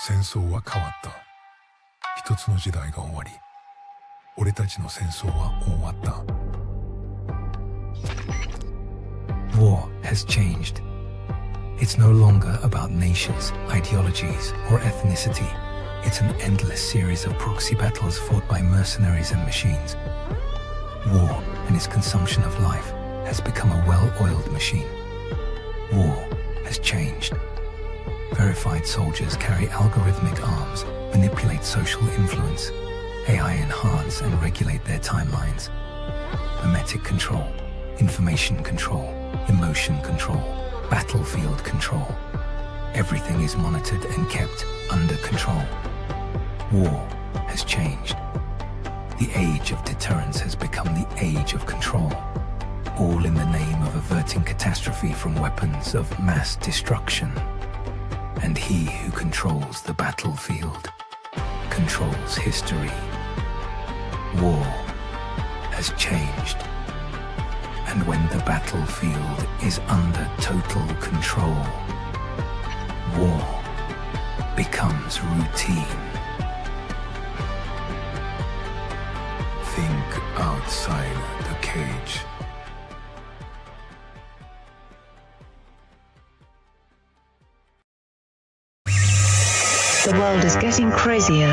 戦争は変わった。一つの時代が終わり、俺たちの戦争は終わった。War has changed. It's no longer about nations, ideologies, or ethnicity. It's an endless series of proxy battles fought by mercenaries and machines. War and its consumption of life has become a well-oiled machine. War has changed. Verified soldiers carry algorithmic arms, manipulate social influence, AI enhance and regulate their timelines. Memetic control, information control, emotion control, battlefield control. Everything is monitored and kept under control. War has changed. The age of deterrence has become the age of control, all in the name of averting catastrophe from weapons of mass destruction. And he who controls the battlefield controls history. War has changed. And when the battlefield is under total control, war becomes routine. Think outside the cage. The world is getting crazier.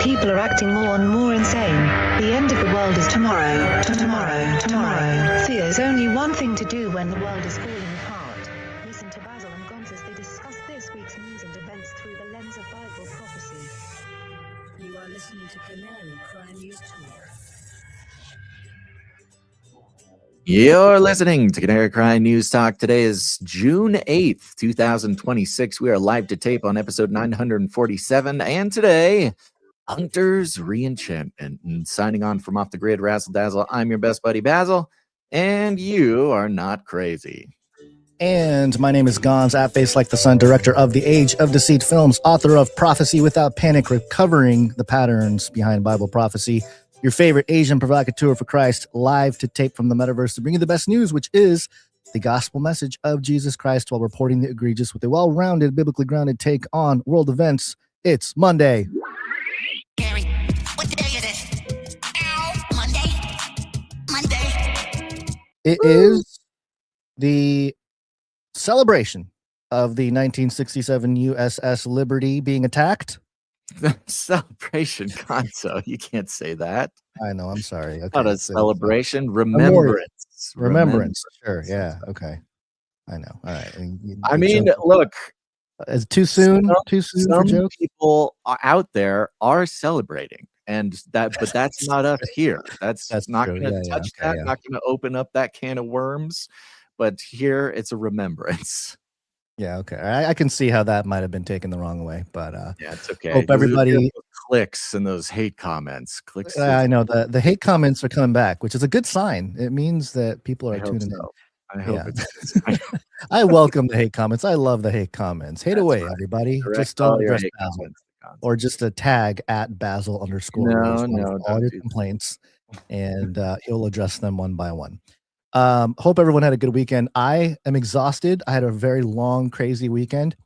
People are acting more and more insane. The end of the world is tomorrow. Tomorrow. There's only one thing to do when the world is falling apart. Listen to Basil and Gonz as they discuss this week's news and events through the lens of Bible prophecy. You are listening to Canary Crime News Talk. You're listening to Canary Crime News Talk. Today is June 8th, 2026. We are live to tape on episode 947. And today, Hunter's Re-Enchantment. And signing on from Off the Grid, Razzle Dazzle. I'm your best buddy, Basil. And you are not crazy. And my name is Gonz, at Face Like the Sun, director of the Age of Deceit films, author of Prophecy Without Panic, recovering the patterns behind Bible prophecy. Your favorite Asian provocateur for Christ, live to tape from the metaverse to bring you the best news, which is the gospel message of Jesus Christ while reporting the egregious with a well-rounded, biblically grounded take on world events. It's Monday. Gary, what day is it? Ow, Monday. It is the celebration of the 1967 USS Liberty being attacked. Celebration console. You can't say that. I know. I'm sorry. Okay, Not a celebration. Remembrance. Remembrance. Sure. Yeah. Okay. I know. All right. I mean, look. Is it too soon? Too soon for jokes? People out there are celebrating, and but that's not us here. That's not true. going to touch that. Not going to open up that can of worms. But here, it's a remembrance. Yeah, okay. I can see how that might have been taken the wrong way, but yeah, it's okay. Hope everybody clicks and those hate comments. Clicks. I know the hate comments are coming back, which is a good sign. It means that people are tuning in. I hope it's I welcome the hate comments. I love the hate comments. Hate away, everybody. Correct. Just don't address Basil. Or just a tag at Basil _ all your complaints, and he'll address them one by one. Hope everyone had a good weekend. I am exhausted. I had a very long, crazy weekend,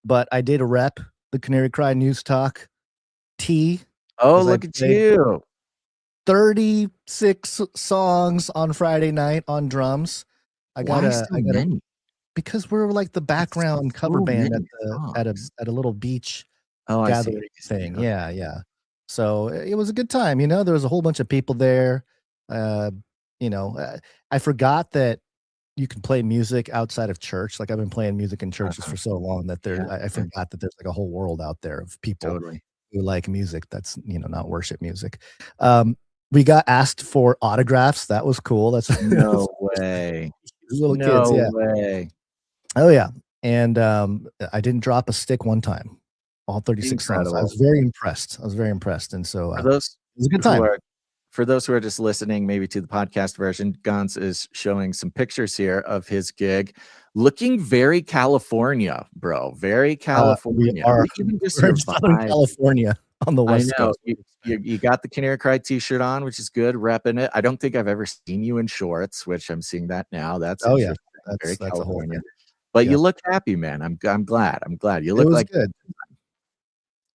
but I did rep the Canary Cry News Talk T. Oh, look at you. 36 songs on Friday night on drums. I got because we're like the background cover band at a little beach gathering thing. Okay. Yeah. So it was a good time. There was a whole bunch of people there. I forgot that you can play music outside of church. Like I've been playing music in churches for so long that I forgot that there's like a whole world out there of people who like music that's, not worship music. We got asked for autographs. That was cool. That's no way. Little kids, yeah. Way. Oh yeah. And I didn't drop a stick one time. All 36 songs. I was very impressed. And so it was a good time. For those who are just listening, maybe to the podcast version, Gonz is showing some pictures here of his gig, looking very California, bro. Very California. We are in California on the West Coast. You got the Canary Cry t-shirt on, which is good, repping it. I don't think I've ever seen you in shorts, which I'm seeing that now. That's very California. But you look happy, man. I'm glad. You look like good.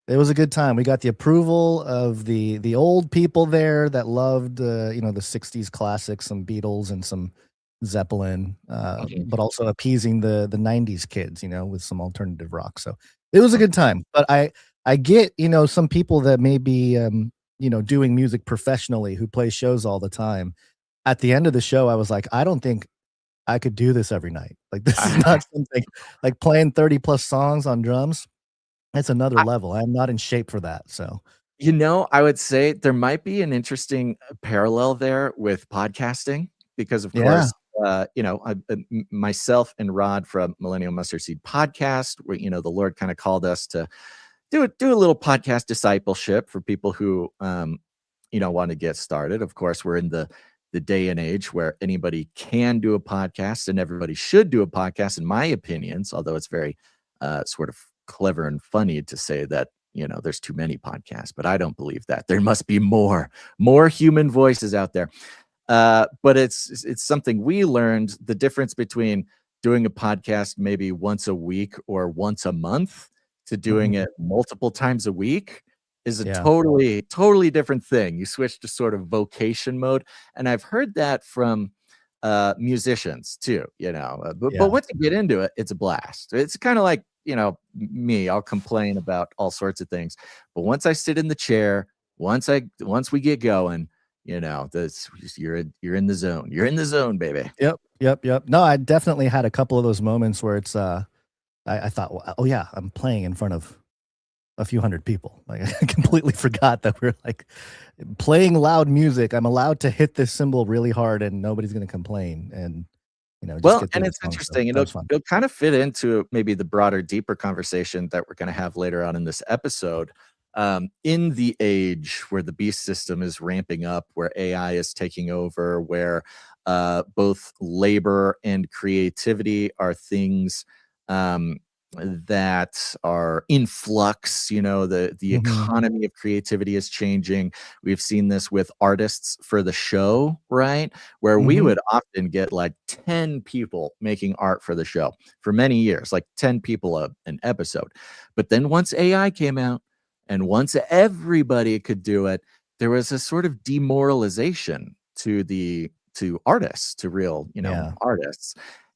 It was a good time. We got the approval of the old people there that loved the 60s classics, some Beatles and some Zeppelin, Mhm. but also appeasing the 90s kids, with some alternative rock. So it was a good time. But I get, some people that may be doing music professionally who play shows all the time. At the end of the show, I was like, I don't think I could do this every night. Like, this is not something like playing 30 plus songs on drums. It's another level. I'm not in shape for that, so I would say there might be an interesting parallel there with podcasting because, of yeah. course, myself and Rod from Millennial Mustard Seed Podcast, where the Lord kind of called us to do a little podcast discipleship for people who want to get started. Of course, we're in the day and age where anybody can do a podcast and everybody should do a podcast, in my opinions. Although it's very sort of clever and funny to say that there's too many podcasts, but I don't believe that. There must be more human voices out there. But it's something we learned, the difference between doing a podcast maybe once a week or once a month to doing it multiple times a week is a Yeah. totally different thing. You switch to sort of vocation mode. And I've heard that from musicians too, but Yeah. once you get into it, it's a blast. It's kind of like, me, I'll complain about all sorts of things. But once I sit in the chair, once we get going, this you're in the zone. You're in the zone, baby. Yep. No, I definitely had a couple of those moments where it's I thought, well, oh yeah, I'm playing in front of a few hundred people. Like, I completely forgot that we're like playing loud music. I'm allowed to hit this cymbal really hard and nobody's going to complain. And just Well, get through and the it's song. So interesting. that was fun. It'll kind of fit into maybe the broader, deeper conversation that we're going to have later on in this episode. In the age where the beast system is ramping up, where AI is taking over, where both labor and creativity are things that are in flux. The economy of creativity is changing. We've seen this with artists for the show, right? Where we would often get like 10 people making art for the show for many years, like 10 people an episode. But then once AI came out and once everybody could do it, there was a sort of demoralization to artists, to real, Yeah. artists.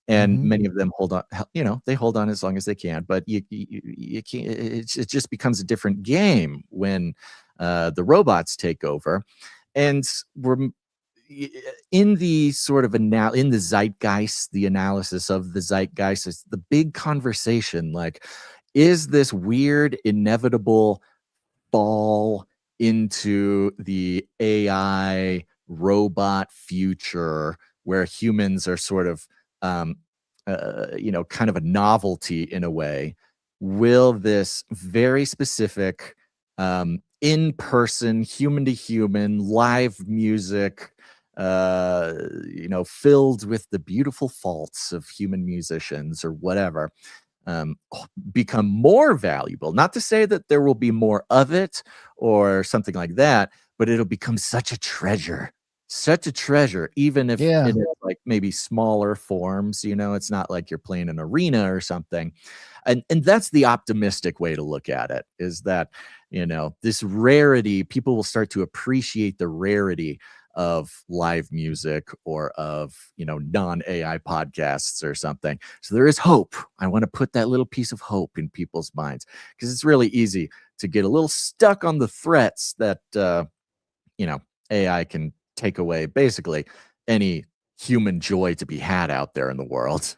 And Mhm. many of them hold on, they hold on as long as they can, but you can't, it just becomes a different game when the robots take over. And we're in the sort of in the zeitgeist, the analysis of the zeitgeist is the big conversation. Like, is this weird, inevitable fall into the AI robot future where humans are sort of, kind of a novelty in a way? Will this very specific, in-person, human-to-human, live music, filled with the beautiful faults of human musicians or whatever, become more valuable? Not to say that there will be more of it or something like that, but it'll become such a treasure, even if Yeah. it is like maybe smaller forms. It's not like you're playing an arena or something. And that's the optimistic way to look at it, is that this rarity, people will start to appreciate the rarity of live music or of non-AI podcasts or something. So there is hope. I want to put that little piece of hope in people's minds, because it's really easy to get a little stuck on the threats that AI can take away basically any human joy to be had out there in the world.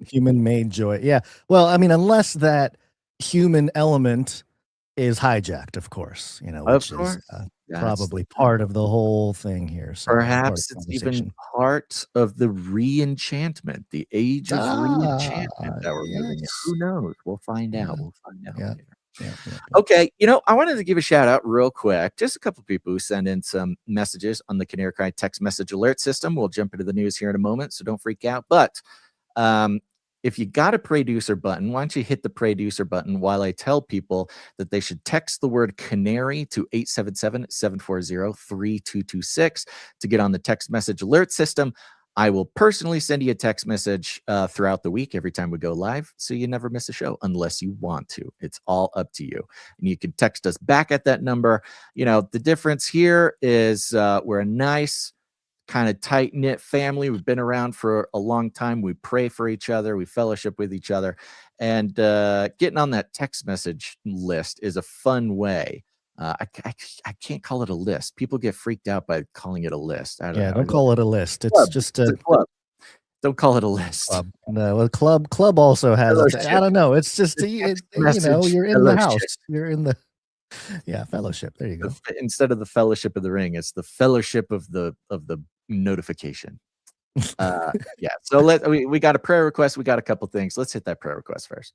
Human made joy. Yeah. Well, I mean, unless that human element is hijacked, of course, Of which is course. That's probably part of the whole thing here. So part of perhaps the it's even conversation. part of the re-enchantment, the age of Ah, re-enchantment that we're moving in. yes. Who knows? We'll find Yeah. out. We'll find out Yeah. later. Yeah. Okay, I wanted to give a shout out real quick. Just a couple people who send in some messages on the Canary Cry text message alert system. We'll jump into the news here in a moment, so don't freak out. But if you got a producer button, why don't you hit the producer button while I tell people that they should text the word Canary to 877-740-3226 to get on the text message alert system. I will personally send you a text message throughout the week every time we go live, so you never miss a show unless you want to. It's all up to you. And you can text us back at that number. You know, the difference here is we're a nice, kind of tight-knit family. We've been around for a long time. We pray for each other. We fellowship with each other. And getting on that text message list is a fun way. I can't call it a list. People get freaked out by calling it a list. I don't know. Don't call it a list. It's Club. just It's a club. Don't call it a list. club. No, a club also has. I don't know. It's just you know, you're in the house. You're in the fellowship. There you go. Instead of the Fellowship of the Ring, it's the Fellowship of the notification. Yeah. So we got a prayer request. We got a couple things. Let's hit that prayer request first.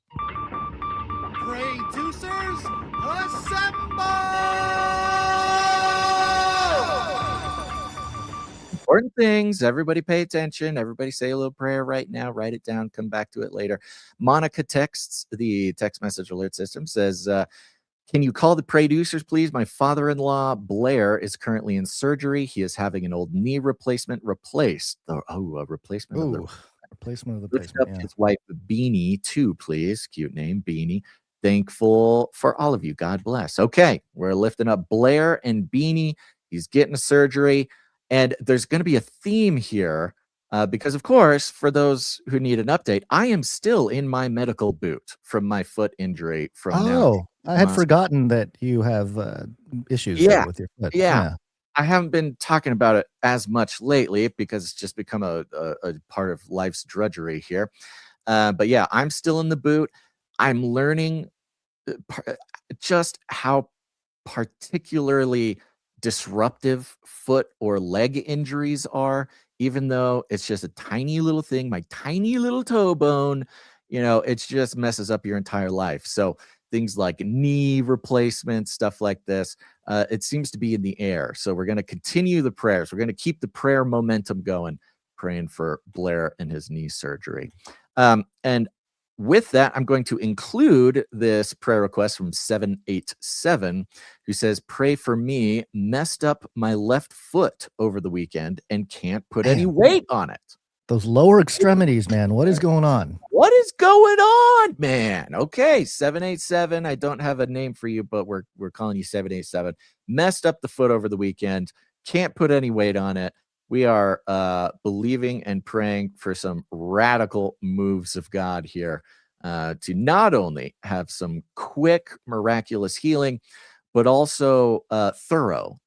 Producers, assemble! Important things. Everybody pay attention. Everybody say a little prayer right now. Write it down. Come back to it later. Monica texts the text message alert system, says, can you call the producers, please? My father-in-law, Blair, is currently in surgery. He is having an old knee replacement replaced. A replacement of the replacement of the lift up his wife, Beanie, too, please. Cute name, Beanie. Thankful for all of you. God bless. Okay, we're lifting up Blair and Beanie. He's getting a surgery. And there's going to be a theme here because, of course, for those who need an update, I am still in my medical boot from my foot injury. I had forgotten that you have issues with your foot. Yeah. I haven't been talking about it as much lately because it's just become a part of life's drudgery here. But yeah, I'm still in the boot. I'm learning just how particularly disruptive foot or leg injuries are, even though it's just a tiny little thing, my tiny little toe bone, you know, it just messes up your entire life. So things like knee replacement, stuff like this, it seems to be in the air. So we're going to continue the prayers. We're going to keep the prayer momentum going, praying for Blair and his knee surgery. And with that, I'm going to include this prayer request from 787, who says, pray for me, messed up my left foot over the weekend and can't put any weight on it. Those lower extremities, man. What is going on? What is going on, man? Okay, 787. I don't have a name for you, but we're calling you 787. Messed up the foot over the weekend. Can't put any weight on it. We are believing and praying for some radical moves of God here to not only have some quick, miraculous healing, but also thorough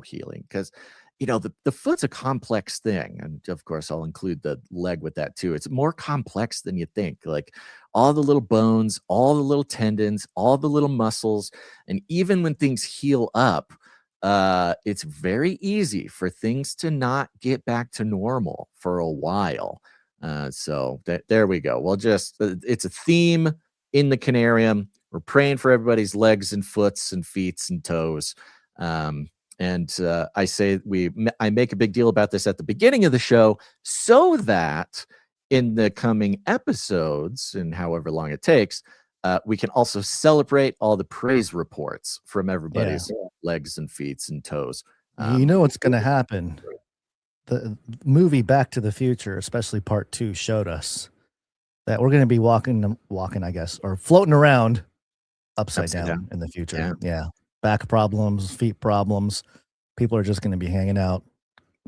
healing. Because, you know, the foot's a complex thing. And of course, I'll include the leg with that too. It's more complex than you think. Like all the little bones, all the little tendons, all the little muscles. And even when things heal up, it's very easy for things to not get back to normal for a while. So there we go. Well, just it's a theme in the Canarium. We're praying for everybody's legs and foots and feet and toes. And I say I make a big deal about this at the beginning of the show so that in the coming episodes, and however long it takes, we can also celebrate all the praise reports from everybody's legs and feet and toes. You know what's going to happen. The movie Back to the Future, especially part 2, showed us that we're going to be walking, I guess, or floating around upside down in the future. Yeah. Back problems, feet problems. People are just going to be hanging out,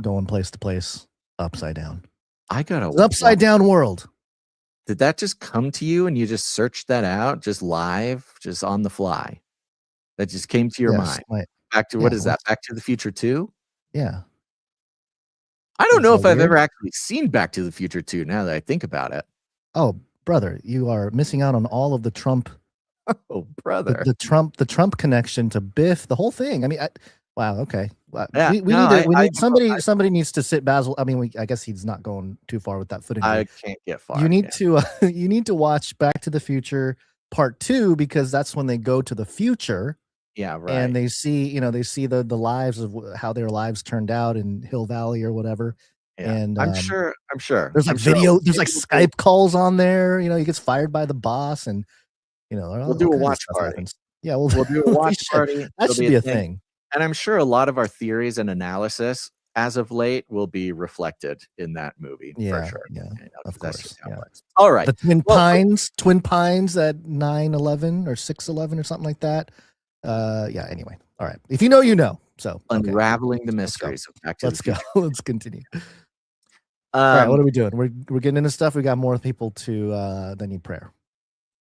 going place to place, upside down. It's an upside down world. Did that just come to you and you just searched that out, just live, just on the fly? That just came to your mind. Back to, what is that? Back to the Future 2? Yeah. I don't know if I've ever actually seen Back to the Future 2 now that I think about it. Oh, brother, you are missing out on all of the Trump. Oh, brother. The Trump connection to Biff, the whole thing. I mean, wow. Okay. Yeah, we need somebody needs to sit Basil. I mean, I guess he's not going too far with that footage. I can't get far. You need to watch Back to the Future Part 2 because that's when they go to the future. Yeah, right. And they see, the lives of how their lives turned out in Hill Valley or whatever. Yeah. And I'm sure. There's like video. There's like Skype calls on there. He gets fired by the boss, and we'll do a watch party. Yeah, we'll do a watch party. That should be a thing. And I'm sure a lot of our theories and analysis as of late will be reflected in that movie for Yeah, sure. yeah, You know, of that's just course. how it Yeah. works. All right. The Twin Pines at 9/11 or 6/11 or something like that. Yeah. Anyway, all right. If you know, you know. So okay. Unraveling the Let's go. mysteries of Back to Let's the go. Future. Let's continue. All right. What are we doing? We're getting into stuff. We got more people to that need prayer.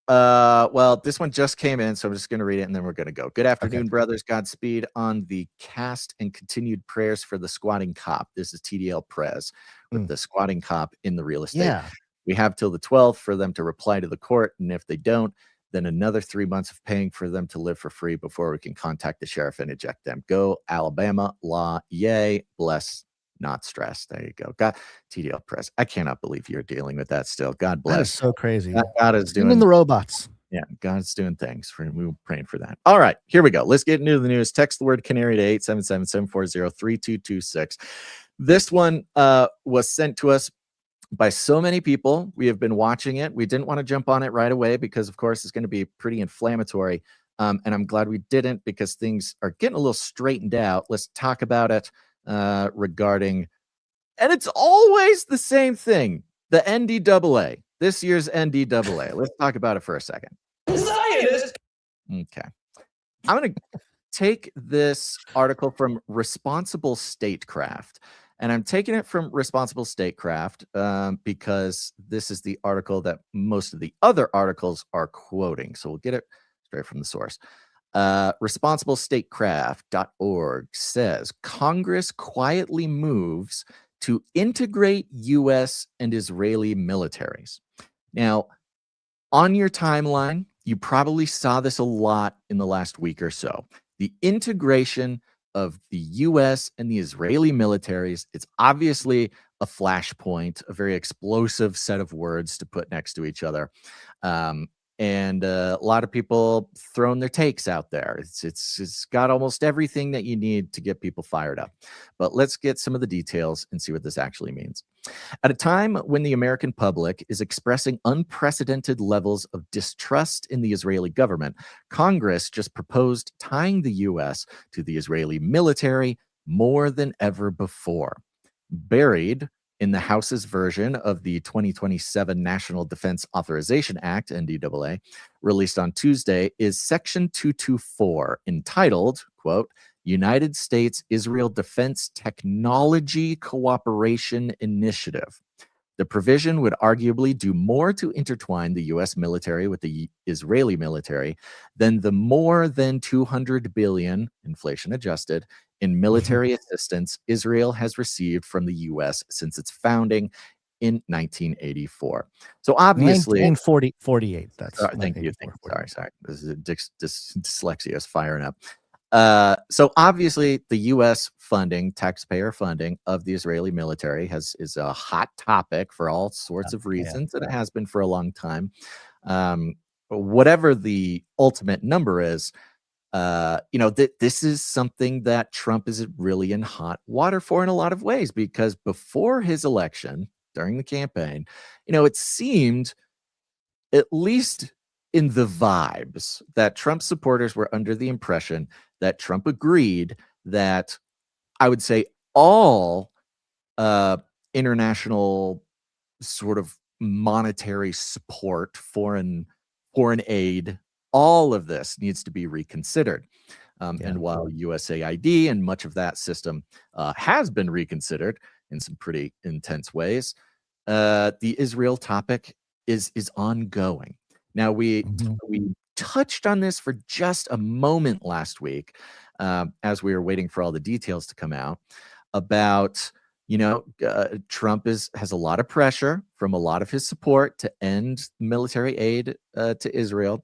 Well, this one just came in, so I'm just going to read it and then we're going to go. Good afternoon, brothers. Godspeed on the cast and continued prayers for the squatting cop. This is TDL Prez with the squatting cop in the real estate. Yeah. We have till the 12th for them to reply to the court, and if they don't, then another 3 months of paying for them to live for free before we can contact the sheriff and eject them. Go Alabama law. Yay. Bless. Not stressed. There you go. God, TDL Press. I cannot believe you're dealing with that still. God bless. That is so crazy. God is doing even the robots. Yeah, God's doing things. We're praying for that. All right, here we go. Let's get into the news. Text the word Canary to 877-740-3226. This one was sent to us by so many people. We have been watching it. We didn't want to jump on it right away because, of course, it's going to be pretty inflammatory. And I'm glad we didn't because things are getting a little straightened out. Let's talk about it regarding, and it's always the same thing, the NDAA, this year's NDAA. Let's talk about it for a second. ZIONIST! Okay. I'm going to take this article from Responsible Statecraft, and I'm taking it from Responsible Statecraft because this is the article that most of the other articles are quoting. So we'll get it straight from the source. ResponsibleStatecraft.org says Congress quietly moves to integrate U.S. and Israeli militaries. Now, on your timeline, you probably saw this a lot in the last week or so. The integration of the U.S. and the Israeli militaries. It's obviously a flashpoint, a very explosive set of words to put next to each other. And a lot of people throwing their takes out there. It's got almost everything that you need to get people fired up. But let's get some of the details and see what this actually means. At a time when the American public is expressing unprecedented levels of distrust in the Israeli government, Congress just proposed tying the U.S. to the Israeli military more than ever before. Buried in the House's version of the 2027 National Defense Authorization Act, NDAA, released on Tuesday, is Section 224, entitled, quote, United States-Israel Defense Technology Cooperation Initiative. The provision would arguably do more to intertwine the U.S. military with the Israeli military than the more than $200 billion, inflation adjusted, in military assistance Israel has received from the U.S. since its founding in 1984. So obviously, 1948. That's thank you. Sorry. This is dyslexia is firing up. So obviously, the U.S. funding, taxpayer funding of the Israeli military is a hot topic for all sorts of reasons, and it has been for a long time. Whatever the ultimate number is, this is something that Trump is really in hot water for in a lot of ways, because before his election, during the campaign, it seemed, at least in the vibes, that Trump supporters were under the impression that Trump agreed that, I would say, all international sort of monetary support, foreign aid, all of this needs to be reconsidered. And while USAID and much of that system has been reconsidered in some pretty intense ways, the Israel topic is ongoing. Now, we touched on this for just a moment last week as we were waiting for all the details to come out about, Trump has a lot of pressure from a lot of his support to end military aid to Israel.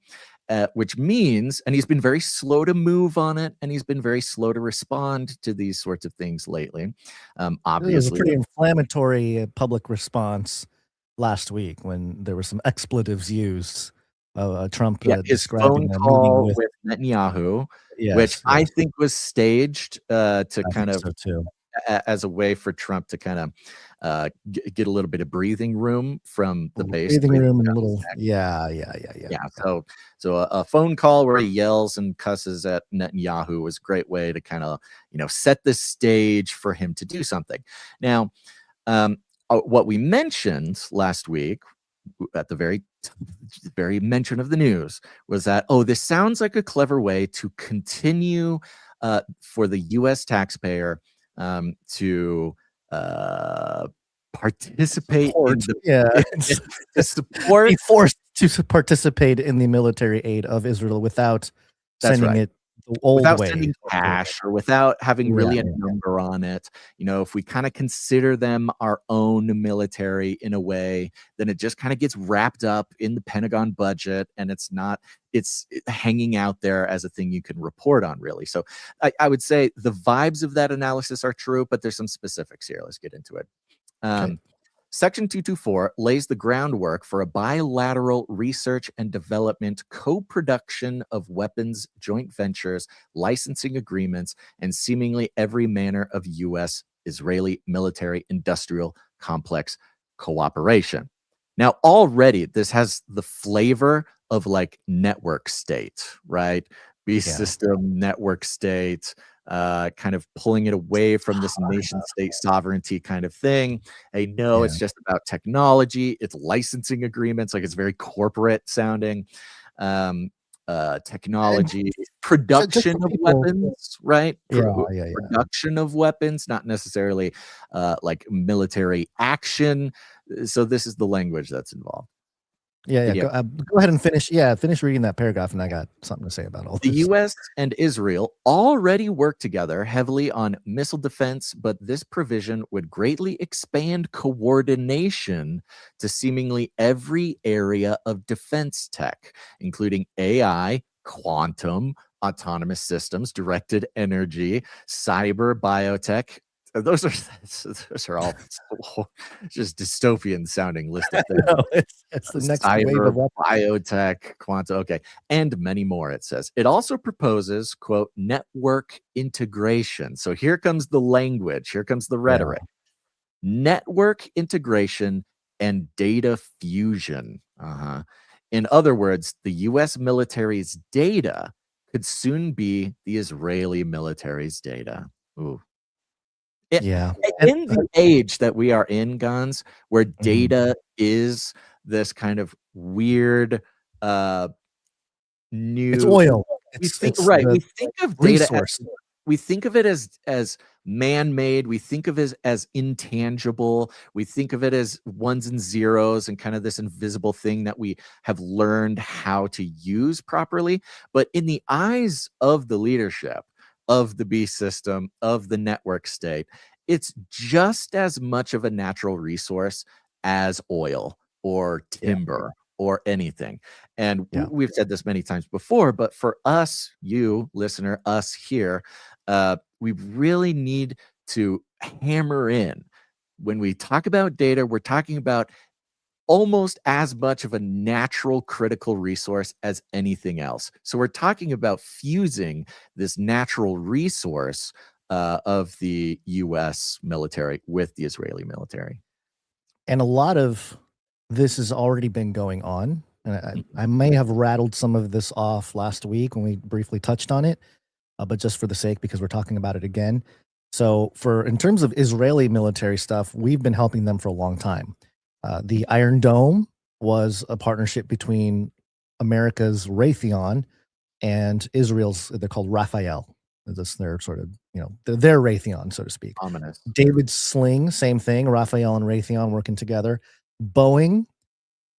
Which means, and he's been very slow to move on it, and he's been very slow to respond to these sorts of things lately. Obviously, it was a pretty inflammatory public response last week when there were some expletives used. Trump his phone call with Netanyahu, which I think was staged to kind of so too. As a way for Trump to kind of get a little bit of breathing room from the base. Breathing room and a down the little, stack. yeah. So a phone call where he yells and cusses at Netanyahu was a great way to kind of, set the stage for him to do something. Now, what we mentioned last week at the very mention of the news was that, this sounds like a clever way to continue for the U.S. taxpayer to participate to support, be forced to participate in the military aid of Israel without sending it the old without way, sending cash or without having really a number on it. If we kind of consider them our own military in a way, then it just kind of gets wrapped up in the Pentagon budget, and it's hanging out there as a thing you can report on, really. So I would say the vibes of that analysis are true, but there's some specifics here. Let's get into it. Okay. Section 224 lays the groundwork for a bilateral research and development, co-production of weapons, joint ventures, licensing agreements, and seemingly every manner of U.S.-Israeli military-industrial complex cooperation. Now, already this has the flavor of like network state, right? Beast system, network state, kind of pulling it away from this nation-state sovereignty kind of thing. It's just about technology. It's licensing agreements, like it's very corporate sounding. Technology, production of weapons, right? Production of weapons, not necessarily like military action. So this is the language that's involved. Go ahead and finish. Finish reading that paragraph, and I got something to say about all this. The U.S. and Israel already work together heavily on missile defense, but this provision would greatly expand coordination to seemingly every area of defense tech, including AI, quantum, autonomous systems, directed energy, cyber, biotech. Those are all just dystopian sounding list of things. It's the next cyber, wave of biotech, quantum, and many more. It says it also proposes, quote, network integration. So here comes the language. Here comes the rhetoric. Network integration and data fusion. In other words, the U.S. military's data could soon be the Israeli military's data. Ooh. In the age that we are in, Guns, where data is this kind of weird new, it's oil. We think of data we think of it as man-made. We think of it as intangible. We think of it as ones and zeros and kind of this invisible thing that we have learned how to use properly. But in the eyes of the leadership of the beast system, of the network state, it's just as much of a natural resource as oil or timber or anything. And we've said this many times before, but for us, you listener, us here, we really need to hammer in. When we talk about data, we're talking about almost as much of a natural critical resource as anything else. So we're talking about fusing this natural resource of the U.S. military with the Israeli military. And a lot of this has already been going on. And I may have rattled some of this off last week when we briefly touched on it, but just for the sake, because we're talking about it again. So in terms of Israeli military stuff, we've been helping them for a long time. The Iron Dome was a partnership between America's Raytheon and Israel's, they're called Raphael. They're sort of, their Raytheon, so to speak. Ominous. David Sling, same thing. Raphael and Raytheon working together. Boeing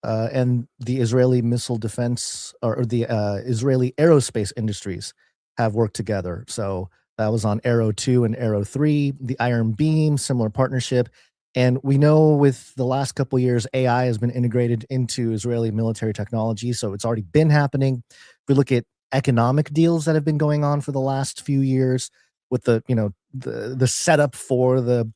and the Israeli missile defense or the Israeli aerospace industries have worked together. So that was on Arrow 2 and Arrow 3. The Iron Beam, similar partnership. And we know with the last couple of years, AI has been integrated into Israeli military technology. So it's already been happening. If we look at economic deals that have been going on for the last few years with the setup for the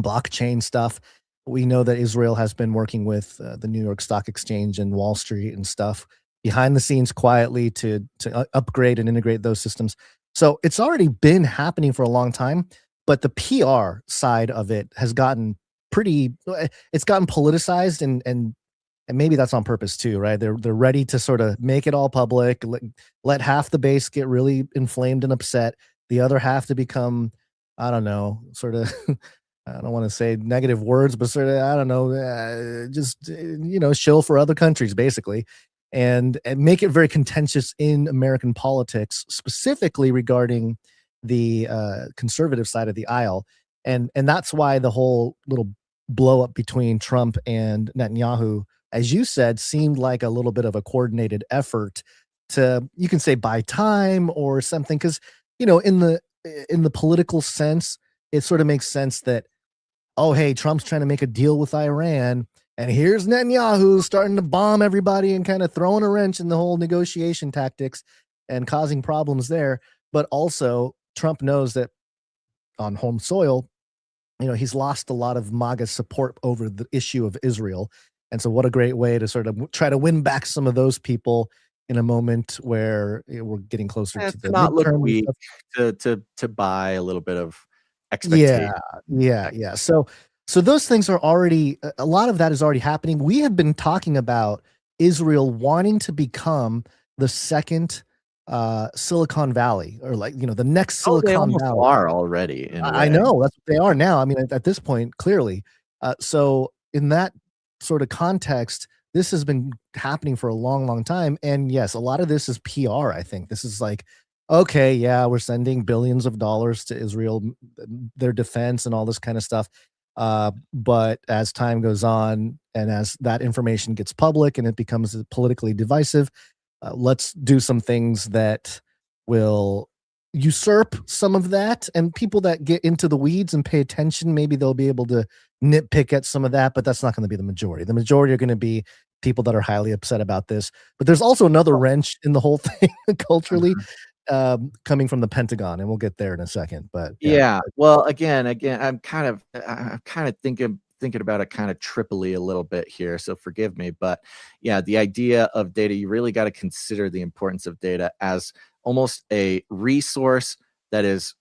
blockchain stuff, we know that Israel has been working with the New York Stock Exchange and Wall Street and stuff behind the scenes quietly to upgrade and integrate those systems. So it's already been happening for a long time, but the PR side of it has gotten pretty. It's gotten politicized, and maybe that's on purpose too, right? They're ready to sort of make it all public, let half the base get really inflamed and upset, the other half to become, I don't know, sort of. I don't want to say negative words, but sort of, I don't know, just shill for other countries, basically, and make it very contentious in American politics, specifically regarding the conservative side of the aisle, and that's why the whole little blow up between Trump and Netanyahu, as you said, seemed like a little bit of a coordinated effort to, you can say, buy time or something, because in the political sense, it sort of makes sense that, oh, hey, Trump's trying to make a deal with Iran, and here's Netanyahu starting to bomb everybody and kind of throwing a wrench in the whole negotiation tactics and causing problems there. But also, Trump knows that on home soil, he's lost a lot of MAGA support over the issue of Israel. And so what a great way to sort of try to win back some of those people in a moment where we're getting closer to the not look midterm weak, to buy a little bit of expectation. Yeah. So those things are already, a lot of that is already happening. We have been talking about Israel wanting to become the second Silicon Valley, or the next Silicon they Valley. Are already. I know that's what they are now. I mean, at this point, clearly. So in that sort of context, this has been happening for a long, long time. And yes, a lot of this is PR. I think this is like, okay, yeah, we're sending billions of dollars to Israel, their defense and all this kind of stuff. But as time goes on and as that information gets public and it becomes politically divisive, let's do some things that will usurp some of that. And people that get into the weeds and pay attention, maybe they'll be able to nitpick at some of that, but that's not going to be the majority. The majority are going to be people that are highly upset about this. But there's also another wrench in the whole thing culturally. Coming from the Pentagon, and we'll get there in a second. But yeah. Well, again, I'm kind of thinking about it kind of triply a little bit here, so forgive me. But yeah, the idea of data, you really got to consider the importance of data as almost a resource that is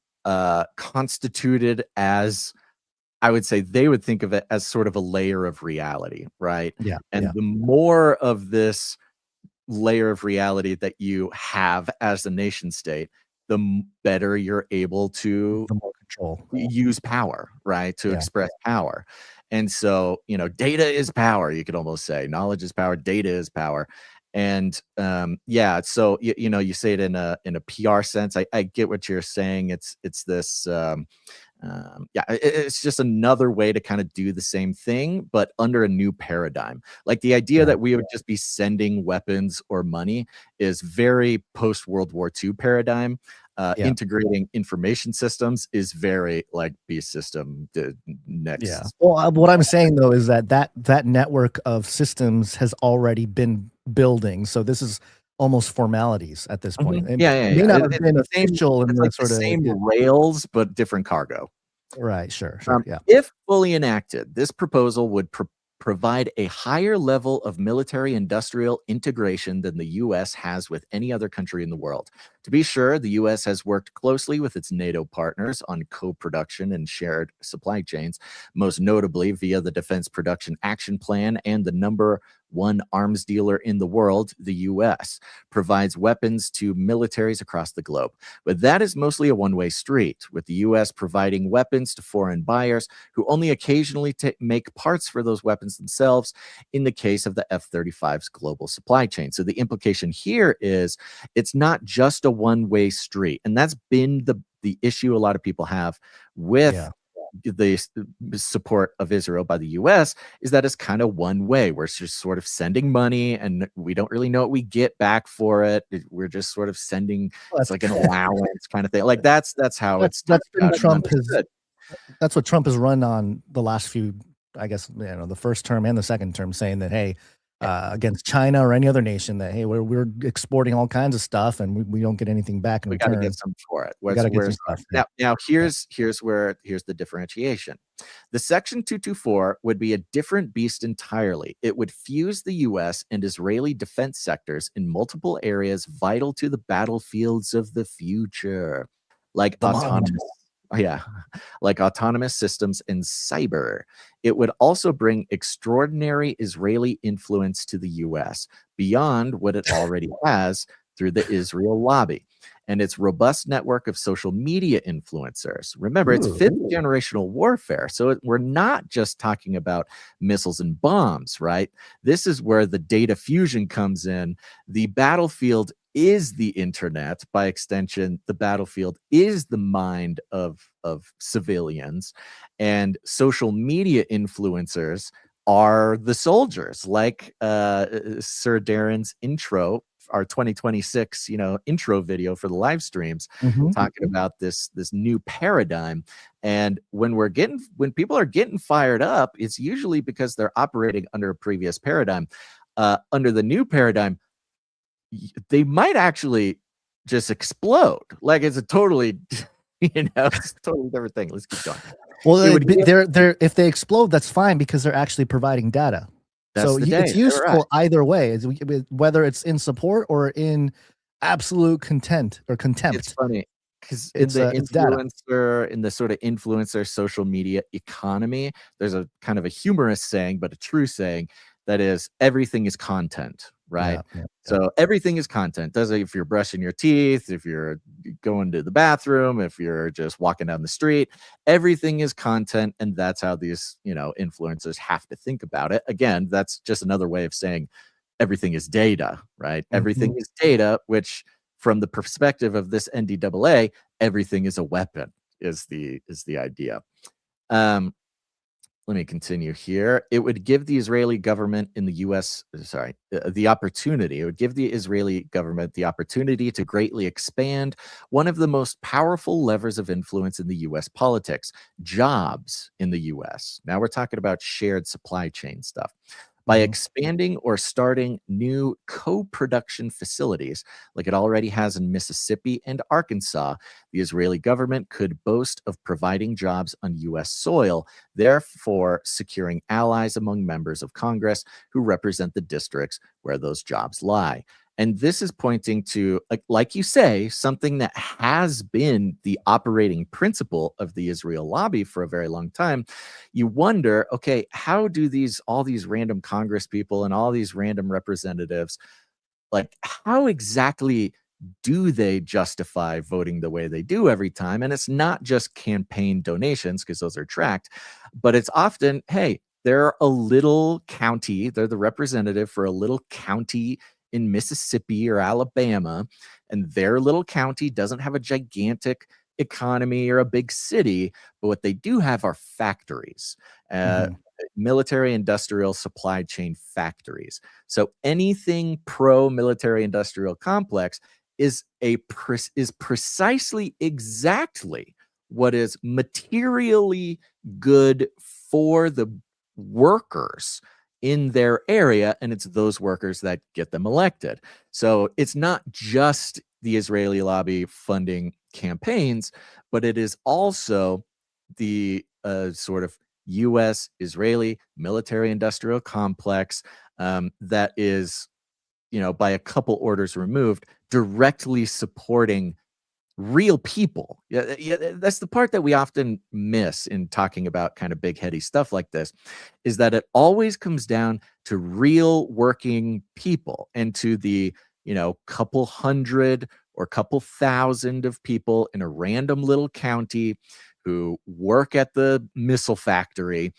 constituted as, I would say they would think of it as sort of a layer of reality, right? Yeah. And the more of this layer of reality that you have as a nation state, the better you're able to the more control, use power, right? To express power. And so, data is power. You could almost say knowledge is power, data is power. And so you say it in a PR sense. I get what you're saying. It's this it's just another way to kind of do the same thing, but under a new paradigm. Like the idea that we would just be sending weapons or money is very post World War II paradigm. Integrating information systems is very like beast system next. Yeah. Well, what I'm saying though is that network of systems has already been building. So this is almost formalities at this point. It may not have been official in like the same rails, but different cargo. Right. Sure. Yeah. If fully enacted, this proposal would provide a higher level of military industrial integration than the U.S. has with any other country in the world. To be sure, the U.S. has worked closely with its NATO partners on co-production and shared supply chains, most notably via the Defense Production Action Plan, and the number one arms dealer in the world, the U.S., provides weapons to militaries across the globe. But that is mostly a one-way street, with the U.S. providing weapons to foreign buyers who only occasionally make parts for those weapons themselves in the case of the F-35's global supply chain. So the implication here is it's not just a one-way street. And that's been the issue a lot of people have with the support of Israel by the U.S. is that it's kind of one way. We're just sort of sending money and we don't really know what we get back for it. We're just sort of sending, it's like an allowance kind of thing. Like that's how that's been that's what Trump has run on the last few, I guess, the first term and the second term, saying that, hey, against China or any other nation, that, hey, we're exporting all kinds of stuff and we don't get anything back in return. We got to get some for it. We got to get some stuff. Now here's the differentiation. The Section 224 would be a different beast entirely. It would fuse the U.S. and Israeli defense sectors in multiple areas vital to the battlefields of the future, like autonomous. yeah, like autonomous systems and cyber. It would also bring extraordinary Israeli influence to the US beyond what it already has through the Israel lobby and its robust network of social media influencers. Remember, it's fifth generational warfare. So we're not just talking about missiles and bombs, right? This is where the data fusion comes in. The battlefield is the internet. By extension, the battlefield is the mind of civilians, and social media influencers are the soldiers, like Sir Darren's intro, our 2026 intro video for the live streams, talking about this new paradigm. And when people are getting fired up, it's usually because they're operating under a previous paradigm. Under the new paradigm, they might actually just explode. Like it's a totally it's a totally different thing. Let's keep going. Well, if they explode, that's fine because they're actually providing data. So it's useful either way, whether it's in support or in absolute contempt. It's funny because in the sort of influencer social media economy, there's a kind of a humorous saying, but a true saying, that is, everything is content, right? So everything is content. If you're brushing your teeth, if you're going to the bathroom, if you're just walking down the street, everything is content. And that's how these, influencers have to think about it. Again, that's just another way of saying everything is data, right? Everything is data, which from the perspective of this NDAA, everything is a weapon is the idea. Let me continue here. It would give the Israeli government in the U.S., the opportunity. It would give the Israeli government the opportunity to greatly expand one of the most powerful levers of influence in the U.S. politics, jobs in the U.S. Now we're talking about shared supply chain stuff. By expanding or starting new co-production facilities, like it already has in Mississippi and Arkansas, the Israeli government could boast of providing jobs on U.S. soil, therefore securing allies among members of Congress who represent the districts where those jobs lie. And this is pointing to, like you say, something that has been the operating principle of the Israel lobby for a very long time. You wonder, okay, how do all these random Congress people and all these random representatives, like how exactly do they justify voting the way they do every time? And it's not just campaign donations, because those are tracked, but it's often, hey, they're a little county, they're the representative for a little county in Mississippi or Alabama, and their little county doesn't have a gigantic economy or a big city, but what they do have are factories, military industrial supply chain factories. So anything pro military industrial complex is precisely exactly what is materially good for the workers in their area, and it's those workers that get them elected. So it's not just the Israeli lobby funding campaigns, but it is also the sort of U.S. Israeli military industrial complex that is, by a couple orders removed, directly supporting real people. Yeah, that's the part that we often miss in talking about kind of big heady stuff like this, is that it always comes down to real working people and to the couple hundred or couple thousand of people in a random little county who work at the missile factory.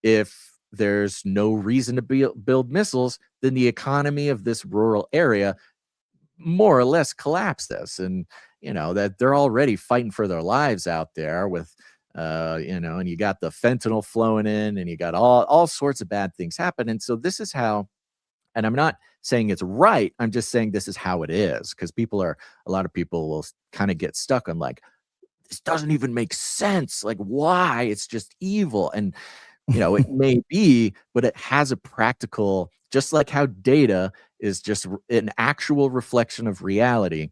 If there's no reason to build missiles, then the economy of this rural area more or less collapses. And that they're already fighting for their lives out there with, and you got the fentanyl flowing in, and you got all sorts of bad things happen. And so this is how, and I'm not saying it's right, I'm just saying this is how it is, because a lot of people will kind of get stuck on like, this doesn't even make sense. Like, why? It's just evil. And, it may be, but it has a practical, just like how data is just an actual reflection of reality.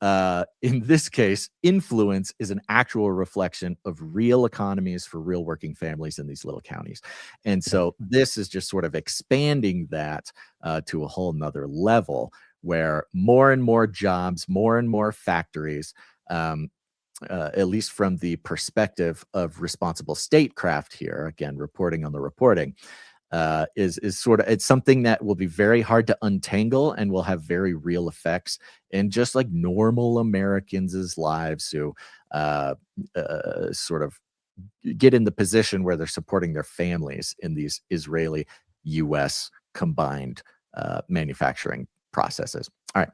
In this case, influence is an actual reflection of real economies for real working families in these little counties. And so this is just sort of expanding that to a whole nother level, where more and more jobs, more and more factories, at least from the perspective of responsible statecraft here, again, reporting on the reporting, is sort of, it's something that will be very hard to untangle and will have very real effects in just like normal Americans' lives who sort of get in the position where they're supporting their families in these Israeli-U.S. combined manufacturing processes. All right.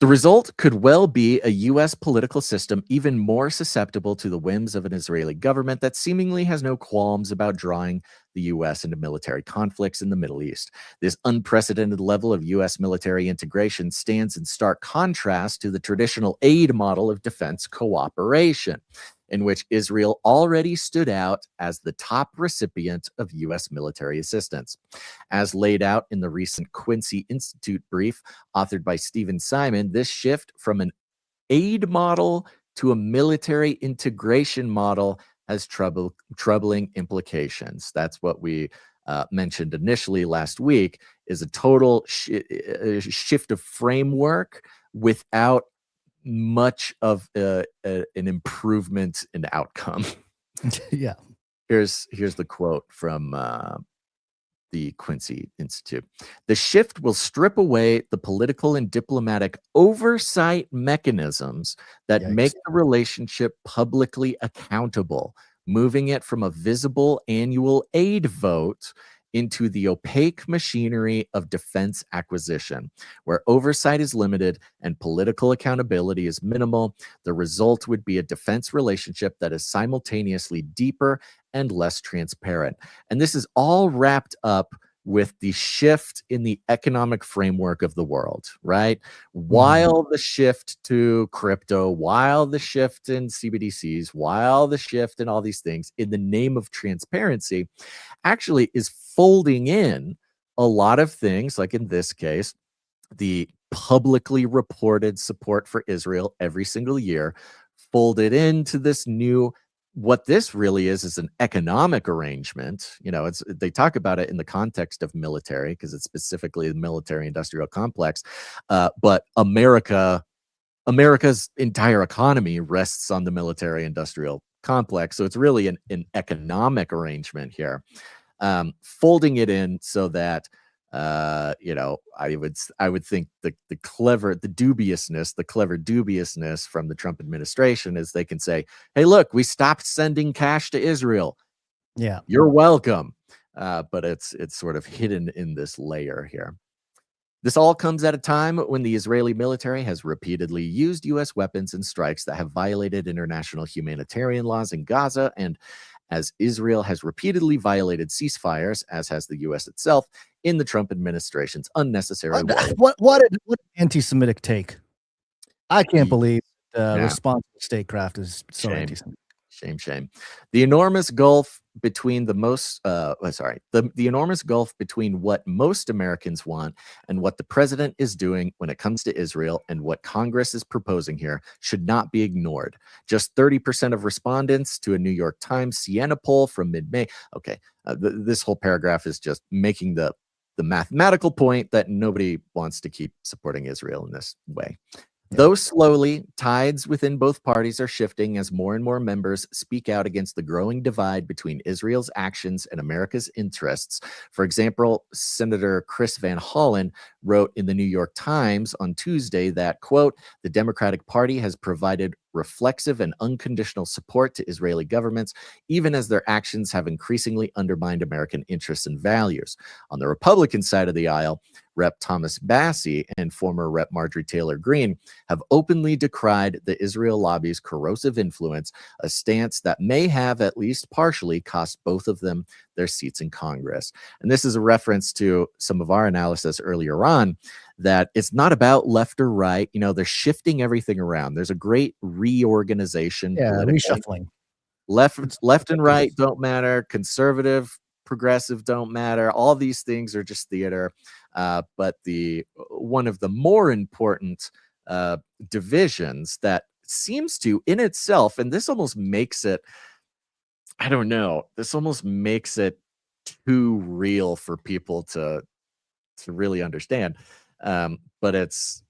The result could well be a U.S. political system even more susceptible to the whims of an Israeli government that seemingly has no qualms about drawing the U.S. into military conflicts in the Middle East. This unprecedented level of U.S. military integration stands in stark contrast to the traditional aid model of defense cooperation, in which Israel already stood out as the top recipient of U.S. military assistance. As laid out in the recent Quincy Institute brief authored by Stephen Simon, this shift from an aid model to a military integration model has troubling implications. That's what we mentioned initially last week, is a total shift of framework without much of an improvement in outcome. Yeah. Here's the quote from the Quincy Institute. The shift will strip away the political and diplomatic oversight mechanisms that make the relationship publicly accountable, moving it from a visible annual aid vote into the opaque machinery of defense acquisition, where oversight is limited and political accountability is minimal. The result would be a defense relationship that is simultaneously deeper and less transparent. And this is all wrapped up with the shift in the economic framework of the world, right? While the shift to crypto, while the shift in CBDCs, while the shift in all these things in the name of transparency actually is folding in a lot of things, like in this case, the publicly reported support for Israel every single year, folded into this new, what this really is an economic arrangement. You know, they talk about it in the context of military because it's specifically the military industrial complex. But America's entire economy rests on the military industrial complex. So it's really an economic arrangement here. Folding it in so that you know, I would think the clever dubiousness from the Trump administration is they can say, hey, look, we stopped sending cash to Israel. Yeah, you're welcome. But it's sort of hidden in this layer here. This all comes at a time when the Israeli military has repeatedly used U.S. weapons and strikes that have violated international humanitarian laws in Gaza, and as Israel has repeatedly violated ceasefires, as has the U.S. itself, in the Trump administration's unnecessary war. What an anti-Semitic take. I can't believe the response to statecraft is so anti-Semitic. Shame. The enormous gulf between the enormous gulf between what most Americans want and what the president is doing when it comes to Israel and what Congress is proposing here should not be ignored. Just 30% of respondents to a New York Times Siena poll from mid-May. Okay, this whole paragraph is just making the mathematical point that nobody wants to keep supporting Israel in this way. Though slowly, tides within both parties are shifting as more and more members speak out against the growing divide between Israel's actions and America's interests. For example, Senator Chris Van Hollen wrote in the New York Times on Tuesday that, quote, the Democratic Party has provided reflexive and unconditional support to Israeli governments, even as their actions have increasingly undermined American interests and values. On the Republican side of the aisle, Rep. Thomas Bassey and former Rep. Marjorie Taylor Greene have openly decried the Israel lobby's corrosive influence, a stance that may have at least partially cost both of them their seats in Congress. And this is a reference to some of our analysis earlier on, that it's not about left or right. You know, they're shifting everything around. There's a great reorganization. Reshuffling. Left and right don't matter. Conservative, progressive don't matter. All these things are just theater. But one of the more important divisions that seems to, in itself, and this almost makes it, I don't know, this almost makes it too real for people to really understand. But it's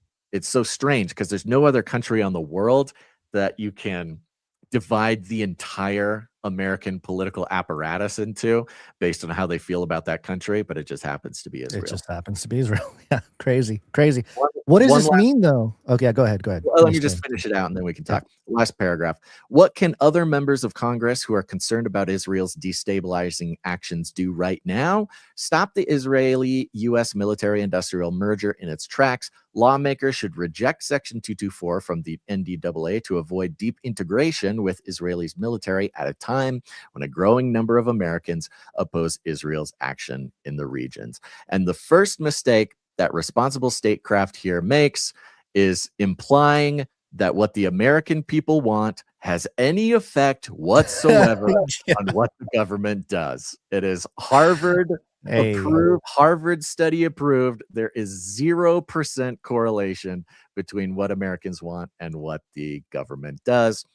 so strange because there's no other country on the world that you can divide the entire American political apparatus into based on how they feel about that country, but it just happens to be Israel. It just happens to be Israel. Yeah, crazy. One- What does one this last- mean, though? Okay, go ahead. Well, let me just finish it out and then we can talk. Last paragraph. What can other members of Congress who are concerned about Israel's destabilizing actions do right now? Stop the Israeli-U.S. military-industrial merger in its tracks. Lawmakers should reject Section 224 from the NDAA to avoid deep integration with Israel's military at a time when a growing number of Americans oppose Israel's action in the regions. And the first mistake that responsible statecraft here makes is implying that what the American people want has any effect whatsoever on what the government does. It is Harvard approved, Harvard study approved. There is 0% correlation between what Americans want and what the government does.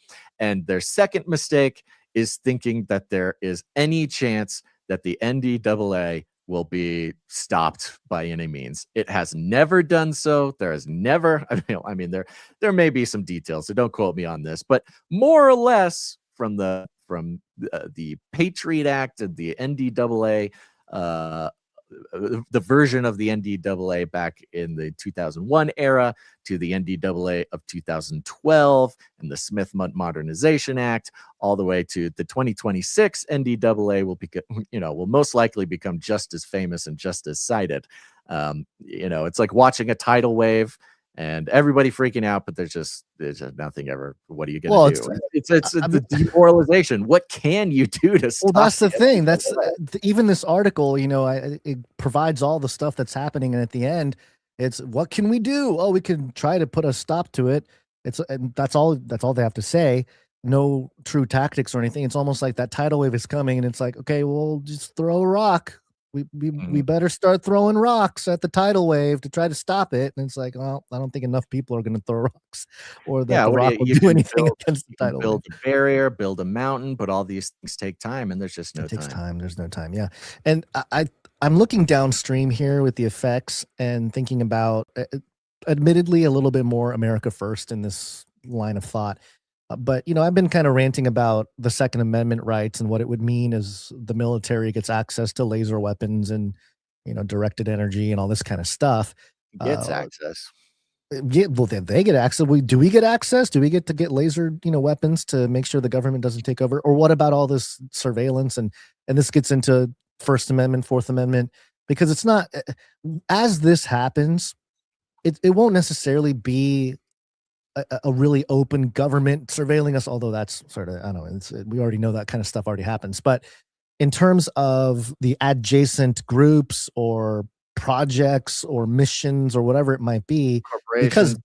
And their second mistake is thinking that there is any chance that the NDAA will be stopped by any means. It has never done so. There has never, I mean, there may be some details, so don't quote me on this, but more or less from the Patriot Act and the NDAA, the version of the NDAA back in the 2001 era to the NDAA of 2012 and the Smith Modernization Act, all the way to the 2026 NDAA will most likely become just as famous and just as cited. It's like watching a tidal wave and everybody freaking out, but there's just nothing ever. What are you going to do? It's the demoralization. What can you do to stop? Well, that's the thing. That's even this article. It provides all the stuff that's happening, and at the end, it's what can we do? Oh, we can try to put a stop to it. And that's all. That's all they have to say. No true tactics or anything. It's almost like that tidal wave is coming, and it's like, okay, well, just throw a rock. We better start throwing rocks at the tidal wave to try to stop it. And it's like, well, I don't think enough people are going to throw rocks, or that the rock will do anything against the tidal wave. Build a barrier, build a mountain, but all these things take time, and there's just no time. It takes time. There's no time. Yeah, and I'm looking downstream here with the effects and thinking about, admittedly, a little bit more America first in this line of thought. But, I've been kind of ranting about the Second Amendment rights and what it would mean as the military gets access to laser weapons and, directed energy and all this kind of stuff. Gets access. Yeah, well, they get access. Do we get access? Do we get to get laser, weapons to make sure the government doesn't take over? Or what about all this surveillance? And this gets into First Amendment, Fourth Amendment, because it's not, as this happens, it won't necessarily be a really open government surveilling us, although that's sort of, I don't know, we already know that kind of stuff already happens. But in terms of the adjacent groups or projects or missions or whatever it might be, because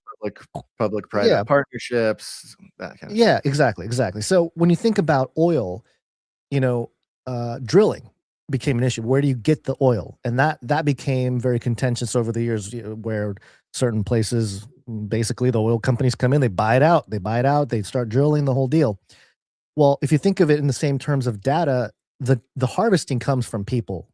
public-private partnerships, that kind of stuff. Exactly. So when you think about oil, drilling became an issue. Where do you get the oil? And that became very contentious over the years, where certain places, basically the oil companies come in, they buy it out, they start drilling, the whole deal. Well, if you think of it in the same terms of data, the harvesting comes from people.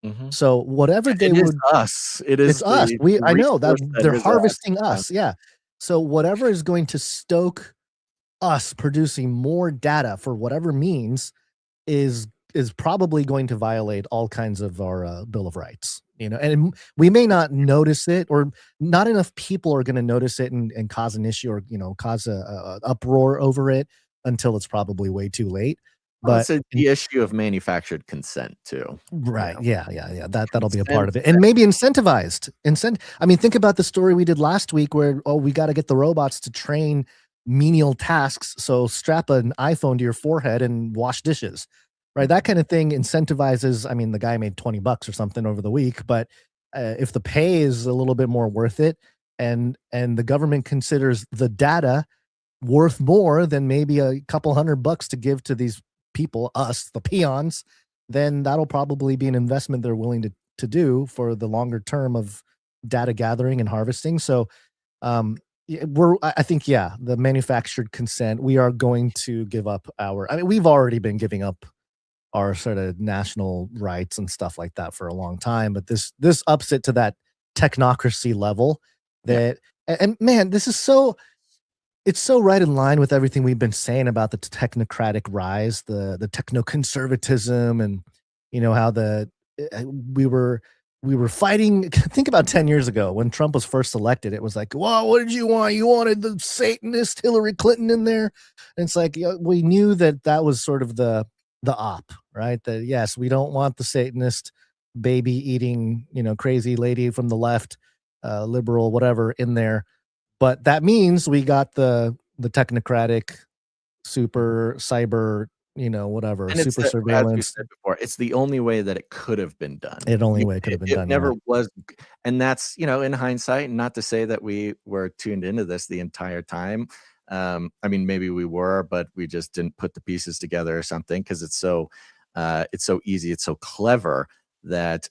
Mm-hmm. So whatever they would, us. It's us. I know that they're harvesting us. Yeah. So whatever is going to stoke us producing more data for whatever means is probably going to violate all kinds of our Bill of Rights. And we may not notice it, or not enough people are going to notice it and cause an issue, or cause a uproar over it until it's probably way too late. But it's the issue of manufactured consent too, right? Yeah. That'll be a part of it, and maybe incentivized. I mean, think about the story we did last week, where we got to get the robots to train menial tasks. So strap an iPhone to your forehead and wash dishes. Right, that kind of thing incentivizes. I mean, the guy made $20 or something over the week, but if the pay is a little bit more worth it, and the government considers the data worth more than maybe a couple $100 to give to these people, us, the peons, then that'll probably be an investment they're willing to do for the longer term of data gathering and harvesting. So, I think, the manufactured consent, we are going to give up we've already been giving up our sort of national rights and stuff like that for a long time, but this ups it to that technocracy level that, and man, this is so, it's so right in line with everything we've been saying about the technocratic rise, the techno-conservatism, and how we were fighting. Think about 10 years ago when Trump was first elected. It was like, "Wow, what did you want? You wanted the Satanist Hillary Clinton in there." And it's like, we knew that was sort of the op, right? That yes, we don't want the Satanist baby eating, crazy lady from the left, liberal, whatever, in there. But that means we got the technocratic, super cyber, whatever, And it's super as we surveillance. said before, it's the only way that it could have been done. It only way it could have been It done. never Yeah. was, and that's in hindsight. Not to say that we were tuned into this the entire time. I mean, maybe we were, but we just didn't put the pieces together or something because it's so easy, it's so clever that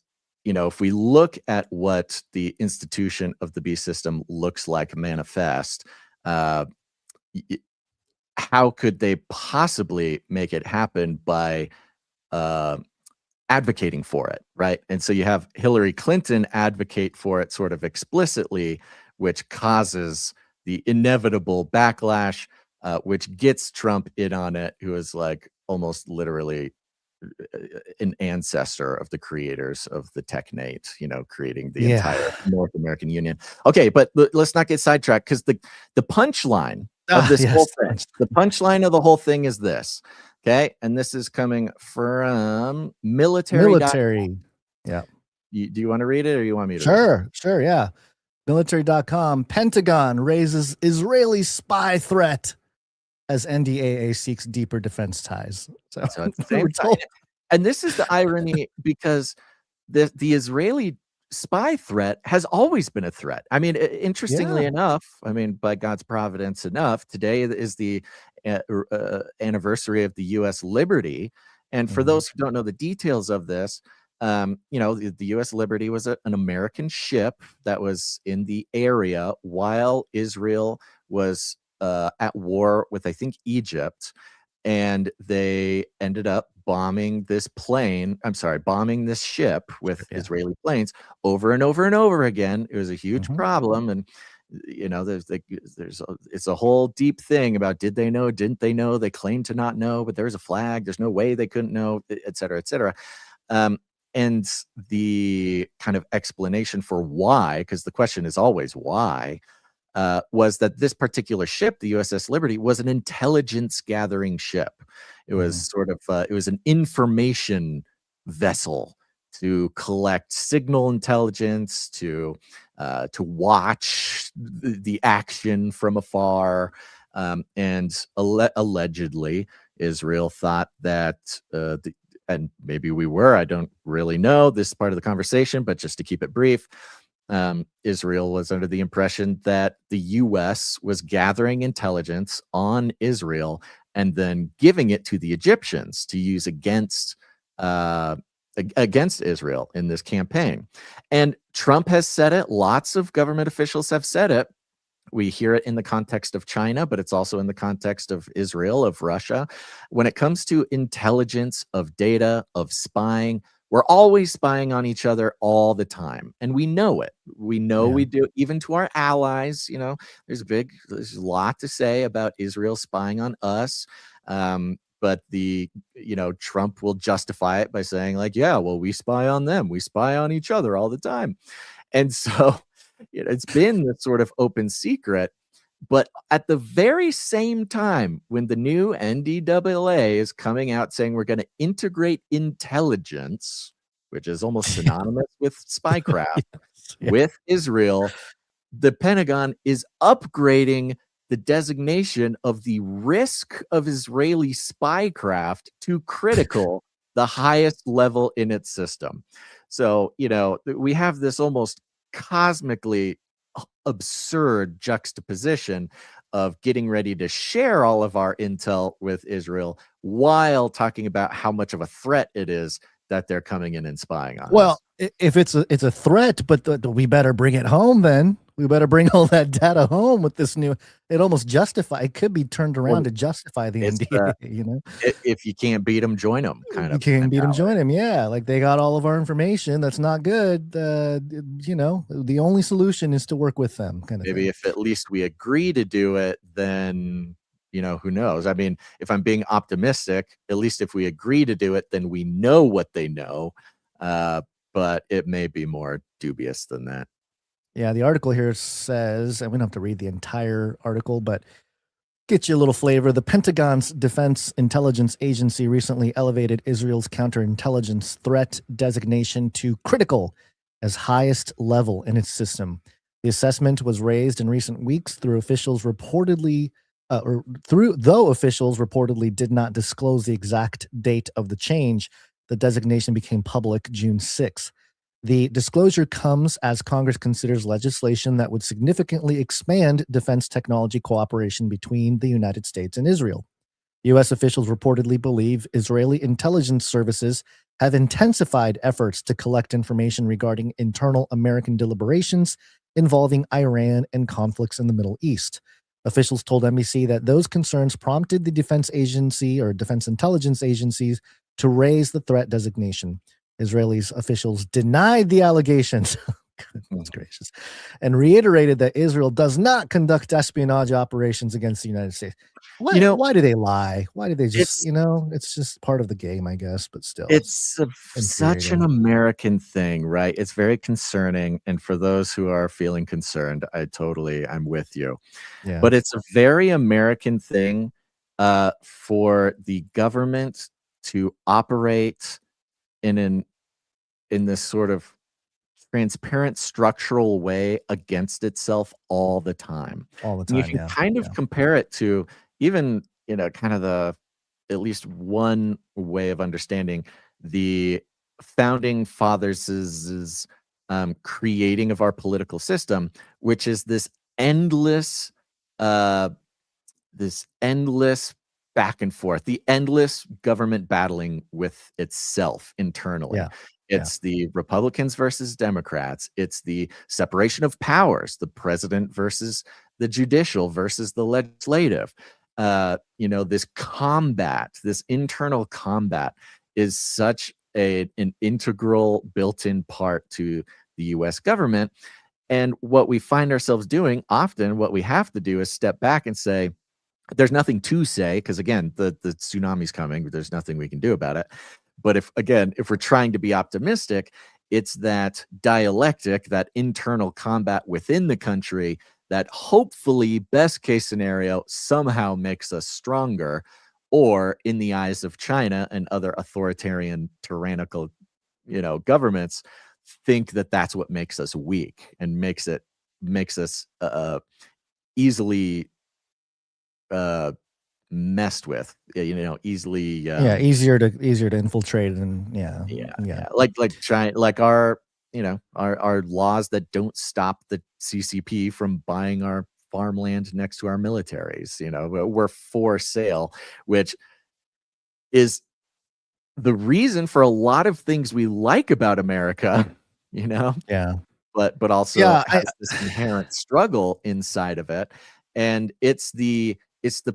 if we look at what the institution of the beast system looks like manifest, how could they possibly make it happen by advocating for it, right? And so you have Hillary Clinton advocate for it sort of explicitly, which causes the inevitable backlash, which gets Trump in on it, who is like almost literally an ancestor of the creators of the technate, creating the entire North American Union. Okay, but let's not get sidetracked because the punchline of this whole thing, the punchline of the whole thing is this. Okay, and this is coming from military. Yeah. Do you want to read it or you want me to? Sure. Yeah. Military.com. Pentagon raises Israeli spy threat as NDAA seeks deeper defense ties. So at the same time, and this is the irony because the Israeli spy threat has always been a threat. I mean, interestingly enough, by God's providence enough, today is the anniversary of the U.S. Liberty. And for those who don't know the details of this, the U.S. Liberty was an American ship that was in the area while Israel was at war with, I think, Egypt, and they ended up bombing this ship with Israeli planes over and over and over again. It was a huge problem, and it's a whole deep thing about did they know, didn't they know? They claim to not know, but there's a flag. There's no way they couldn't know, et cetera, et cetera. And the kind of explanation for why, because the question is always why, was that this particular ship, the USS Liberty, was an intelligence gathering ship. It was sort of it was an information vessel to collect signal intelligence, to watch the action from afar, and allegedly Israel thought that and maybe we were, I don't really know this part of the conversation, but just to keep it brief, Israel was under the impression that the U.S. was gathering intelligence on Israel and then giving it to the Egyptians to use against Israel in this campaign. And Trump has said it. Lots of government officials have said it. We hear it in the context of China, but it's also in the context of Israel, of Russia. When it comes to intelligence, of data, of spying, we're always spying on each other all the time. And we know it. We know we do, even to our allies. There's a lot to say about Israel spying on us. But Trump will justify it by saying we spy on them. We spy on each other all the time. And so it's been this sort of open secret. But at the very same time, when the new NDAA is coming out saying we're going to integrate intelligence, which is almost synonymous with spycraft, with Israel, the Pentagon is upgrading the designation of the risk of Israeli spycraft to critical, the highest level in its system. So, we have this almost cosmically absurd juxtaposition of getting ready to share all of our intel with Israel while talking about how much of a threat it is that they're coming in and spying on us. If it's a threat, but we better bring it home then. we better bring all that data home with this new. It almost it could be turned around to justify the it's NDAA. You know, if you can't beat them, join them kind you of can't beat them, mentality. join them. Yeah, like they got all of our information. That's not good. You know, the only solution is to work with them, kind of Maybe thing. if at least we agree to do it, then, who knows? I mean, if I'm being optimistic, at least if we agree to do it, then we know what they know. But it may be more dubious than that. Yeah, the article here says, and we don't have to read the entire article, but get you a little flavor. The Pentagon's Defense Intelligence Agency recently elevated Israel's counterintelligence threat designation to critical as highest level in its system. The assessment was raised in recent weeks though officials reportedly did not disclose the exact date of the change. The designation became public June 6th. The disclosure comes as Congress considers legislation that would significantly expand defense technology cooperation between the United States and Israel. U.S. officials reportedly believe Israeli intelligence services have intensified efforts to collect information regarding internal American deliberations involving Iran and conflicts in the Middle East. Officials told NBC that those concerns prompted the defense agency or defense intelligence agencies to raise the threat designation. Israelis officials denied the allegations. Goodness gracious. And reiterated that Israel does not conduct espionage operations against the United States. Why do they lie? Why do they just, it's just part of the game, I guess, but still. It's such an American thing, right? It's very concerning. And for those who are feeling concerned, I'm with you. Yeah. But it's a very American thing for the government to operate in this sort of transparent structural way against itself all the time. All the time. You can kind of compare it to even, kind of at least one way of understanding the founding fathers' creating of our political system, which is this endless back and forth, the endless government battling with itself internally. Yeah. It's the Republicans versus Democrats. It's the separation of powers, the president versus the judicial versus the legislative. This combat, this internal combat is such an integral built-in part to the US government. And what we find ourselves doing often, what we have to do is step back and say, there's nothing to say, because again, the tsunami's coming, but there's nothing we can do about it. But if we're trying to be optimistic, it's that dialectic, that internal combat within the country that hopefully, best case scenario, somehow makes us stronger, or in the eyes of China and other authoritarian, tyrannical, governments, think that that's what makes us weak and makes us easily messed with, easily. Easier to infiltrate and like China, like our laws that don't stop the CCP from buying our farmland next to our militaries. We're for sale, which is the reason for a lot of things we like about America. But also has this inherent struggle inside of it, and it's the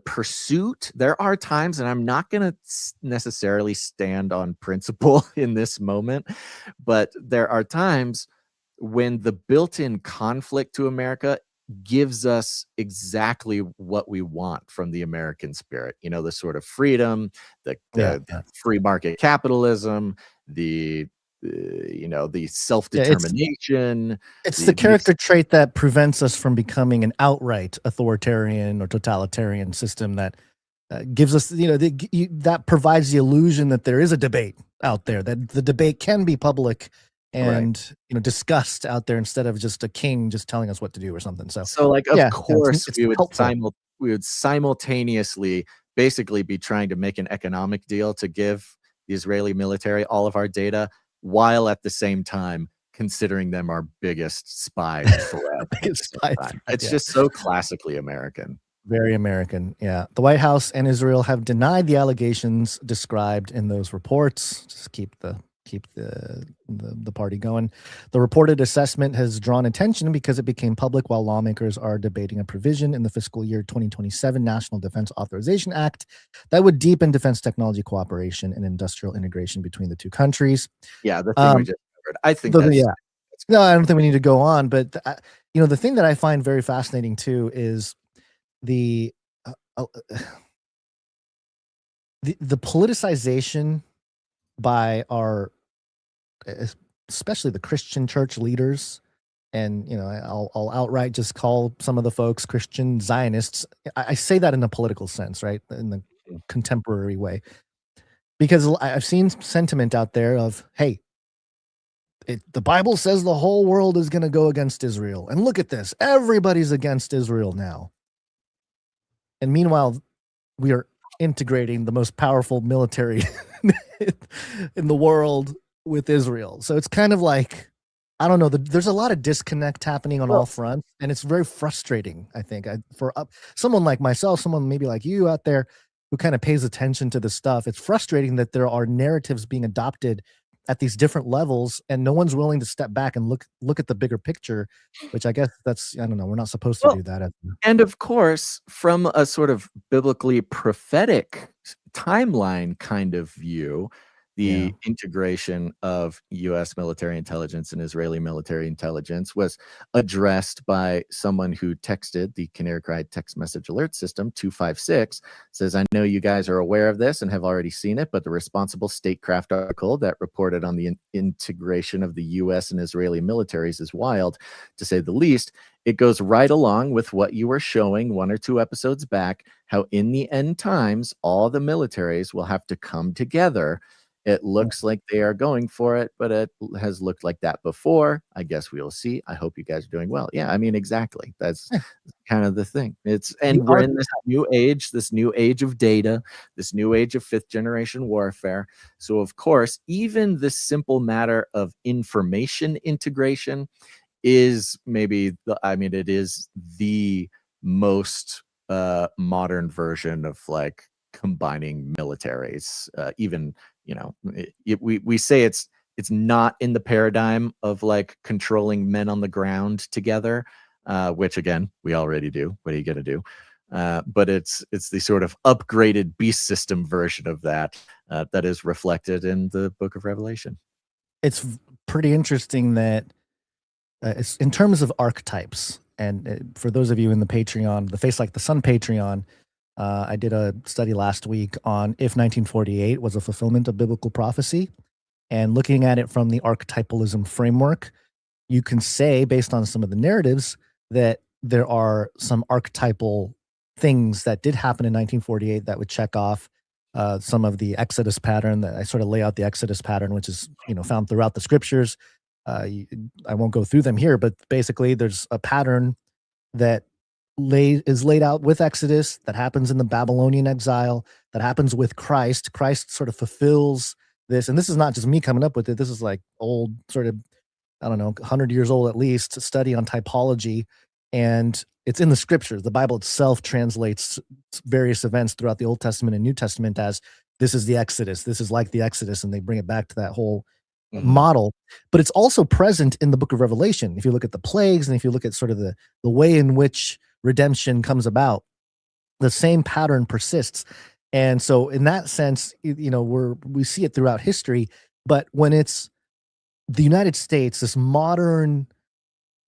pursuit. There are times, and I'm not going to necessarily stand on principle in this moment, but there are times when the built-in conflict to America gives us exactly what we want from the American spirit. The sort of freedom, the free market capitalism, the self-determination. It's the character trait that prevents us from becoming an outright authoritarian or totalitarian system that gives us, that provides the illusion that there is a debate out there, that the debate can be public and discussed out there instead of just a king just telling us what to do or something. So like, of course, we would simultaneously basically be trying to make an economic deal to give the Israeli military all of our data, while at the same time considering them our biggest spy threat. It's just so classically American. Very American. Yeah. The White House and Israel have denied the allegations described in those reports. Just keep the keep the party going. The reported assessment has drawn attention because it became public while lawmakers are debating a provision in the fiscal year 2027 National Defense Authorization Act that would deepen defense technology cooperation and industrial integration between the two countries. Yeah, the thing we just covered. I think yeah. No, I don't think we need to go on, but the thing that I find very fascinating too is the politicization by our, especially the Christian church leaders, and I'll outright just call some of the folks Christian Zionists. I say that in a political sense, right, in the contemporary way, because I've seen sentiment out there of, hey, the Bible says the whole world is going to go against Israel, and look at this, everybody's against Israel now. And meanwhile, we are integrating the most powerful military in the world with Israel. So it's kind of like, I don't know, there's a lot of disconnect happening on all fronts, and it's very frustrating, I think, for someone like myself, someone maybe like you out there who kind of pays attention to this stuff. It's frustrating that there are narratives being adopted at these different levels, and no one's willing to step back and look at the bigger picture, which I guess that's, I don't know, we're not supposed to do that. And of course, from a sort of biblically prophetic timeline kind of view, the integration of U.S. military intelligence and Israeli military intelligence was addressed by someone who texted the Canary text message alert system 256. Says, I know you guys are aware of this and have already seen it, but the responsible Statecraft article that reported on the integration of the U.S. and Israeli militaries is wild, to say the least. It goes right along with what you were showing 1 or 2 episodes back, how in the end times, all the militaries will have to come together. It looks like they are going for it, but it has looked like that before. I guess we'll see. I hope you guys are doing well. Yeah, I mean, exactly. That's kind of the thing. We're in this new age of data, this new age of 5th generation warfare. So of course, even this simple matter of information integration is it is the most modern version of like combining militaries. Even we say it's not in the paradigm of like controlling men on the ground together, which again we already do. What are you gonna do? But it's the sort of upgraded beast system version of that that is reflected in the Book of Revelation. It's pretty interesting that it's in terms of archetypes, and for those of you in the Patreon, the Face Like the Sun Patreon, I did a study last week on if 1948 was a fulfillment of biblical prophecy, and looking at it from the archetypalism framework, you can say, based on some of the narratives, that there are some archetypal things that did happen in 1948 that would check off some of the Exodus pattern. That I sort of lay out the Exodus pattern, which is found throughout the scriptures. I won't go through them here, but basically there's a pattern that is laid out with Exodus, that happens in the Babylonian exile, that happens with Christ. Christ sort of fulfills this, and this is not just me coming up with it. This is like old, sort of, I don't know, 100 years old at least, study on typology, and it's in the scriptures. The Bible itself translates various events throughout the Old Testament and New Testament as this is the Exodus, this is like the Exodus, and they bring it back to that whole model. But it's also present in the Book of Revelation. If you look at the plagues, and if you look at sort of the way in which redemption comes about, the same pattern persists. And so in that sense, we see it throughout history. But when it's the United States, this modern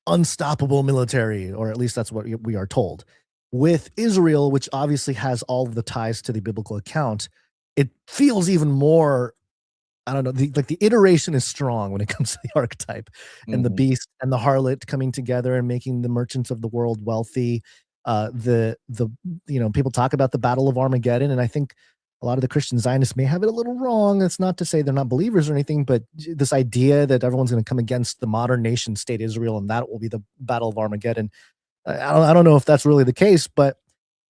unstoppable military, or at least that's what we are told, with Israel, which obviously has all of the ties to the biblical account, it feels even more, I don't know, the iteration is strong when it comes to the archetype and the beast and the harlot coming together and making the merchants of the world wealthy. People talk about the Battle of Armageddon, and I think a lot of the Christian Zionists may have it a little wrong. It's not to say they're not believers or anything, but this idea that everyone's going to come against the modern nation state Israel, and that will be the Battle of Armageddon. I don't know if that's really the case, but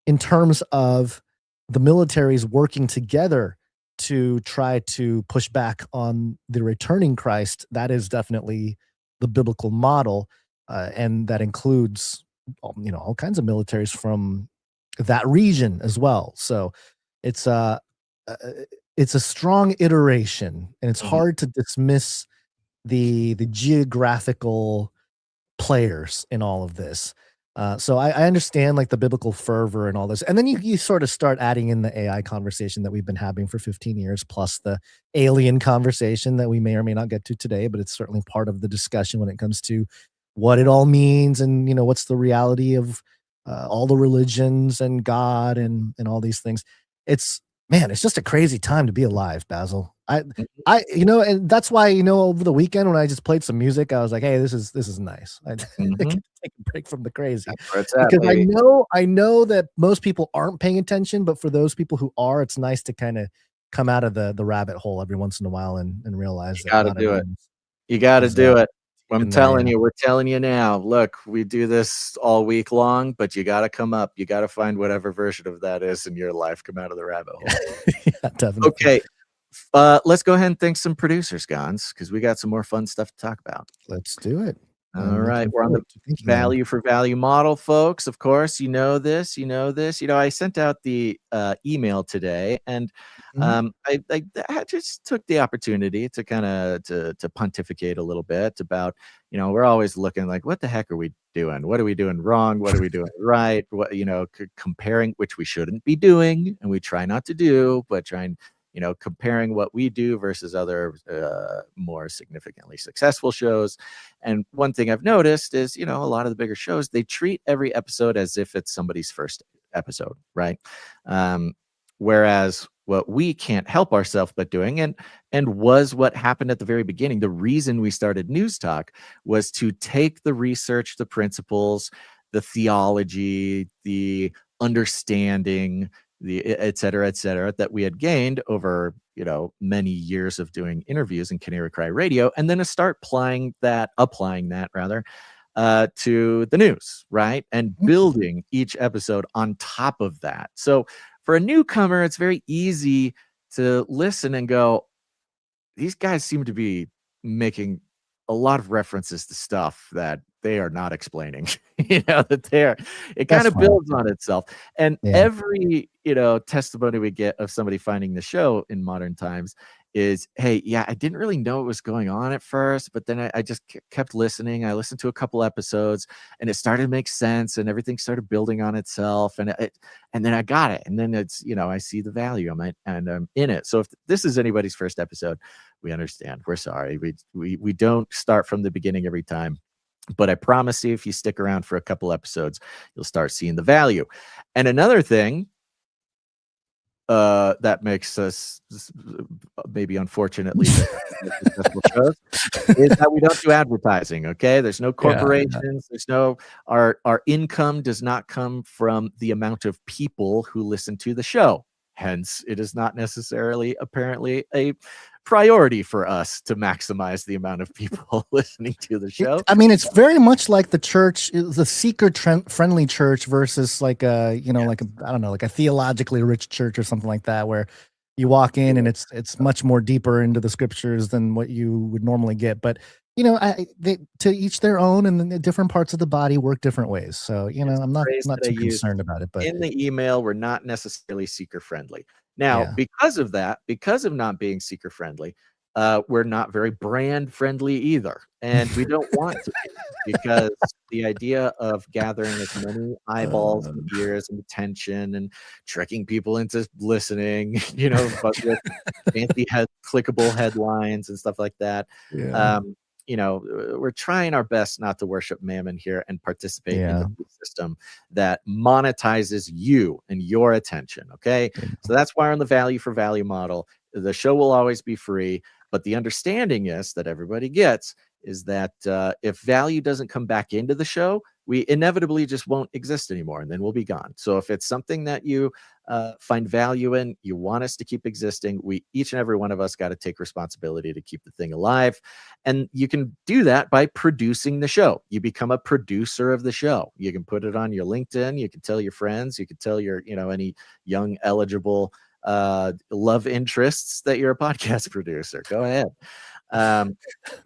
in terms of the militaries working together to try to push back on the returning Christ, that is definitely the biblical model, and that includes all kinds of militaries from that region as well. So it's it's a strong iteration, and it's hard to dismiss the geographical players in all of this. So I understand like the biblical fervor and all this, and then you sort of start adding in the AI conversation that we've been having for 15 years, plus the alien conversation that we may or may not get to today, but it's certainly part of the discussion when it comes to what it all means, and what's the reality of all the religions and God and all these things. It's Man, it's just a crazy time to be alive, Basil. And that's why, over the weekend when I just played some music, I was like, hey, this is nice. I can take a break from the crazy. That's where it's at, Because baby. I know that most people aren't paying attention, but for those people who are, it's nice to kind of come out of the rabbit hole every once in a while and realize You that gotta not do it. everyone's You got to is, do it. I'm in there, telling yeah. you, we're telling you now. Look, we do this all week long, but you got to come up. You got to find whatever version of that is in your life. Come out of the rabbit hole. Yeah, definitely. Okay. Let's go ahead and thank some producers, Gons, because we got some more fun stuff to talk about. Let's do it. All right. We're on the value for value model, folks. Of course, you know this. I sent out the email today, and I just took the opportunity to kind of to pontificate a little bit about, we're always looking like, what the heck are we doing? What are we doing wrong? What are we doing right? What, comparing, which we shouldn't be doing, and we try not to do, but trying, comparing what we do versus other more significantly successful shows. And one thing I've noticed is, a lot of the bigger shows, they treat every episode as if it's somebody's first episode, right? Whereas what we can't help ourselves but doing, and was what happened at the very beginning, the reason we started News Talk was to take the research, the principles, the theology, the understanding, the et cetera, that we had gained over, many years of doing interviews in Canary Cry Radio, and then to start applying that to the news, right? And building each episode on top of that. So for a newcomer, it's very easy to listen and go, these guys seem to be making a lot of references to stuff that they are not explaining. It kind of builds on itself. And every, testimony we get of somebody finding the show in modern times is, hey, yeah, I didn't really know what was going on at first, but then I just kept listening. I listened to a couple episodes, and it started to make sense, and everything started building on itself, and then I got it, and then it's, I see the value and I'm in it. So if this is anybody's first episode, we understand. We're sorry. We don't start from the beginning every time. But I promise you, if you stick around for a couple episodes, you'll start seeing the value. And another thing that makes us maybe unfortunately successful shows is that we don't do advertising. Okay, there's no corporations. There's no our income does not come from the amount of people who listen to the show. Hence, it is not necessarily apparently a priority for us to maximize the amount of people listening to the show. It's very much like the church, the seeker-friendly church versus like a theologically rich church or something like that, where you walk in and it's much more deeper into the scriptures than what you would normally get. But to each their own, and then the different parts of the body work different ways. So I'm not too concerned about it. But in the email, we're not necessarily seeker friendly. Now, because of not being seeker friendly, we're not very brand friendly either, and we don't want to be, because the idea of gathering as many eyeballs and ears and attention and tricking people into listening, but with fancy clickable headlines and stuff like that. We're trying our best not to worship mammon here and participate in the system that monetizes you and your attention. Okay. So that's why we're on the value for value model. The show will always be free, but the understanding is that everybody gets is that if value doesn't come back into the show, we inevitably just won't exist anymore, and then we'll be gone. So if it's something that you find value in, you want us to keep existing, each and every one of us got to take responsibility to keep the thing alive. And you can do that by producing the show. You become a producer of the show. You can put it on your LinkedIn. You can tell your friends. You can tell your, any young eligible love interests that you're a podcast producer. Go ahead.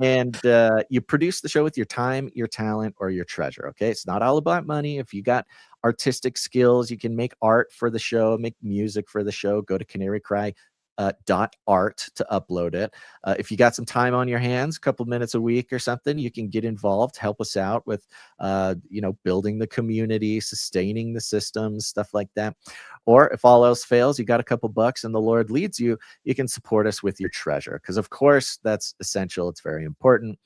And you produce the show with your time, your talent, or your treasure. Okay. It's not all about money. If you got artistic skills, you can make art for the show, make music for the show, go to Canary Cry .art to upload it. If you got some time on your hands, a couple minutes a week or something, you can get involved, help us out with, building the community, sustaining the systems, stuff like that. Or if all else fails, you got a couple bucks and the Lord leads you, you can support us with your treasure. Because of course, that's essential. It's very important.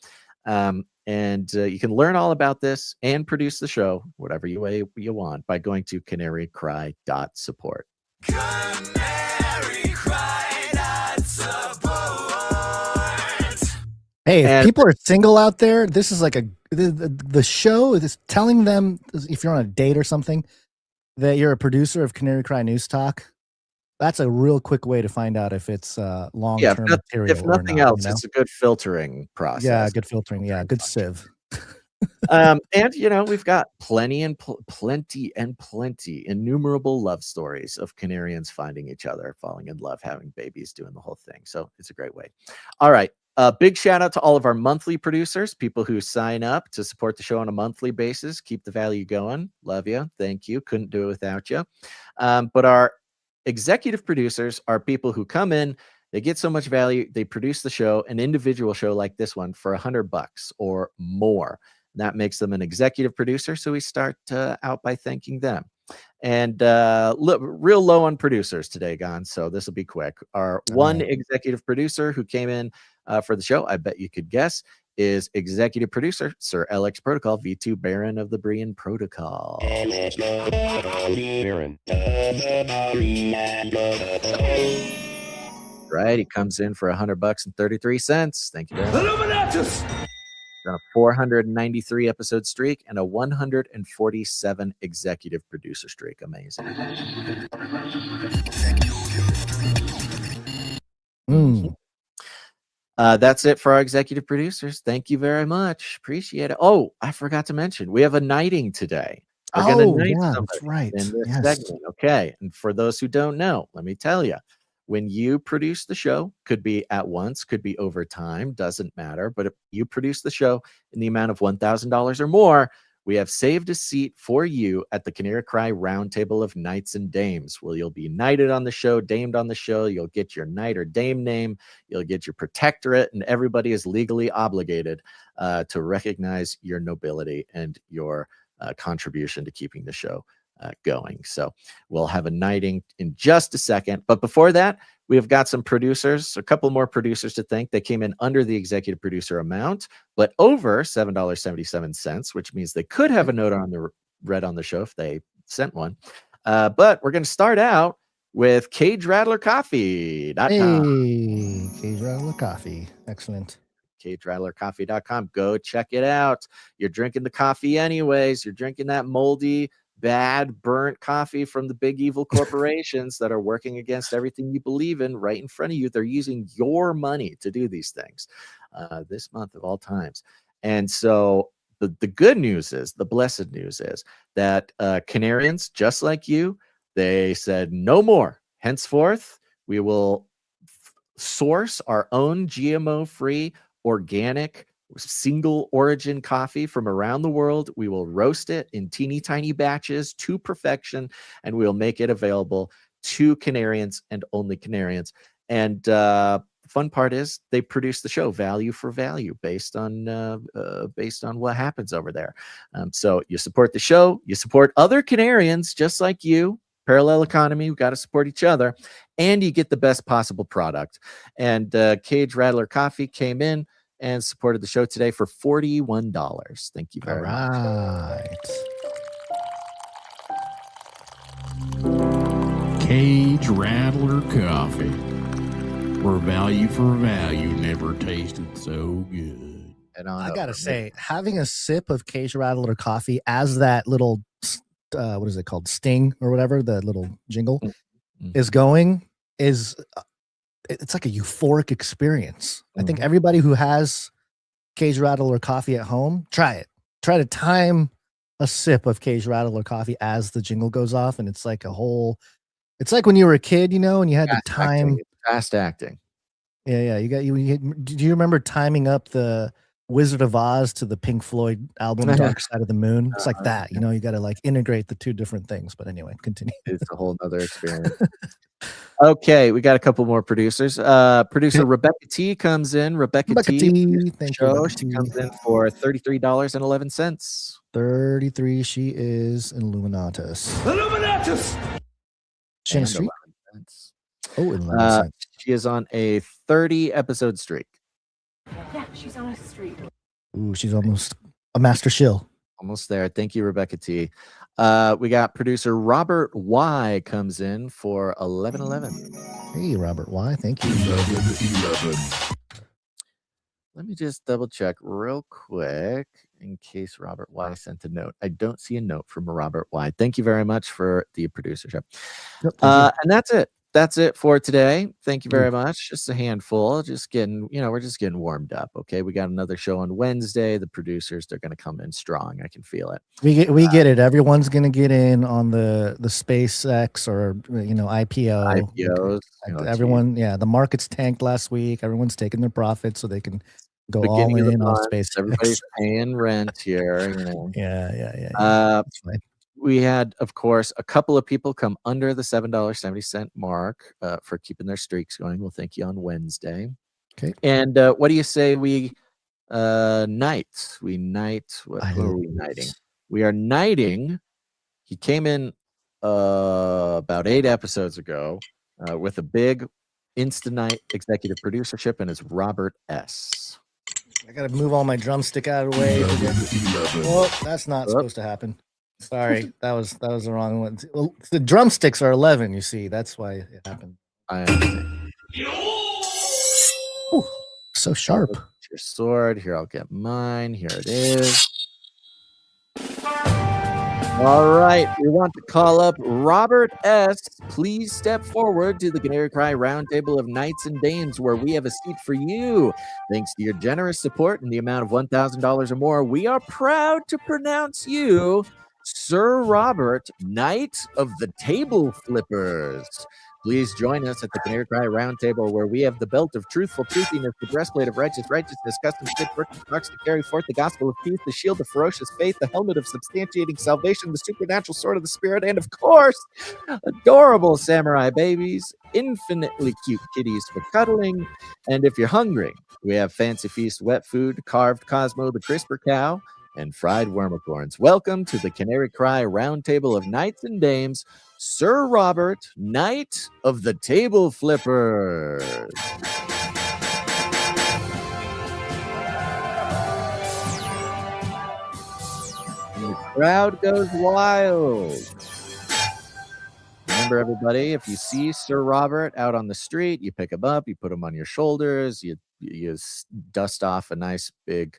And you can learn all about this and produce the show, whatever way you want, by going to canarycry.support. Hey, if people are single out there, this is like the show is telling them, if you're on a date or something, that you're a producer of Canary Cry News Talk. That's a real quick way to find out if it's long-term material. If nothing else, it's a good filtering process. Yeah, good filtering. Yeah, good sieve. And we've got plenty, innumerable love stories of Canarians finding each other, falling in love, having babies, doing the whole thing. So it's a great way. All right. Big shout out to all of our monthly producers, people who sign up to support the show on a monthly basis. Keep the value going. Love you. Thank you. Couldn't do it without you. But our executive producers are people who come in, they get so much value, they produce the show, an individual show like this one, for $100 or more. That makes them an executive producer. So we start out by thanking them. And real low on producers today, Gon. So this will be quick. Our one executive producer who came in for the show, I bet you could guess, is executive producer Sir LX Protocol, V2 Baron of the Brian Protocol. Right, he comes in for $100.33. Thank you very much. On a 493 episode streak and a 147 executive producer streak. Amazing. That's it for our executive producers. Thank you very much. Appreciate it. Oh, I forgot to mention, we have a knighting today. That's right. In this segment. Okay. And for those who don't know, let me tell you. When you produce the show, could be at once, could be over time, doesn't matter. But if you produce the show in the amount of $1,000 or more, we have saved a seat for you at the Canary Cry Roundtable of Knights and Dames, where you'll be knighted on the show, damed on the show. You'll get your knight or dame name. You'll get your protectorate, and everybody is legally obligated to recognize your nobility and your contribution to keeping the show going. So we'll have a knighting in just a second. But before that, we have got some producers, a couple more producers to thank. They came in under the executive producer amount, but over $7.77, which means they could have a note on the read on the show if they sent one. But we're going to start out with CageRattlerCoffee.com. Hey, Cage Rattler Coffee. Excellent. CageRattlerCoffee.com. Go check it out. You're drinking the coffee anyways. You're drinking that moldy, bad, burnt coffee from the big evil corporations that are working against everything you believe in right in front of you. They're using your money to do these things this month of all times. And so the good news is, the blessed news is that Canarians, just like you, they said no more. Henceforth, we will source our own GMO-free, organic, single origin coffee from around the world. We will roast it in teeny tiny batches to perfection, and we'll make it available to Canarians and only Canarians. And the fun part is they produce the show value for value based on what happens over there. So you support the show, you support other Canarians just like you. Parallel economy, we've got to support each other, and you get the best possible product. And Cage Rattler Coffee came in and supported the show today for $41. Thank you very much. Cage Rattler Coffee, where value for value never tasted so good. And I gotta say, having a sip of Cage Rattler Coffee as that little what is it called, sting or whatever, the little jingle is going, is it's like a euphoric experience. I think everybody who has Cage Rattler Coffee at home, try it. Try to time a sip of Cage Rattler Coffee as the jingle goes off, and it's like it's like when you were a kid, and you had to time. Fast acting. Yeah. Do you remember timing up the Wizard of Oz to the Pink Floyd album Dark Side of the Moon? It's like that, you got to like integrate the two different things. But anyway, continue. It's a whole nother experience. Okay, we got a couple more producers. Producer Rebecca T comes in. Rebecca T. Thank Show. you, Rebecca She T. comes in for $33.11. 33. She is Illuminatus. She on a And streak? 11 cents. Oh, 11 cents. She is on a 30 episode streak. Yeah, she's on a streak. Ooh, she's almost a master shill. Almost there. Thank you, Rebecca T. We got producer Robert Y comes in for 11.11. Hey, Robert Y. Thank you. 11. Let me just double check real quick in case Robert Y sent a note. I don't see a note from Robert Y. Thank you very much for the producership. Yep, And that's it. That's it for today. Thank you very much. Just a handful. Just getting, we're just getting warmed up. Okay. We got another show on Wednesday. The producers, they're going to come in strong. I can feel it. We get it. Everyone's gonna get in on the SpaceX or IPO. IPOs. Everyone, the market's tanked last week. Everyone's taking their profits so they can go Beginning all of the in on month, SpaceX. Everybody's paying rent here. Yeah. That's fine. We had, of course, a couple of people come under the $7.70 mark for keeping their streaks going. We'll thank you on Wednesday. Okay. And what do you say we knight? We knight. What are we knighting? We are knighting. He came in about 8 episodes ago with a big Insta-Night executive producership, and it's Robert S. I gotta move all my drumstick out of the way. Well, that's not supposed to happen. Sorry, that was the wrong one. Well, the drumsticks are 11. You see, that's why it happened. I understand. Ooh, so sharp. Your sword. Here, I'll get mine. Here it is. All right, we want to call up Robert S. Please step forward to the Canary Cry Roundtable of Knights and Dames, where we have a seat for you. Thanks to your generous support in the amount of $1,000 or more, we are proud to pronounce you Sir Robert, Knight of the Table Flippers. Please join us at the Canary Cry Roundtable, where we have the belt of truthful truthiness, the breastplate of righteousness, custom fit birkenstocks to carry forth the gospel of peace, the shield of ferocious faith, the helmet of substantiating salvation, the supernatural sword of the spirit, and of course, adorable samurai babies, infinitely cute kitties for cuddling. And if you're hungry, we have Fancy Feast wet food, carved Cosmo the CRISPR cow, and fried wormicorns. Welcome to the Canary Cry Roundtable of Knights and Dames, Sir Robert, Knight of the Table Flippers. And the crowd goes wild. Remember, everybody, if you see Sir Robert out on the street, you pick him up, you put him on your shoulders, you dust off a nice big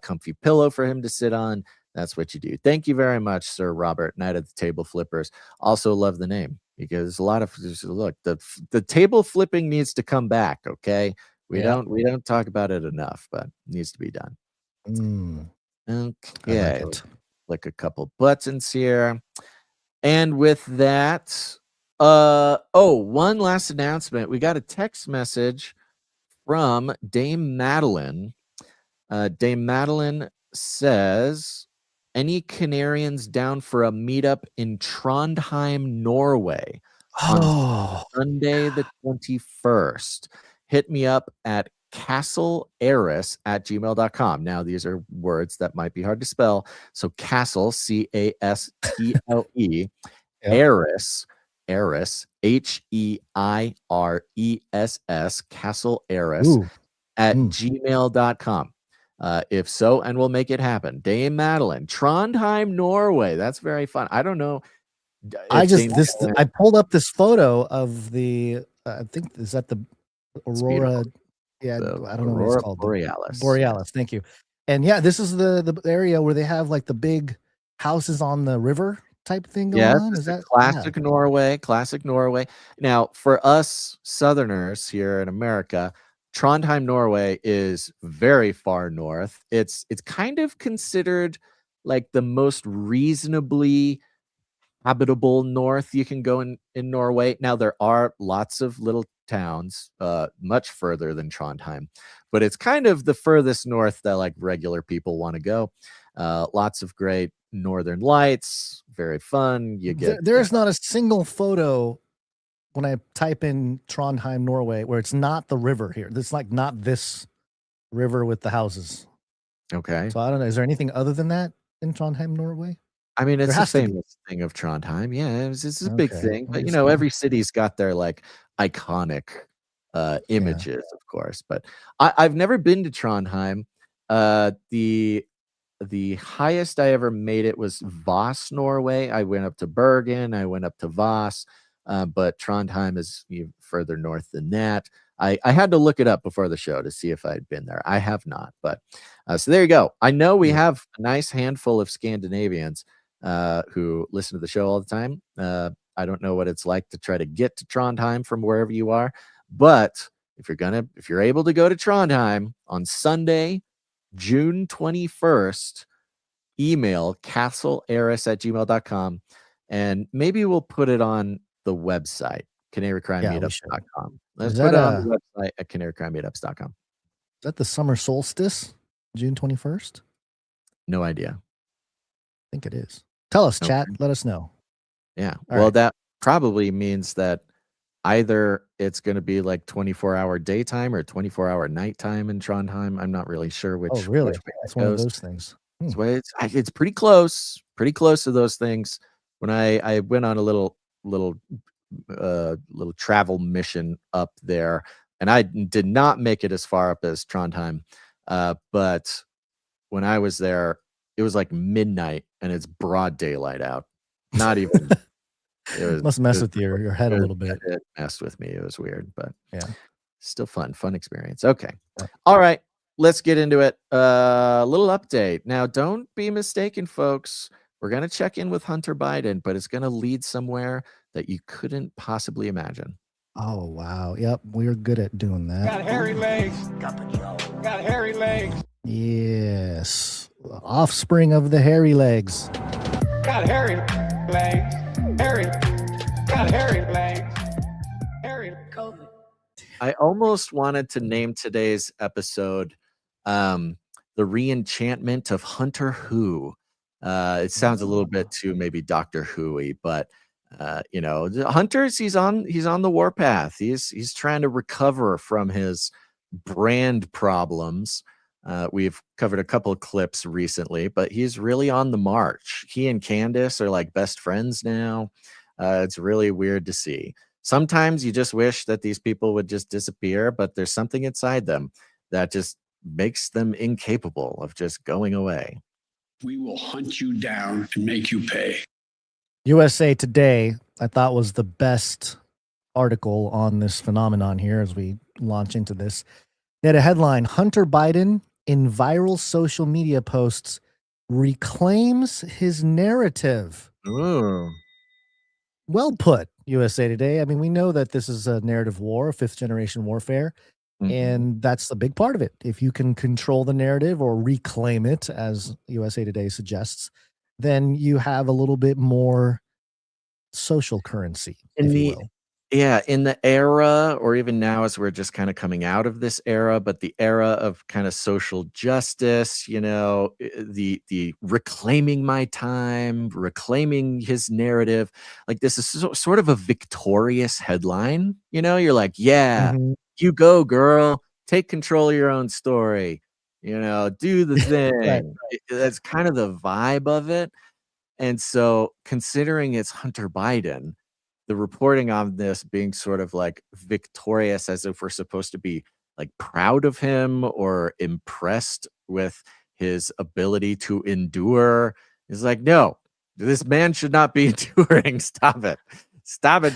comfy pillow for him to sit on. That's what you do. Thank you very much, Sir Robert, Knight of the Table Flippers. Also love the name because a lot of look, the table flipping needs to come back. Okay, we don't talk about it enough, but it needs to be done. Okay, click a couple buttons here, and with that, one last announcement. We got a text message from Dame Madeline. Dame Madeline says, any Canarians down for a meetup in Trondheim, Norway on Sunday the 21st? Hit me up at castleeris@gmail.com. Now, these are words that might be hard to spell. So Castle, C-A-S-T-L-E, Eris, H-E-I-R-E-S-S, Castle Eris at gmail.com. If so, and we'll make it happen. Dame Madeline, Trondheim, Norway. That's very fun. I don't know. I pulled up this photo of the, I think, is that the Aurora? Yeah, I don't know what it's called. Borealis. Borealis, thank you. And yeah, this is the area where they have like the big houses on the river type thing going on. Is that classic Norway? Classic Norway. Now, for us Southerners here in America, Trondheim, Norway is very far north. It's kind of considered like the most reasonably habitable north you can go in Norway. Now, there are lots of little towns much further than Trondheim, but it's kind of the furthest north that like regular people want to go. Lots of great northern lights, very fun. You get there's not a single photo when I type in Trondheim, Norway, where it's not the river here. It's like not this river with the houses. Okay. So I don't know. Is there anything other than that in Trondheim, Norway? I mean, There it's a has to be. famous thing of Trondheim. Yeah, it's a big Okay. thing. Let But me you know, see. every city's got their like iconic Yeah. images, of course. But I've never been to Trondheim. The highest I ever made it was Voss, Norway. I went up to Bergen. I went up to Voss. But Trondheim is further north than that. I had to look it up before the show to see if I'd been there. I have not, but so there you go. I know we Yeah. have a nice handful of Scandinavians who listen to the show all the time. I don't know what it's like to try to get to Trondheim from wherever you are, but if you're able to go to Trondheim on Sunday, June 21st, email castleeris@gmail.com, and maybe we'll put it on the website, canarycrysupplydrop.com. Let's Is put that it on the website at canarycrymeetups.com. Is that the summer solstice, June 21st? No idea. I think it is. Tell us, chat. Okay. Let us know. Yeah. All Well, right. that probably means that either it's going to be like 24-hour daytime or 24-hour nighttime in Trondheim. I'm not really sure which. Oh, really? Which way That's it one of goes. those things. That's why it's pretty close to those things. When I went on a little travel mission up there, and I did not make it as far up as Trondheim, but when I was there, it was like midnight and it's broad daylight out. Not even. Must mess with your head a little bit. It messed with me. It was weird, but Yeah. still fun experience. Okay. Yeah. All right. Let's get into it. A little update. Now, don't be mistaken, folks. We're going to check in with Hunter Biden, but it's going to lead somewhere that you couldn't possibly imagine. Oh, wow. Yep. We're good at doing that. Got hairy legs. Got hairy legs. Yes. Offspring of the hairy legs. Got hairy legs. Hairy. Got hairy legs. Hairy. COVID. I almost wanted to name today's episode the Re-Enchantment of Hunter Who. It sounds a little bit too maybe Doctor Who-y, but you know, Hunter's he's on the warpath. He's trying to recover from his brand problems. We've covered a couple of clips recently, but he's really on the march. He and Candace are like best friends now. It's really weird to see. Sometimes you just wish that these people would just disappear, but there's something inside them that just makes them incapable of just going away. We will hunt you down and make you pay. USA Today, I thought, was the best article on this phenomenon here as we launch into this. They had a headline: Hunter Biden in viral social media posts reclaims his narrative. Ooh. Well put, USA Today. I mean, we know that this is a narrative war, a fifth generation warfare, and that's a big part of it. If you can control the narrative or reclaim it, as USA Today suggests, then you have a little bit more social currency, if you will. Yeah, in the era, or even now as we're just kind of coming out of this era, but the era of kind of social justice, you know, the reclaiming my time, reclaiming his narrative, like this is sort of a victorious headline. You know, you're like, yeah, you go, girl, take control of your own story, you know, do the thing. Right. That's kind of the vibe of it. And so considering it's Hunter Biden, the reporting on this being sort of like victorious, as if we're supposed to be like proud of him or impressed with his ability to endure, is like, no, this man should not be enduring. Stop it.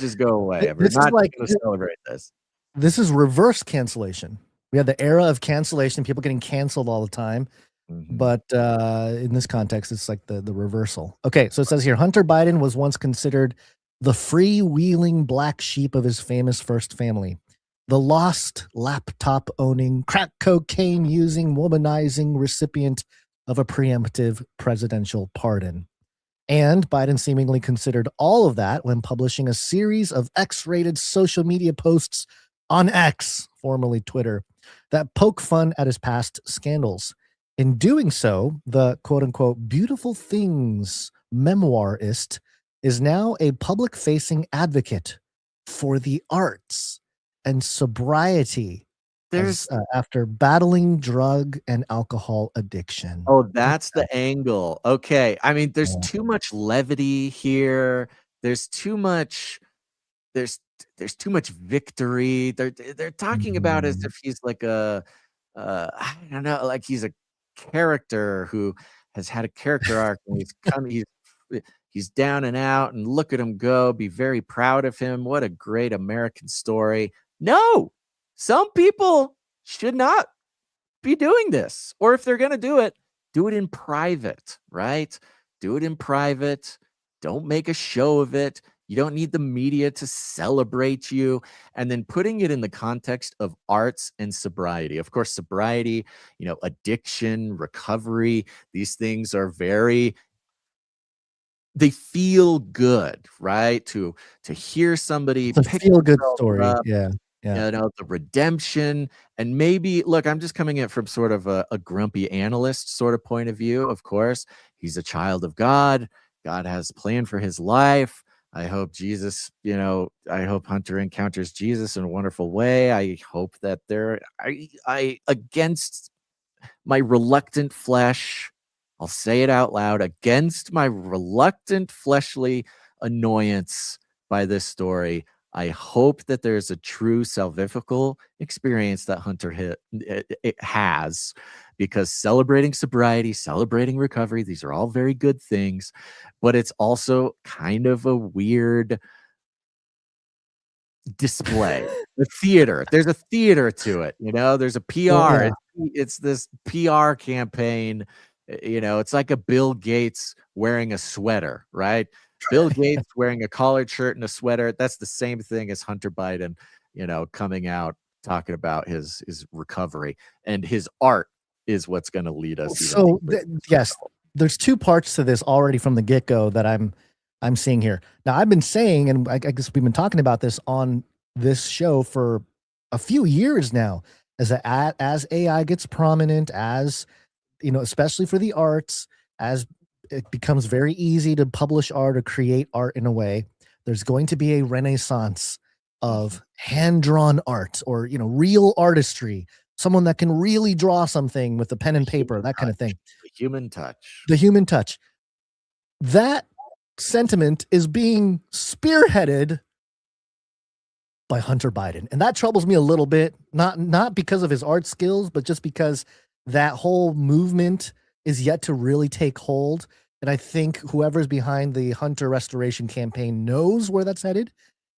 Just go away. We're not going to celebrate this. This is reverse cancellation. We had the era of cancellation, people getting canceled all the time. But in this context, it's like the reversal. Okay, so it says here, Hunter Biden was once considered the freewheeling black sheep of his famous first family, the lost laptop-owning, crack cocaine-using, womanizing recipient of a preemptive presidential pardon. And Biden seemingly considered all of that when publishing a series of X-rated social media posts on X, formerly Twitter, that poke fun at his past scandals. In doing so, the quote-unquote beautiful things memoirist is now a public-facing advocate for the arts and sobriety There's after battling drug and alcohol addiction. Oh, that's the angle. Okay. I mean, there's too much levity here. There's too much there's too much victory. They're talking about as if he's like I don't know, like he's a character who has had a character arc and he's down and out, and look at him go. Be very proud of him. What a great American story. No, some people should not be doing this. Or if they're going to do it in private, right? Do it in private. Don't make a show of it. You don't need the media to celebrate you. And then putting it in the context of arts and sobriety. Of course, sobriety, addiction, recovery, these things are they feel good, right? To hear somebody It's a pick feel good themselves story. up, Yeah. the redemption, and maybe look, I'm just coming in from sort of a grumpy analyst sort of point of view. Of course, he's a child of God. God has a plan for his life. I hope Jesus, I hope Hunter encounters Jesus in a wonderful way. I hope that I against my reluctant flesh, I'll say it out loud, against my reluctant fleshly annoyance by this story, I hope that there's a true salvifical experience that Hunter it has, because celebrating sobriety, celebrating recovery, these are all very good things, but it's also kind of a weird display. The theater, there's a theater to it, there's a PR. Yeah. It's this PR campaign. It's like a Bill Gates wearing a sweater, right? Bill Gates wearing a collared shirt and a sweater. That's the same thing as Hunter Biden, coming out talking about his recovery, and his art is what's going to lead us. So yes, there's two parts to this already from the get-go that I'm seeing here. Now, I've been saying, and I guess we've been talking about this on this show for a few years now, as AI gets prominent, as especially for the arts, as it becomes very easy to publish art or create art in a way, there's going to be a renaissance of hand-drawn art, or real artistry, someone that can really draw something with a pen and paper, that kind of thing. The human touch. The human touch. That sentiment is being spearheaded by Hunter Biden, and that troubles me a little bit, not because of his art skills, but just because that whole movement is yet to really take hold. And I think whoever's behind the Hunter restoration campaign knows where that's headed.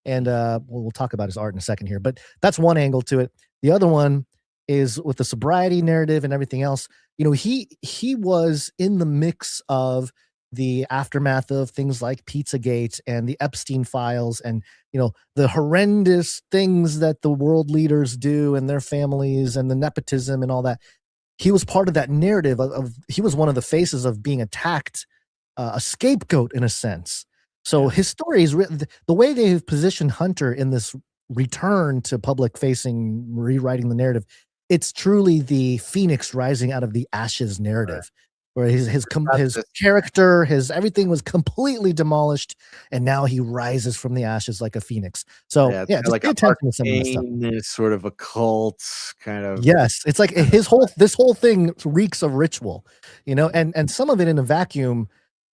And we'll talk about his art in a second here, but that's one angle to it. The other one is with the sobriety narrative and everything else. He was in the mix of the aftermath of things like Pizzagate and the Epstein files, and the horrendous things that the world leaders do and their families, and the nepotism and all that. He was part of that narrative of he was one of the faces of being attacked, a scapegoat in a sense. So his story is written, the way they've positioned Hunter in this return to public facing, rewriting the narrative, it's truly the phoenix rising out of the ashes narrative, where his character, his everything was completely demolished, and now he rises from the ashes like a phoenix. So just like pay attention to some of this stuff. This sort of occult kind of. Yes, it's like this whole thing reeks of ritual, and some of it in a vacuum.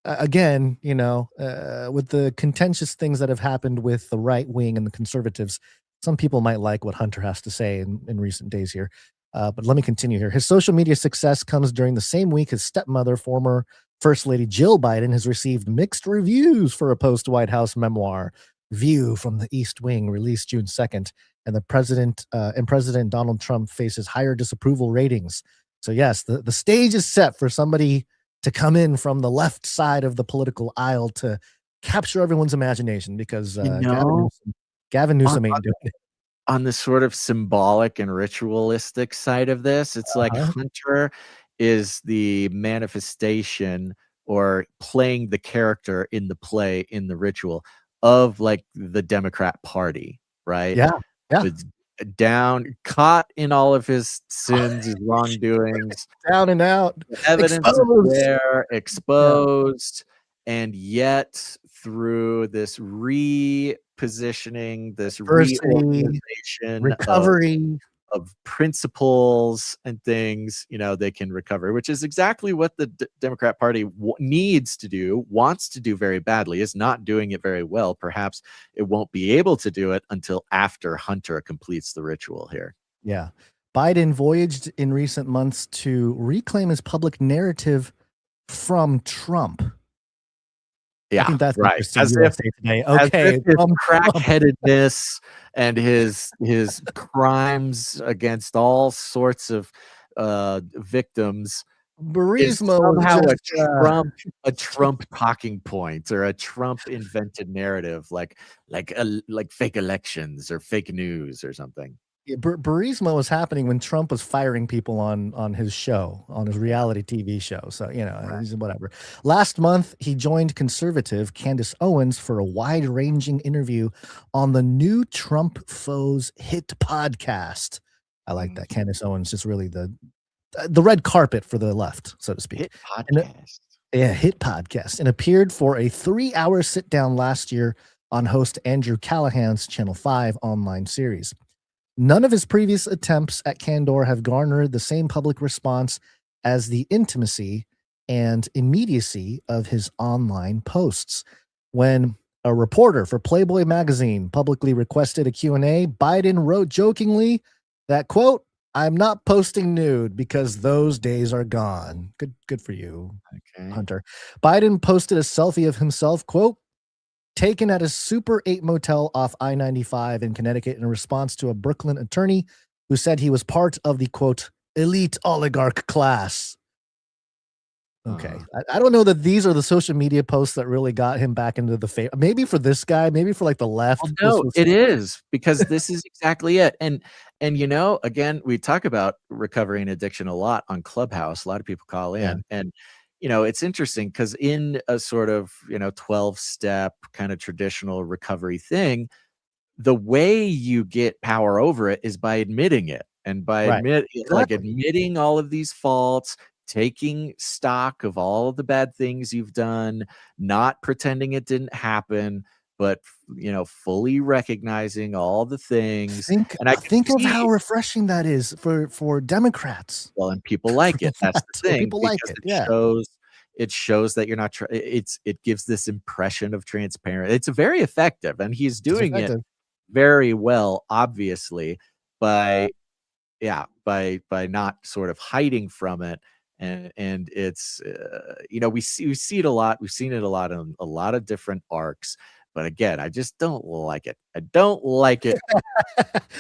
Again, with the contentious things that have happened with the right wing and the conservatives, some people might like what Hunter has to say in recent days here. But let me continue here. His social media success comes during the same week his stepmother, former First Lady Jill Biden, has received mixed reviews for a post-White House memoir, View from the East Wing, released June 2nd. And President Donald Trump faces higher disapproval ratings. So yes, the stage is set for somebody to come in from the left side of the political aisle to capture everyone's imagination, because Gavin Newsom ain't doing it. On the sort of symbolic and ritualistic side of this, it's like Hunter is the manifestation, or playing the character in the play, in the ritual of like the Democrat Party, right? Yeah. It's caught in all of his sins, his wrongdoings, down and out, the evidence is there, exposed, and yet through this repositioning, this Diversity, reorganization recovery. of principles and things, they can recover, which is exactly what the Democrat Party needs to do, wants to do very badly, is not doing it very well. Perhaps it won't be able to do it until after Hunter completes the ritual here. Yeah. Biden voyaged in recent months to reclaim his public narrative from Trump. Yeah, I think that's right. interesting. As USA Today. Okay, his crack-headedness and his crimes against all sorts of victims is somehow a Trump talking point or a Trump invented narrative, like fake elections or fake news or something. Burisma was happening when Trump was firing people on his show, on his reality TV show. So, whatever. Last month, he joined conservative Candace Owens for a wide-ranging interview on the new Trump Foes hit podcast. I like that. Candace Owens, just really the red carpet for the left, so to speak. Hit podcast. Hit podcast. And appeared for a 3-hour sit-down last year on host Andrew Callahan's Channel 5 online series. None of his previous attempts at candor have garnered the same public response as the intimacy and immediacy of his online posts. When a reporter for Playboy magazine publicly requested a Q&A, Biden wrote jokingly that, quote, "I'm not posting nude because those days are gone." Good for you, Hunter. Biden posted a selfie of himself, quote, taken at a Super 8 motel off I-95 in Connecticut in response to a Brooklyn attorney who said he was part of the, quote, elite oligarch class. Okay. I don't know that these are the social media posts that really got him back into the favor. Maybe for this guy, maybe for like the left. Well, no, it is, because this is exactly it. And again, we talk about recovery and addiction a lot on Clubhouse. A lot of people call in, and it's interesting because in a sort of, 12-step kind of traditional recovery thing, the way you get power over it is by admitting it. And by admitting all of these faults, taking stock of all of the bad things you've done, not pretending it didn't happen, but fully recognizing all the things. Think of how refreshing that is for Democrats. Well, and people like it. That's the thing. People like it. It shows that you're not. It gives this impression of transparency. It's very effective, and he's doing it very well, obviously, by not sort of hiding from it. And it's we see it a lot. We've seen it a lot in a lot of different arcs. But again, I just don't like it. I don't like it.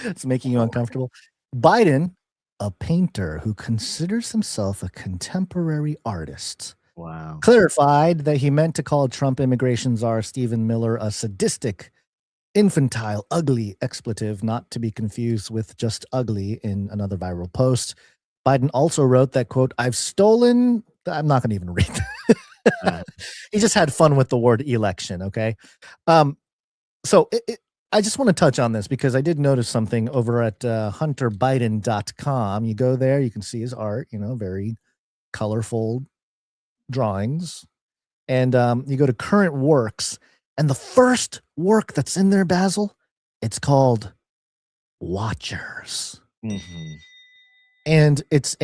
It's making you uncomfortable. Biden, a painter who considers himself a contemporary artist, clarified that he meant to call Trump immigration czar Stephen Miller a sadistic, infantile, ugly expletive, not to be confused with just ugly in another viral post. Biden also wrote that, quote, "I've stolen..." I'm not going to even read that. He just had fun with the word election, okay? So I just want to touch on this because I did notice something over at hunterbiden.com. You go there, you can see his art, very colorful drawings. And you go to current works, and the first work that's in there, Basil, it's called Watchers. Mm-hmm. And it's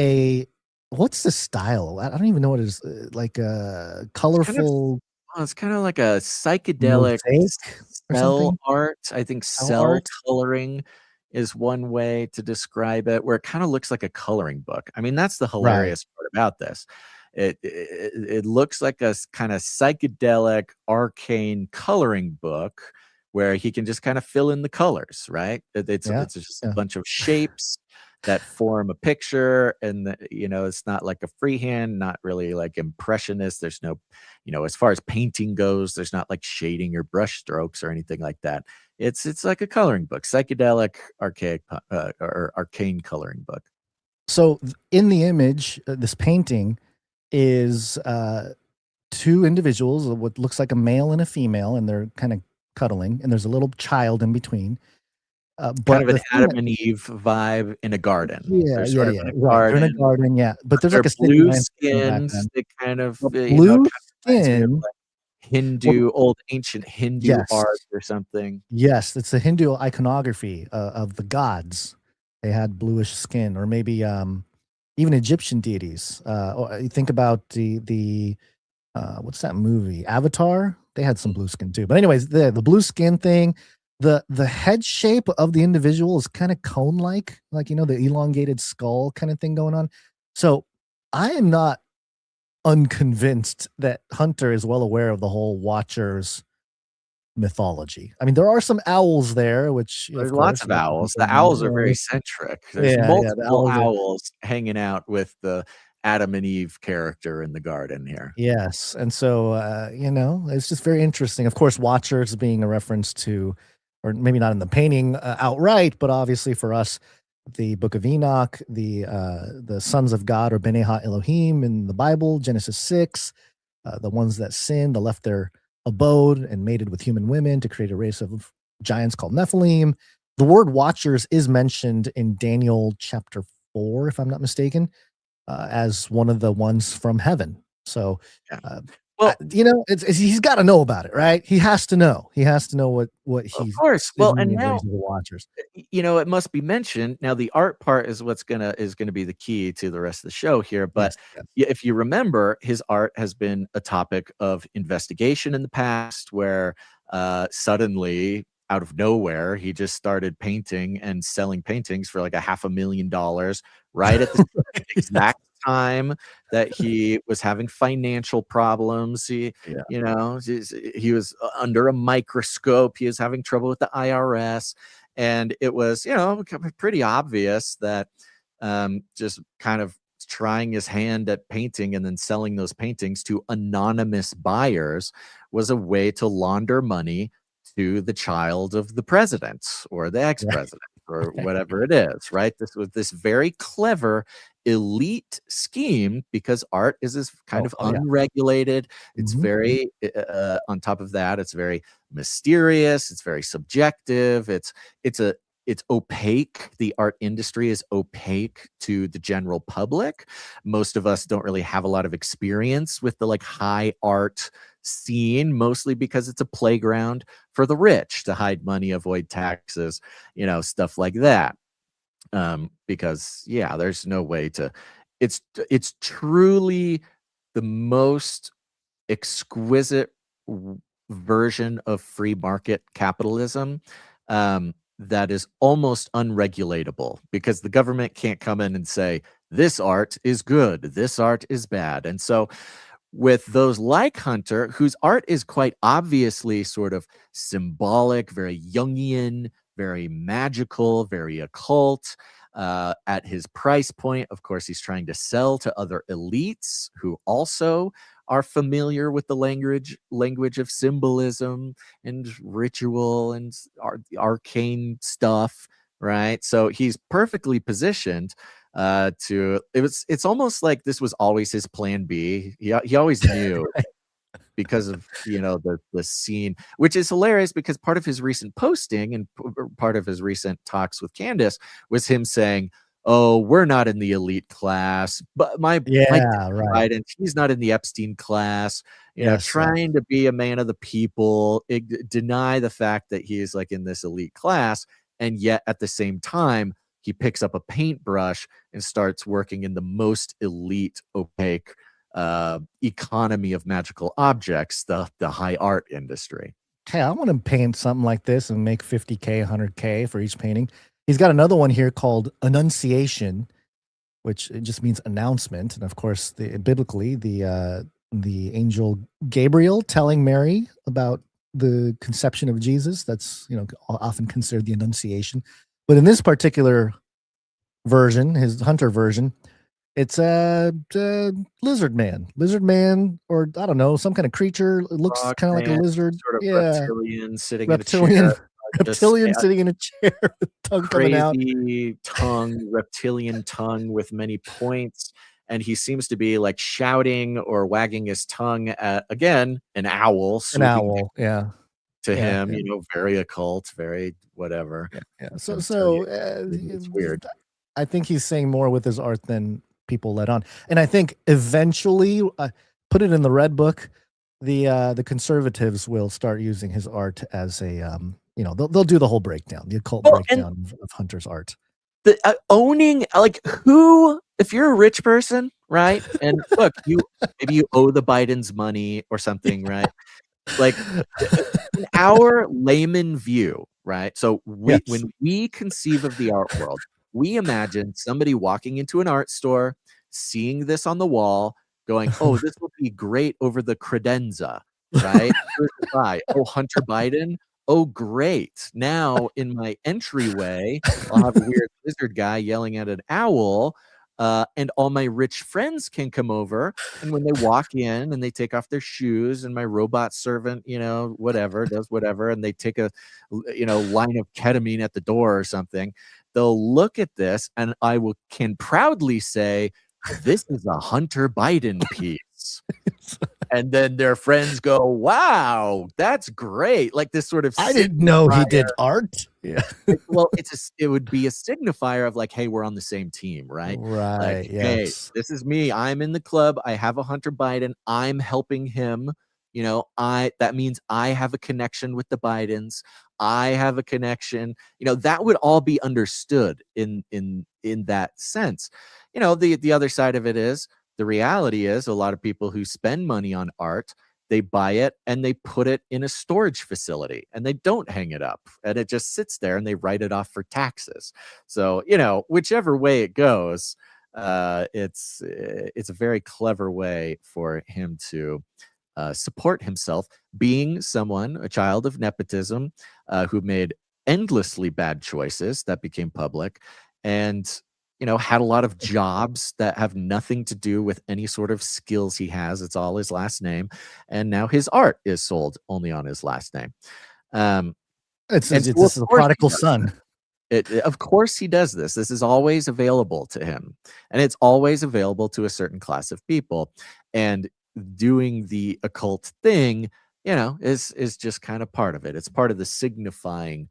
what's the style? I don't even know what it is. Like a colorful. It's kind of like a psychedelic cell art. I think cell coloring is one way to describe it, where it kind of looks like a coloring book. I mean, that's the hilarious part about this. It looks like a kind of psychedelic, arcane coloring book where he can just kind of fill in the colors, right? It's just a bunch of shapes that form a picture, and it's not like a freehand, not really like impressionist. There's no, as far as painting goes, there's not like shading or brush strokes or anything like that. It's like a coloring book, psychedelic, archaic or arcane coloring book. So in the image, this painting is two individuals, what looks like a male and a female, and they're kind of cuddling, and there's a little child in between. But kind of an Adam and Eve vibe in a garden. Yeah, in a garden, yeah. But there's like a blue skin. They kind of blue skin. Hindu, old ancient Hindu Yes. art or something. Yes, it's the Hindu iconography of the gods. They had bluish skin, or maybe even Egyptian deities. Or you think about the what's that movie? Avatar. They had some blue skin too. But anyways, the blue skin thing, the head shape of the individual is kind of cone like you know, the elongated skull kind of thing going on. So I am not unconvinced that Hunter is well aware of the whole Watchers mythology. I mean, there are some owls there, which There's of lots course, of owls. The owls are very centric. There's yeah, the multiple owls are owls hanging out with the Adam and Eve character in the garden here. yes, and so, you know, it's just very interesting. Of course, Watchers being a reference to, or maybe not in the painting, outright, but obviously for us, the Book of Enoch, the sons of God, or Bene Ha Elohim in the Bible, Genesis 6, the ones that sinned, that left their abode and mated with human women to create a race of giants called Nephilim. The word Watchers is mentioned in Daniel chapter 4, if I'm not mistaken, as one of the ones from heaven. So, well, you know, he's got to know about it, right? He has to know. He has to know what he's. Of course. Well, and now the Watchers. You know, it must be mentioned. Now, the art part is what's gonna be the key to the rest of the show here. But if you remember, his art has been a topic of investigation in the past, where suddenly, out of nowhere, he just started painting and selling paintings for like $500,000 right at the exact time that he was having financial problems. You know, he was under a microscope. He was having trouble with the IRS. And it was, you know, pretty obvious that just kind of trying his hand at painting and then selling those paintings to anonymous buyers was a way to launder money to the child of the president or the ex-president or whatever it is, right? This was this very clever elite scheme because art is this kind of unregulated. It's very, on top of that, it's very mysterious. It's very subjective. It's opaque. The art industry is opaque to the general public. Most of us don't really have a lot of experience with the like high art scene, mostly because it's a playground for the rich to hide money, avoid taxes, you know, stuff like that. Because there's no way to. It's truly the most exquisite version of free market capitalism that is almost unregulatable, because the government can't come in and say this art is good, this art is bad. And so with those like Hunter, whose art is quite obviously sort of symbolic, very Jungian, very magical, very occult, at his price point, of course, he's trying to sell to other elites who also are familiar with the language of symbolism and ritual and arcane stuff, right? So he's perfectly positioned it's almost like this was always his plan B. He always knew because of, you know, the scene, which is hilarious because part of his recent posting and part of his recent talks with Candace was him saying, oh, we're not in the elite class, but my right, and he's not in the Epstein class, you know, trying to be a man of the people, deny the fact that he is like in this elite class, and yet at the same time he picks up a paintbrush and starts working in the most elite, opaque economy of magical objects, the high art industry. Hey, I want to paint something like this and make 50K, 100K for each painting. He's got another one here called Annunciation, which it just means announcement. And of course, biblically, the angel Gabriel telling Mary about the conception of Jesus. That's, you know, often considered the Annunciation. But in this particular version, his Hunter version, it's a lizard man, or I don't know, some kind of creature. It looks kind of like a lizard, sort of reptilian sitting in a chair. Reptilian sitting in a chair with tongue coming out. Crazy tongue, reptilian tongue with many points. And he seems to be like shouting or wagging his tongue at, again, an owl. An owl, to him, you know, very occult, very whatever. So it's weird. I think he's saying more with his art than people let on. And I think eventually, put it in the red book, the conservatives will start using his art as a they'll do the whole breakdown, the occult Well, breakdown of Hunter's art. The owning, like, who, if you're a rich person, right? And look, maybe you owe the Bidens money or something, right? Like, in our layman view, right? So Yes. when we conceive of the art world, we imagine somebody walking into an art store, seeing this on the wall, going, "Oh, this will be great over the credenza," right? Who's the guy? Oh, Hunter Biden. Oh, great. Now in my entryway, I'll have a weird lizard guy yelling at an owl, and all my rich friends can come over. And when they walk in and they take off their shoes, and my robot servant, whatever, does whatever, and they take a, line of ketamine at the door or something, they'll look at this, and can proudly say, "This is a Hunter Biden piece." And then their friends go, "Wow, that's great!" Like this sort of. I didn't know he did art. Yeah. Well, it would be a signifier of like, hey, we're on the same team, right? Right. Like, Yes. hey, this is me. I'm in the club. I have a Hunter Biden. I'm helping him. That means I have a connection with the Bidens. I have a connection. That would all be understood in that sense. The other side of it is, the reality is, a lot of people who spend money on art, they buy it and they put it in a storage facility and they don't hang it up, and it just sits there and they write it off for taxes. So, whichever way it goes, it's a very clever way for him to support himself, being a child of nepotism, who made endlessly bad choices that became public, and had a lot of jobs that have nothing to do with any sort of skills he has. It's all his last name. And now his art is sold only on his last name. It's a prodigal son. Of course he does this. This is always available to him. And it's always available to a certain class of people. And doing the occult thing, is just kind of part of it. It's part of the signifying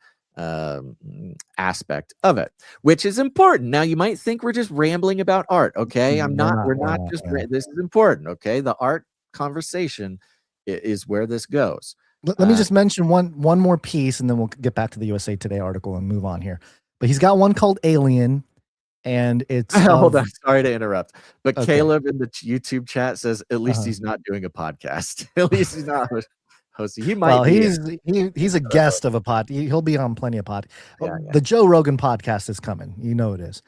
aspect of it, which is important. Now you might think we're just rambling about art. Okay, we're not just this is important. Okay, the art conversation is where this goes. Let me just mention one more piece, and then we'll get back to the USA Today article and move on here. But he's got one called Alien, and it's hold on, sorry to interrupt, but Okay. Caleb in the YouTube chat says at least he's not doing a podcast. At least he's not hosting. He might. Well, he's a guest of a pod. He'll be on plenty of pod. The Joe Rogan podcast is coming. It is.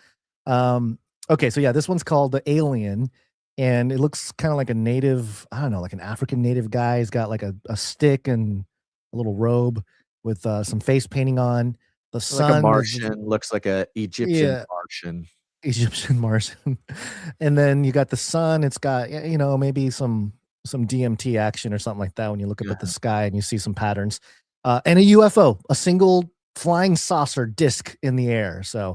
Okay, so yeah, this one's called The Alien, and it looks kind of like a native, I don't know, like an African native guy. He's got like a stick and a little robe with some face painting on. The sun, like a Martian, looks like a Egyptian Martian. Egyptian Martian. And then you got the sun. It's got, maybe some DMT action or something like that when you look up at the sky and you see some patterns. And a UFO, a single flying saucer disc in the air. So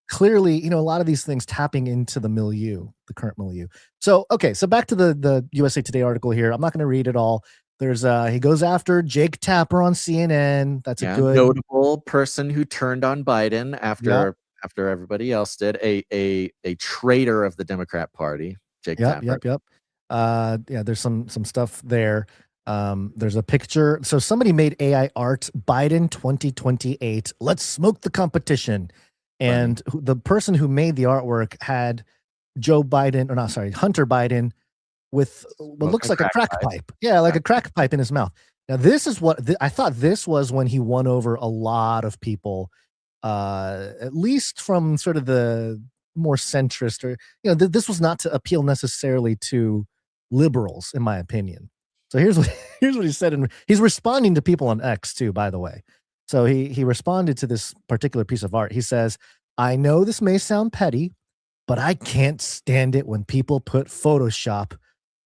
clearly, a lot of these things tapping into the milieu, the current milieu. So, okay, so back to the USA Today article here. I'm not going to read it all. There's he goes after Jake Tapper on CNN. That's a good notable person who turned on Biden after everybody else did. A traitor of the Democrat Party, Jake Tapper. Yeah, there's some stuff there. There's a picture. So somebody made AI art, Biden 2028. Let's smoke the competition. And the person who made the artwork had Hunter Biden with what looks like a crack pipe. Yeah, like a crack pipe in his mouth. Now, this is what I thought this was when he won over a lot of people, at least from sort of the more centrist, or, this was not to appeal necessarily to liberals, in my opinion. So here's what he said, and he's responding to people on X too, by the way. So he responded to this particular piece of art. He says, "I know this may sound petty, but I can't stand it when people put Photoshop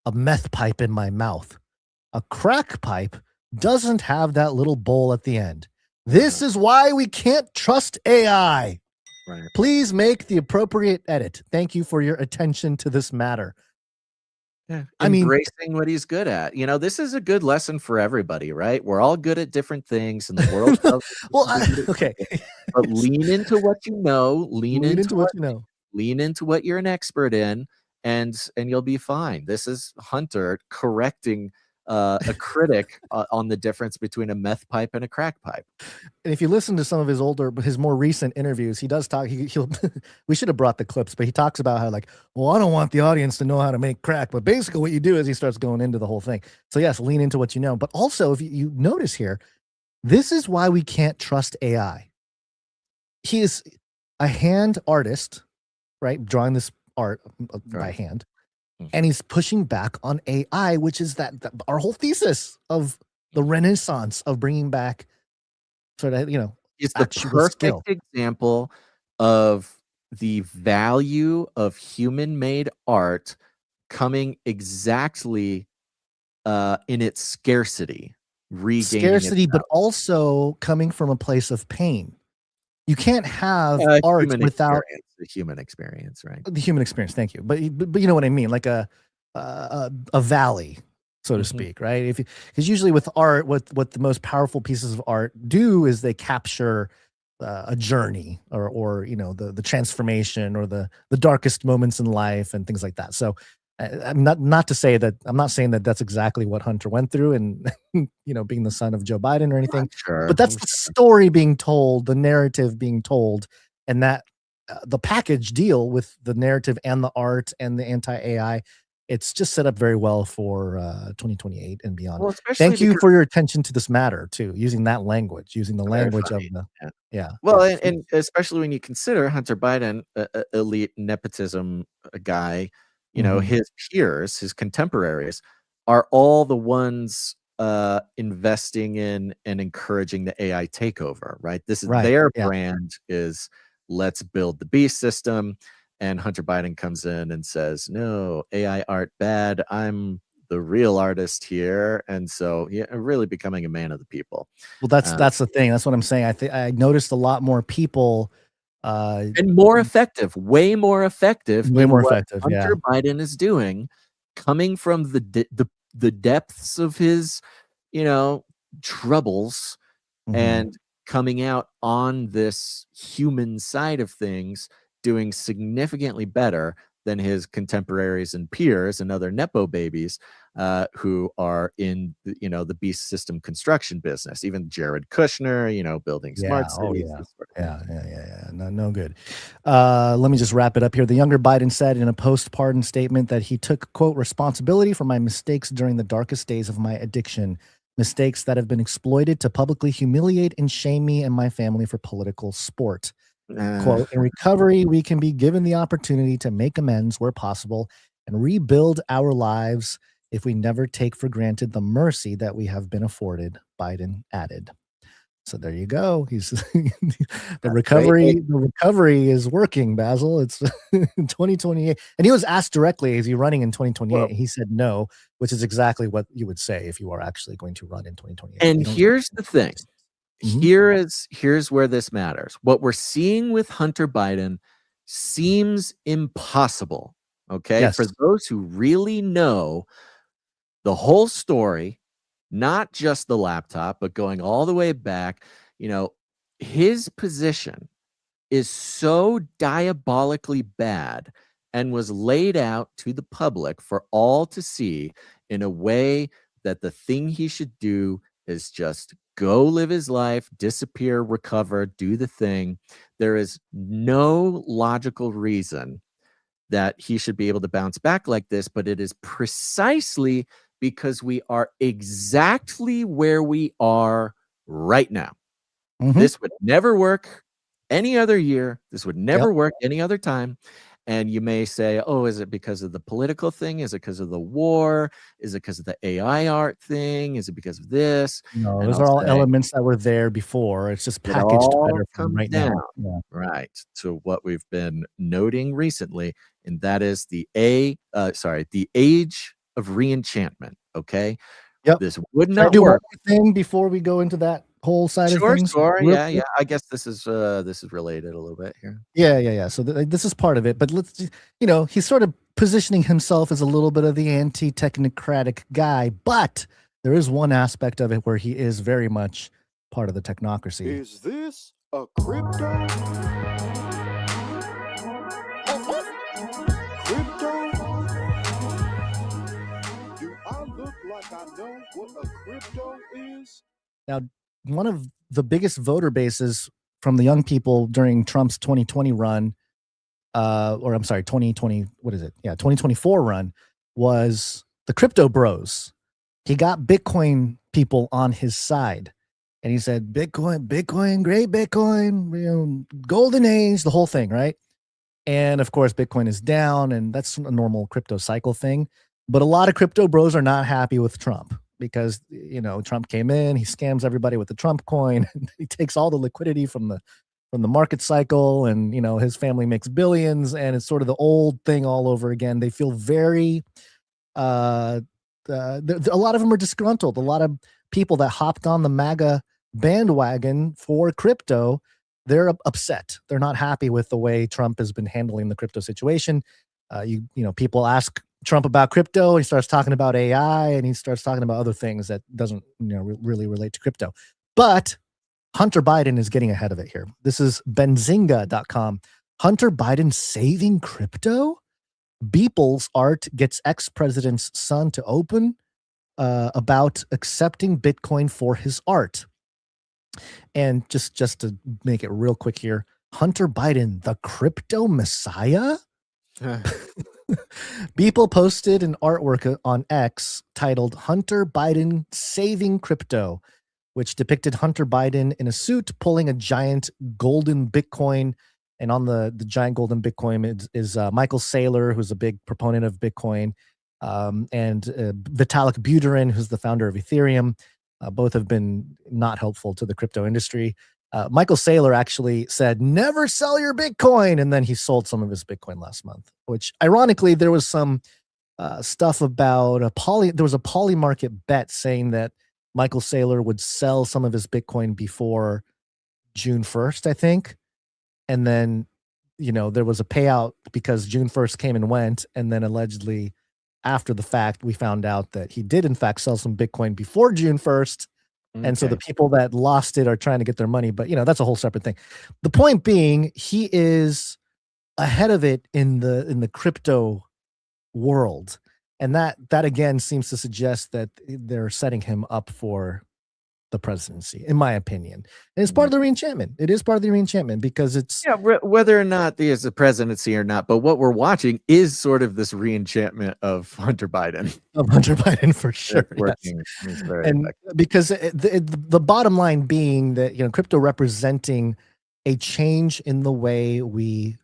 a meth pipe in my mouth. A crack pipe doesn't have that little bowl at the end. This is why we can't trust AI. Please make the appropriate edit. Thank you for your attention to this matter." Yeah, embracing what he's good at. This is a good lesson for everybody, right? We're all good at different things, and the world. Okay, but lean into what you know. Lean into what you know. Lean into what you're an expert in, and you'll be fine. This is Hunter correcting a critic on the difference between a meth pipe and a crack pipe. And if you listen to some of his more recent interviews, he does talk. He'll we should have brought the clips, but he talks about how like, well, I don't want the audience to know how to make crack, but basically what you do is he starts going into the whole thing. So yes, lean into what you know, but also if you notice here, this is why we can't trust AI. He is a hand artist, right? Drawing this art by hand. And he's pushing back on AI, which is that our whole thesis of the renaissance of bringing back sort of, it's the perfect example of the value of human-made art coming exactly in its scarcity, regaining but also coming from a place of pain. You can't have art without the human experience, right? The human experience. Thank you. But you know what I mean, like a valley, so to speak, right? Because usually with art, what the most powerful pieces of art do is they capture a journey or the transformation or the darkest moments in life and things like that. So I'm not saying that that's exactly what Hunter went through and being the son of Joe Biden or anything, but that's the story being told, the narrative being told, and that the package deal with the narrative and the art and the anti-AI, it's just set up very well for 2028 and beyond. Well, thank you for your attention to this matter too, using that language, using the language of the Well, and especially when you consider Hunter Biden, elite nepotism guy. His peers, his contemporaries, are all the ones investing in and encouraging the AI takeover, right? This is their brand is let's build the beast system. And Hunter Biden comes in and says, no, AI art bad. I'm the real artist here. And so really becoming a man of the people. Well, that's the thing. That's what I'm saying. I noticed a lot more people and more effective, way more effective. Hunter Biden is doing, coming from the depths of his, troubles, and coming out on this human side of things, doing significantly better than his contemporaries and peers and other nepo babies who are in the beast system construction business. Even Jared Kushner, building smart cities. No good. Let me just wrap it up here. The younger Biden said in a post-pardon statement that he took, quote, responsibility for my mistakes during the darkest days of my addiction, mistakes that have been exploited to publicly humiliate and shame me and my family for political sport. Quote, in recovery, we can be given the opportunity to make amends where possible and rebuild our lives if we never take for granted the mercy that we have been afforded, Biden added. So there you go. He's the recovery is working, Basil. It's 2028. And he was asked directly, is he running in 2028? Well, he said no, which is exactly what you would say if you are actually going to run in 2028. And here's the thing. Here's where this matters. What we're seeing with Hunter Biden seems impossible. Okay. Yes. For those who really know the whole story, not just the laptop, but going all the way back, his position is so diabolically bad and was laid out to the public for all to see in a way that the thing he should do is just go live his life, disappear, recover, do the thing. There is no logical reason that he should be able to bounce back like this, but it is precisely because we are exactly where we are right now. This would never work any other year. This would never work any other time. And you may say, oh, is it because of the political thing? Is it because of the war? Is it because of the AI art thing? Is it because of this? No, those are all elements that were there before. It's just packaged better from right now. Yeah. Right. To what we've been noting recently, and that is the age of re-enchantment. Okay. Yep. This would not work. One thing before we go into that whole side of things. Sure. Yeah. I guess this is related a little bit here. Yeah. So this is part of it, but let's, he's sort of positioning himself as a little bit of the anti-technocratic guy, but there is one aspect of it where he is very much part of the technocracy. Is this a crypto? Crypto? Do I look like like I know what a crypto is? Now, one of the biggest voter bases from the young people during Trump's 2020 run, or I'm sorry, 2020, what is it? Yeah, 2024 run was the crypto bros. He got Bitcoin people on his side. And he said, Bitcoin, great Bitcoin, golden age, the whole thing, right? And of course, Bitcoin is down, and that's a normal crypto cycle thing. But a lot of crypto bros are not happy with Trump because, Trump came in, he scams everybody with the Trump coin. He takes all the liquidity from the market cycle, and, his family makes billions, and it's sort of the old thing all over again. They feel very, a lot of them are disgruntled. A lot of people that hopped on the MAGA bandwagon for crypto, they're upset. They're not happy with the way Trump has been handling the crypto situation. People ask Trump about crypto, he starts talking about AI, and he starts talking about other things that doesn't really relate to crypto. But Hunter Biden is getting ahead of it here. This is Benzinga.com. Hunter Biden saving crypto? Beeple's art gets ex-president's son to open about accepting Bitcoin for his art. And just to make it real quick here, Hunter Biden, the crypto messiah? Beeple posted an artwork on X titled Hunter Biden Saving Crypto, which depicted Hunter Biden in a suit pulling a giant golden Bitcoin. And on the giant golden Bitcoin is Michael Saylor, who's a big proponent of Bitcoin, and Vitalik Buterin, who's the founder of Ethereum. Both have been not helpful to the crypto industry. Michael Saylor actually said, never sell your Bitcoin. And then he sold some of his Bitcoin last month, which ironically, there was some stuff about there was a poly market bet saying that Michael Saylor would sell some of his Bitcoin before June 1st, I think. And then, there was a payout because June 1st came and went. And then allegedly after the fact, we found out that he did in fact sell some Bitcoin before June 1st. Okay. And so the people that lost it are trying to get their money, but that's a whole separate thing. The point being, he is ahead of it in the crypto world. And that again seems to suggest that they're setting him up for the presidency, in my opinion. And it's part of the re-enchantment. It is part of the re-enchantment because it's whether or not there's a presidency or not, but what we're watching is sort of this re-enchantment of Hunter Biden. Of Hunter Biden for sure. Working. Yes. And because the bottom line being that crypto representing a change in the way we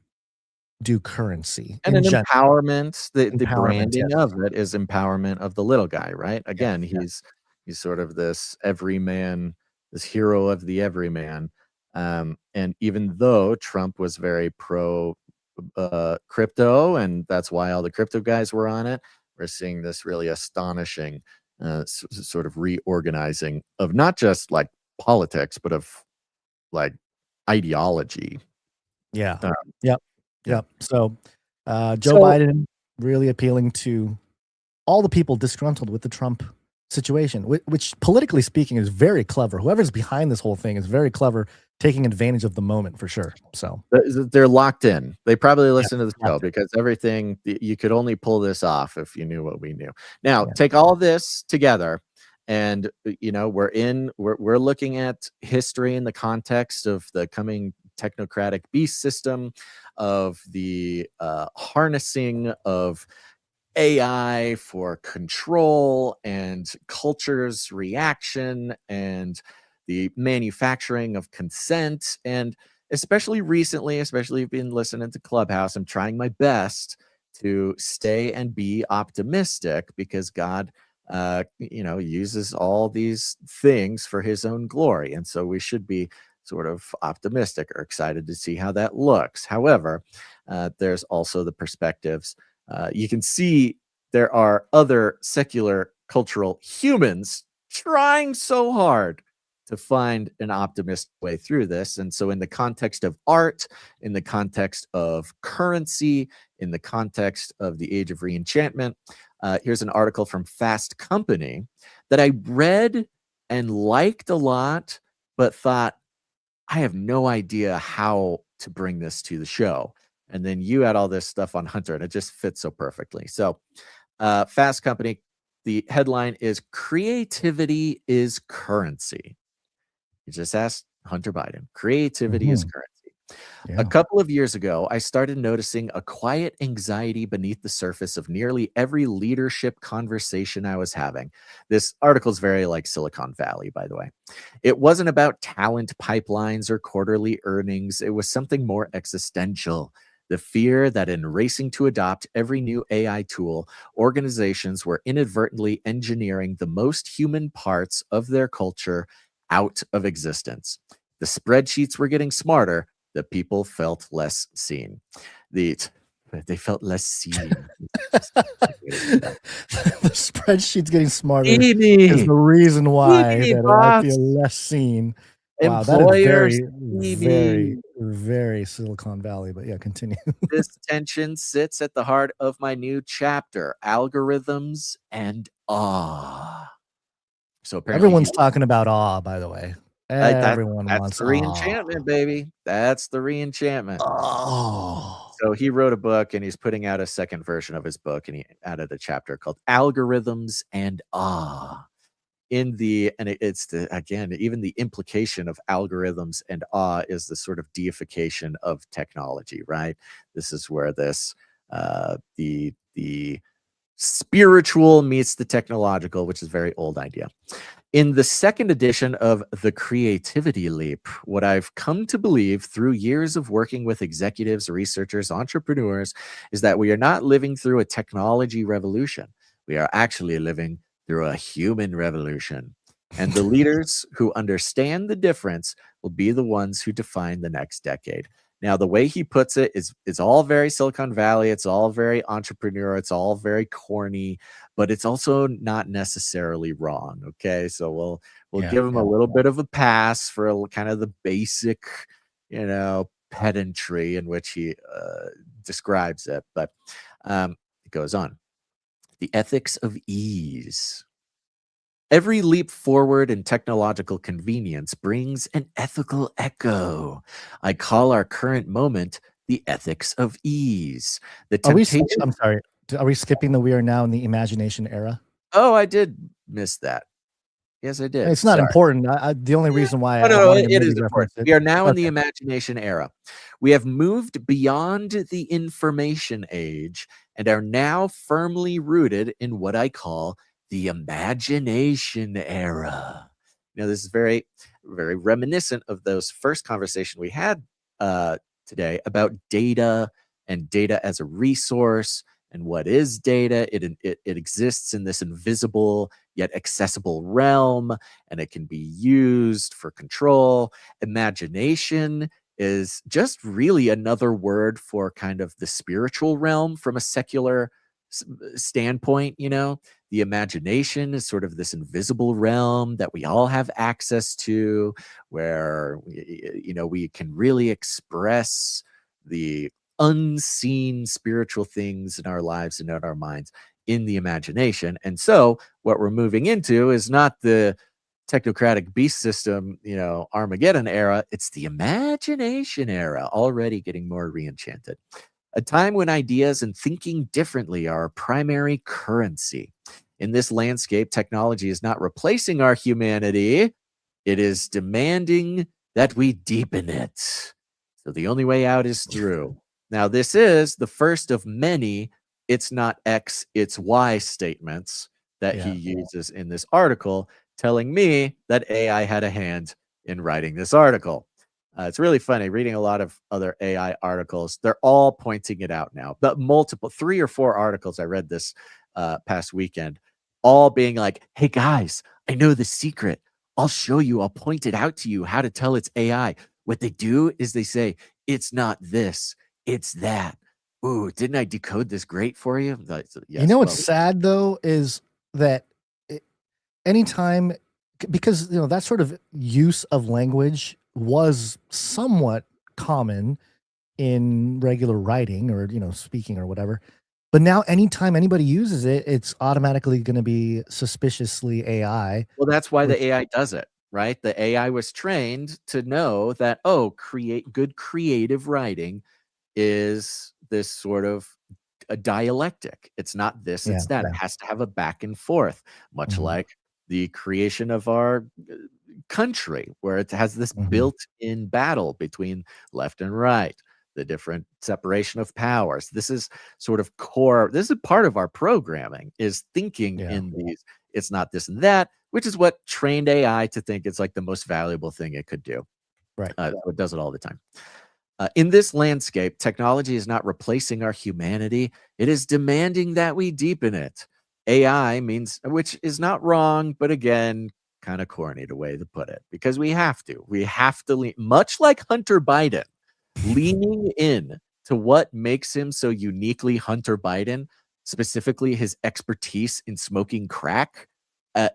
do currency and an empowerment. The branding of it is empowerment of the little guy, right? Again, he's sort of this everyman, this hero of the everyman. And even though Trump was very pro crypto, and that's why all the crypto guys were on it, we're seeing this really astonishing sort of reorganizing of not just like politics, but of like ideology. Yeah. Yep. So Joe Biden really appealing to all the people disgruntled with the Trump situation, which politically speaking is very clever. Whoever's behind this whole thing is very clever, taking advantage of the moment for sure. So they're locked in. They probably listen to the show because everything, you could only pull this off if you knew what we knew. Now take all this together, and we're looking at history in the context of the coming technocratic beast system, of the harnessing of AI for control and culture's reaction and the manufacturing of consent. And especially recently, especially been listening to Clubhouse, I'm trying my best to stay and be optimistic because God, uses all these things for his own glory. And so we should be sort of optimistic or excited to see how that looks. However, there's also the perspectives. You can see there are other secular cultural humans trying so hard to find an optimistic way through this. And so in the context of art, in the context of currency, in the context of the age of re-enchantment, here's an article from Fast Company that I read and liked a lot, but thought, I have no idea how to bring this to the show. And then you had all this stuff on Hunter, and it just fits so perfectly. So Fast Company the headline is "Creativity is Currency." You just asked Hunter Biden. Creativity is currency. A couple of years ago, I started noticing a quiet anxiety beneath the surface of nearly every leadership conversation I was having. This article is very like Silicon Valley, by the way. It wasn't about talent pipelines or quarterly earnings. It was something more existential. The fear that in racing to adopt every new AI tool, organizations were inadvertently engineering the most human parts of their culture out of existence. The spreadsheets were getting smarter. The people felt less seen. They felt less seen. The spreadsheet's getting smarter Amy. is the reason why Amy, that I boss. feel less seen. Wow, that Employers, is very, very Silicon Valley. But yeah, continue. This tension sits at the heart of my new chapter, Algorithms and Awe. So apparently Everyone's talking about awe, by the way. Everyone that's wants the re-enchantment, baby. That's the re-enchantment. Oh. So he wrote a book and he's putting out a second version of his book, and he added a chapter called Algorithms and Awe. Even the implication of algorithms and awe is the sort of deification of technology, right? This is where this the spiritual meets the technological, which is a very old idea. In the second edition of The Creativity Leap, what I've come to believe through years of working with executives, researchers, entrepreneurs, is that we are not living through a technology revolution. We are actually living through a human revolution. And the leaders who understand the difference will be the ones who define the next decade. Now, the way he puts it is it's all very Silicon Valley. It's all very entrepreneur. It's all very corny, but it's also not necessarily wrong. Okay, so we'll give him a little bit of a pass for kind of the basic, pedantry in which he describes it. But it goes on. The ethics of ease. Every leap forward in technological convenience brings an ethical echo. I call our current moment the ethics of ease. I'm sorry. Are we skipping the we are now in the imagination era? Oh, I did miss that. Yes, I did. It's not important. The only reason why it is important. We are now in the imagination era. We have moved beyond the information age and are now firmly rooted in what I call the imagination era. This is very, very reminiscent of those first conversation we had today about data and data as a resource. And what is data? It exists in this invisible yet accessible realm, and it can be used for control. Imagination is just really another word for kind of the spiritual realm from a secular standpoint. The imagination is sort of this invisible realm that we all have access to, where we can really express the unseen spiritual things in our lives and in our minds in the imagination. And so what we're moving into is not the technocratic beast system, Armageddon era. It's the imagination era, already getting more re-enchanted. A time when ideas and thinking differently are a primary currency. In this landscape, technology is not replacing our humanity. It is demanding that we deepen it. So the only way out is through. Now, this is the first of many it's not X, it's Y statements that he uses in this article, telling me that AI had a hand in writing this article. It's really funny reading a lot of other AI articles. They're all pointing it out now, but 3 or 4 articles I read this past weekend, all being like, hey guys, I know the secret. I'll show you. I'll point it out to you how to tell it's AI. What they do is they say, it's not this, it's that. Ooh, didn't I decode this great for you? Yes, what's sad though is that anytime, because that sort of use of language was somewhat common in regular writing or speaking or whatever, but now anytime anybody uses it, it's automatically going to be suspiciously AI. Well, that's why the AI does it, right? The AI was trained to know that good creative writing is this sort of a dialectic. It's not this, it's that. It has to have a back and forth, much like the creation of our country, where it has this built-in battle between left and right, the different separation of powers. This is sort of core. This is part of our programming, is thinking in these. It's not this and that, which is what trained AI to think it's like the most valuable thing it could do. Right. So it does it all the time. In this landscape, technology is not replacing our humanity. It is demanding that we deepen it. AI means, which is not wrong, but again, kind of corny the way to put it, because we have to lean, much like Hunter Biden, leaning in to what makes him so uniquely Hunter Biden, specifically his expertise in smoking crack.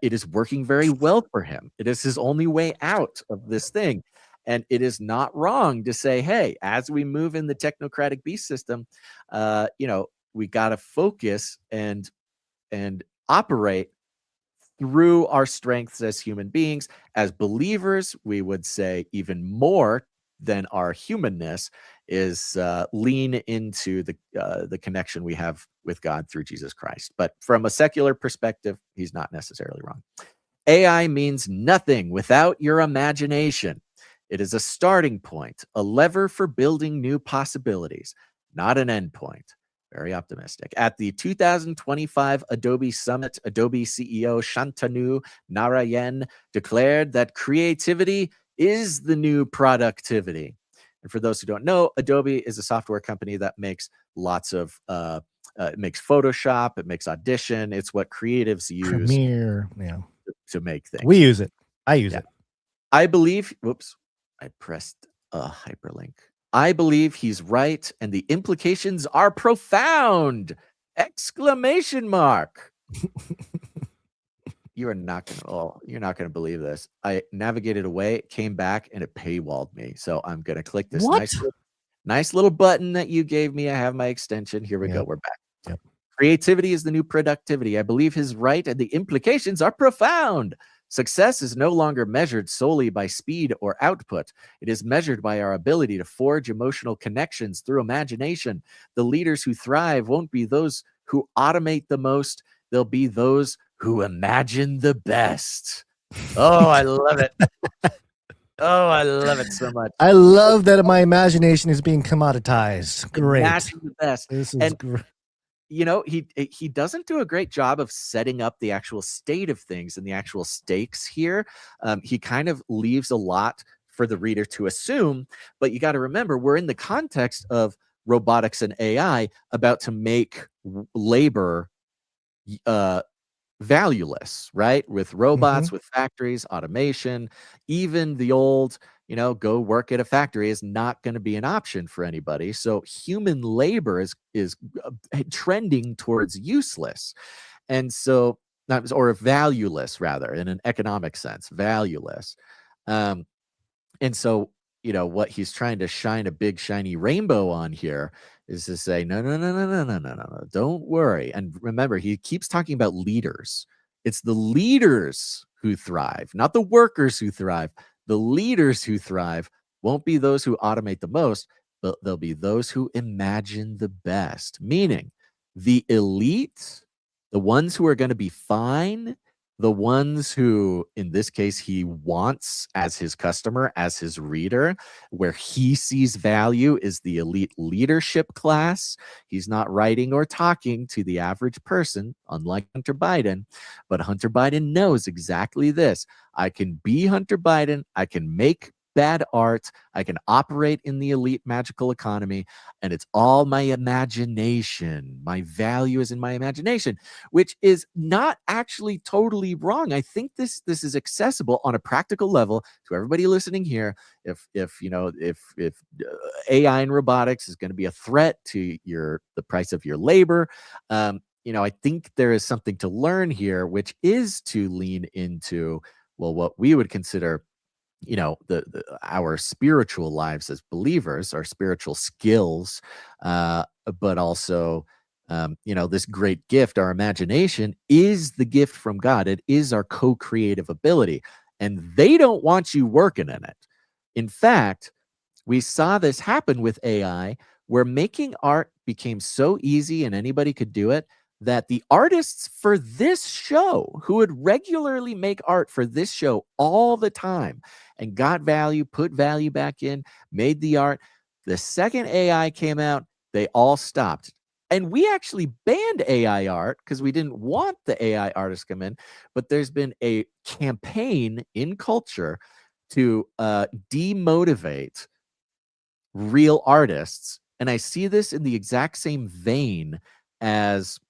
It is working very well for him. It is his only way out of this thing. And it is not wrong to say, hey, as we move in the technocratic beast system, we got to focus and operate through our strengths as human beings. As believers, we would say even more than our humanness is lean into the connection we have with God through Jesus Christ. But from a secular perspective, he's not necessarily wrong. AI means nothing without your imagination. It is a starting point, a lever for building new possibilities, not an endpoint. Very optimistic. At the 2025 Adobe Summit, Adobe CEO Shantanu Narayan declared that creativity is the new productivity. And for those who don't know, Adobe is a software company that makes lots of, it makes Photoshop, it makes Audition. It's what creatives use Premiere, to make things. We use it. I use it. I believe, whoops, I pressed a hyperlink. I believe he's right, and the implications are profound! Exclamation mark! You're not gonna believe this. I navigated away, came back, and it paywalled me. So I'm gonna click this nice little button that you gave me. I have my extension. Here we go. We're back. Yep. Creativity is the new productivity. I believe he's right, and the implications are profound. Success is no longer measured solely by speed or output. It is measured by our ability to forge emotional connections through imagination. The leaders who thrive won't be those who automate the most. They'll be those who imagine the best. Oh, I love it. Oh, I love it so much. I love that my imagination is being commoditized. Great. Imagine the best. This is great. You know, he doesn't do a great job of setting up the actual state of things and the actual stakes here. He kind of leaves a lot for the reader to assume, but you got to remember, we're in the context of robotics and AI about to make labor valueless, right? With robots, with factories, automation, even the old, go work at a factory is not going to be an option for anybody. So human labor is trending towards useless. And so, or valueless rather, in an economic sense, valueless. And so, what he's trying to shine a big shiny rainbow on here is to say, no, don't worry. And remember, he keeps talking about leaders. It's the leaders who thrive, not the workers who thrive. The leaders who thrive won't be those who automate the most, but they'll be those who imagine the best. Meaning, the elite, the ones who are going to be fine, the ones who, in this case, he wants as his customer, as his reader, where he sees value is the elite leadership class. He's not writing or talking to the average person, unlike Hunter Biden, but Hunter Biden knows exactly this. I can be Hunter Biden. I can make bad art. I can operate in the elite magical economy, and it's all my imagination. My value is in my imagination, which is not actually totally wrong. I think this is accessible on a practical level to everybody listening here. If AI and robotics is going to be a threat to the price of your labor, I think there is something to learn here, which is to lean into, well, what we would consider our spiritual lives as believers, our spiritual skills, but also, this great gift, our imagination, is the gift from God. It is our co-creative ability, and they don't want you working in it. In fact, we saw this happen with AI where making art became so easy and anybody could do it that the artists for this show, who would regularly make art for this show all the time and got value, put value back in, made the art, the second AI came out, they all stopped. And we actually banned AI art because we didn't want the AI artists to come in. But there's been a campaign in culture to demotivate real artists. And I see this in the exact same vein as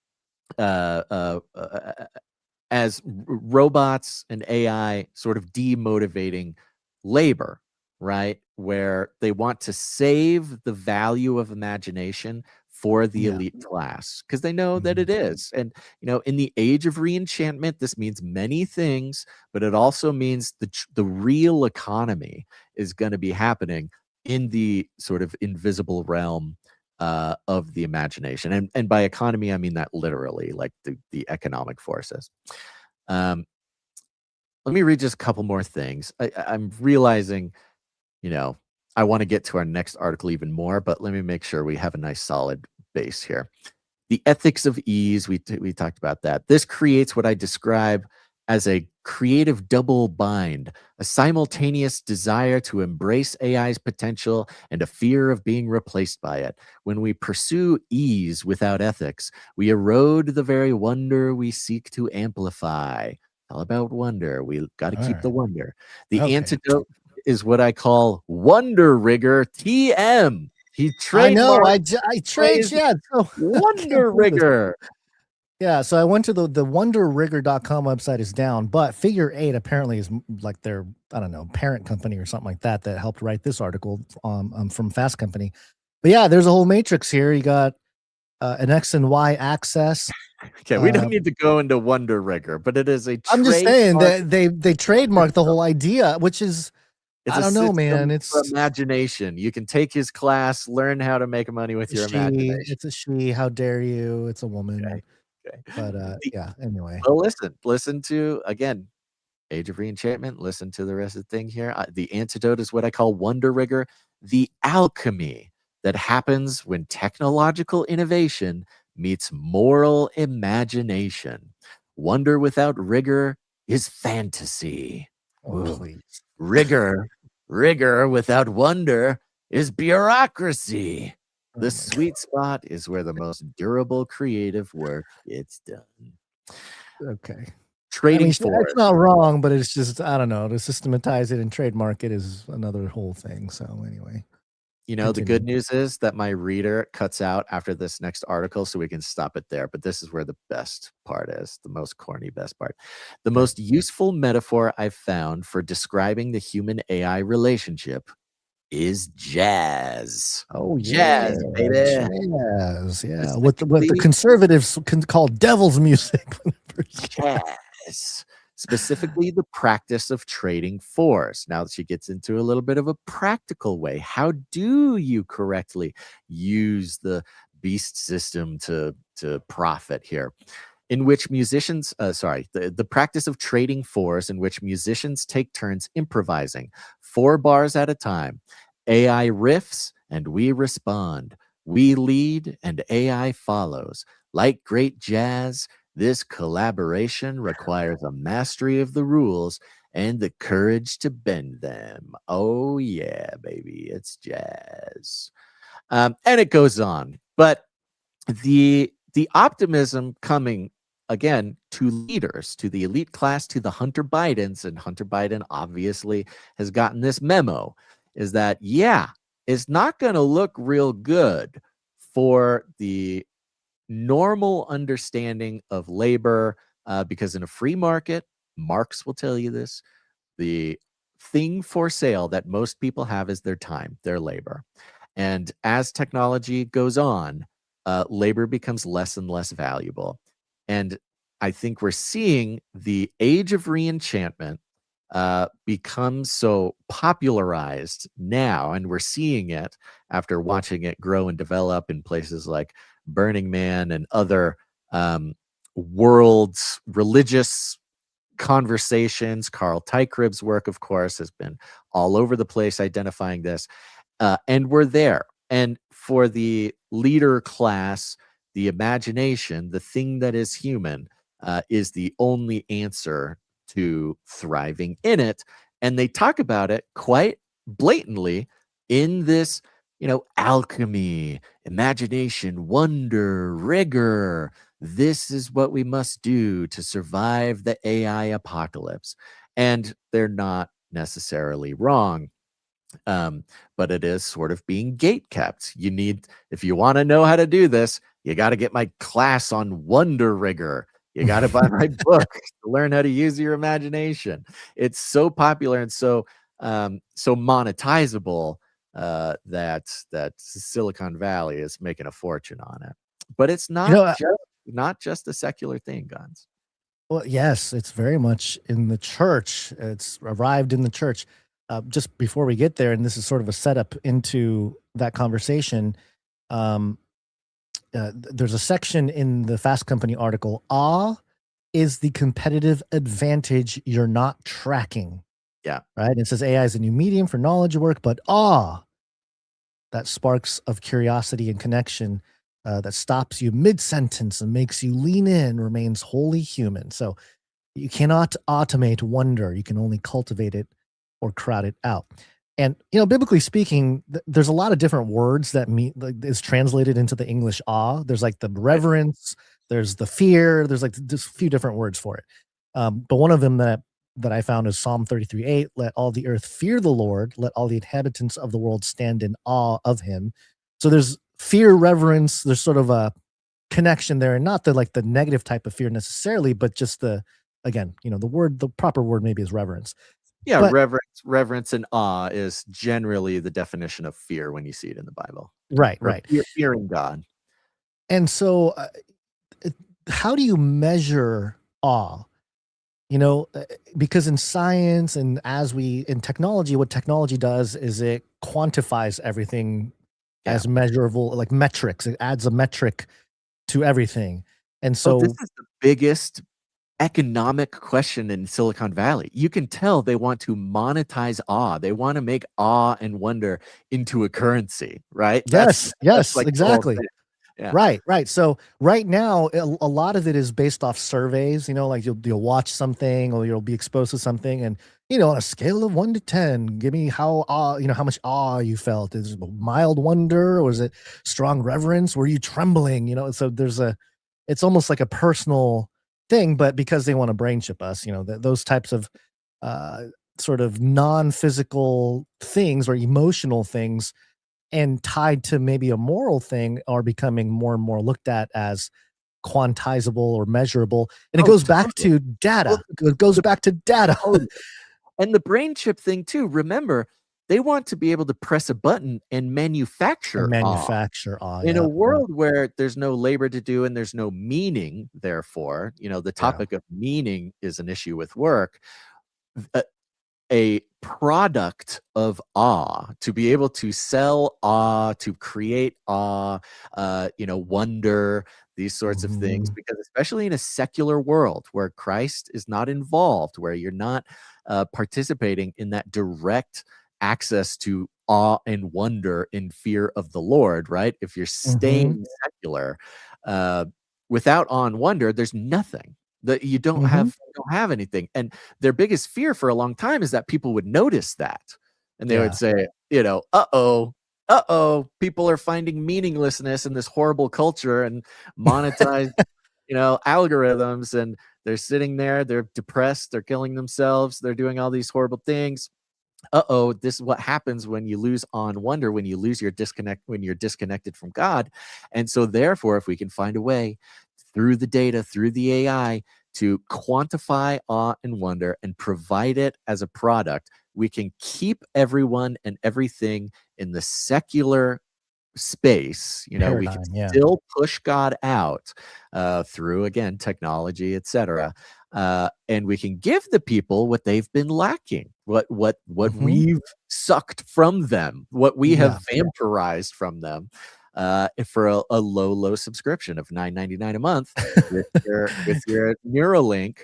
robots and AI sort of demotivating labor, right? Where they want to save the value of imagination for the elite class because they know that it is. And, in the age of re-enchantment, this means many things, but it also means the real economy is going to be happening in the sort of invisible realm of the imagination. And by economy, I mean that literally, like the economic forces. Let me read just a couple more things. I'm realizing, I want to get to our next article even more, but let me make sure we have a nice solid base here. The ethics of ease, we talked about that. This creates what I describe as a creative double bind, a simultaneous desire to embrace AI's potential and a fear of being replaced by it. When we pursue ease without ethics, we erode the very wonder we seek to amplify. All about wonder. We got to keep the wonder. The antidote is what I call Wonder Rigger TM. He trademarked. I know. I trade. Yeah. So Wonder Rigger. Yeah, so I went to the wonderrigger.com website is down, but Figure 8 apparently is like their, I don't know, parent company or something like that helped write this article from Fast Company. But yeah, there's a whole matrix here. You got an X and Y axis. Okay, we don't need to go into Wonder Rigger, but it is a I'm just saying that they trademarked the whole idea, which is, I don't know, man. It's imagination. You can take his class, learn how to make money with your imagination. It's a she. How dare you? It's a woman. Okay. But yeah, anyway. Well, listen to, again, Age of Re-Enchantment. Listen to the rest of the thing here. The antidote is what I call Wonder Rigger, the alchemy that happens when technological innovation meets moral imagination. Wonder without rigor is fantasy. Please. Rigor without wonder is bureaucracy. The sweet spot is where the most durable creative work gets done. Okay. Trading for it's not wrong, but it's just, I don't know, to systematize it and trademark it is another whole thing. So anyway. The good news is that my reader cuts out after this next article, so we can stop it there. But this is where the best part is, the most corny best part. The most useful metaphor I've found for describing the human AI relationship is jazz. Oh, jazz, baby. Jazz, yeah. What the conservatives can call devil's music. Jazz. Specifically, the practice of trading force. Now she gets into a little bit of a practical way. How do you correctly use the beast system to profit here? In which musicians, the practice of trading force in which musicians take turns improvising 4 bars at a time. AI riffs and we respond. We lead and AI follows. Like great jazz, this collaboration requires a mastery of the rules and the courage to bend them. Oh yeah, baby, it's jazz. And it goes on. But the optimism coming again to leaders, to the elite class, to the Hunter Bidens, and Hunter Biden obviously has gotten this memo, is that, it's not going to look real good for the normal understanding of labor, because in a free market, Marx will tell you this, the thing for sale that most people have is their time, their labor. And as technology goes on, labor becomes less and less valuable. And I think we're seeing the age of re-enchantment become so popularized now, and we're seeing it after watching it grow and develop in places like Burning Man and other world's religious conversations. Carl Teichribb's work, of course, has been all over the place identifying this. And we're there. And for the leader class, the imagination, the thing that is human, is the only answer to thriving in it. And they talk about it quite blatantly in this, alchemy, imagination, wonder, rigor. This is what we must do to survive the AI apocalypse. And they're not necessarily wrong. But it is sort of being gate kept. If you want to know how to do this, you got to get my class on wonder rigor. You got to buy my book to learn how to use your imagination. It's so popular and so monetizable that Silicon Valley is making a fortune on it. But it's not just a secular thing, Guns. Well, yes, it's very much in the church. It's arrived in the church. Just before we get there, and this is sort of a setup into that conversation, there's a section in the Fast Company article, awe is the competitive advantage you're not tracking. Yeah. Right? And it says AI is a new medium for knowledge work, but awe, that sparks of curiosity and connection that stops you mid-sentence and makes you lean in, remains wholly human. So you cannot automate wonder. You can only cultivate it or crowd it out. And, biblically speaking, there's a lot of different words that is translated into the English awe. There's like the reverence, there's the fear, there's like just a few different words for it. But one of them that I found is Psalm 33:8. Let all the earth fear the Lord. Let all the inhabitants of the world stand in awe of him. So there's fear, reverence. There's sort of a connection there, and not the negative type of fear necessarily, but just the proper word maybe is reverence. Yeah, But- reverence and awe is generally the definition of fear when you see it in the Bible. Right, Or right. Fearing God. And so, how do you measure awe? Because in science and in technology, what technology does is it quantifies everything as measurable, like metrics. It adds a metric to everything. And so this is the biggest economic question in Silicon Valley. You can tell they want to monetize awe. They want to make awe and wonder into a currency, right? Yes, That's like the whole exactly. thing. Yeah. Right. So right now, a lot of it is based off surveys. Like you'll watch something or you'll be exposed to something, and on a scale of 1 to 10, give me how much awe you felt. Is it mild wonder, or was it strong reverence? Were you trembling? So it's almost like a personal thing, but because they want to brain chip us, those types of sort of non-physical things or emotional things, and tied to maybe a moral thing, are becoming more and more looked at as quantizable or measurable. And it goes back to data. It goes back to data. And the brain chip thing too. Remember, they want to be able to press a button and manufacture awe. In a world where there's no labor to do and there's no meaning. Therefore, the topic of meaning is an issue with work. A product of awe, to be able to sell awe, to create awe, wonder, these sorts of things, because especially in a secular world where Christ is not involved, where you're not participating in that direct access to awe and wonder in fear of the Lord, right? If you're staying secular, without awe and wonder, there's nothing. That you don't have anything. And their biggest fear for a long time is that people would notice that. And they would say, people are finding meaninglessness in this horrible culture and monetize, algorithms, and they're sitting there, they're depressed, they're killing themselves, they're doing all these horrible things. This is what happens when you lose on wonder, when you lose your disconnect, when you're disconnected from God. And so therefore, if we can find a way through the data, through the AI, to quantify awe and wonder and provide it as a product, we can keep everyone and everything in the secular space. We can still push God out through, again, technology, etc. And we can give the people what they've been lacking, what we've sucked from them, what we have vampirized from them. For a low subscription of $9.99 a month with your Neuralink,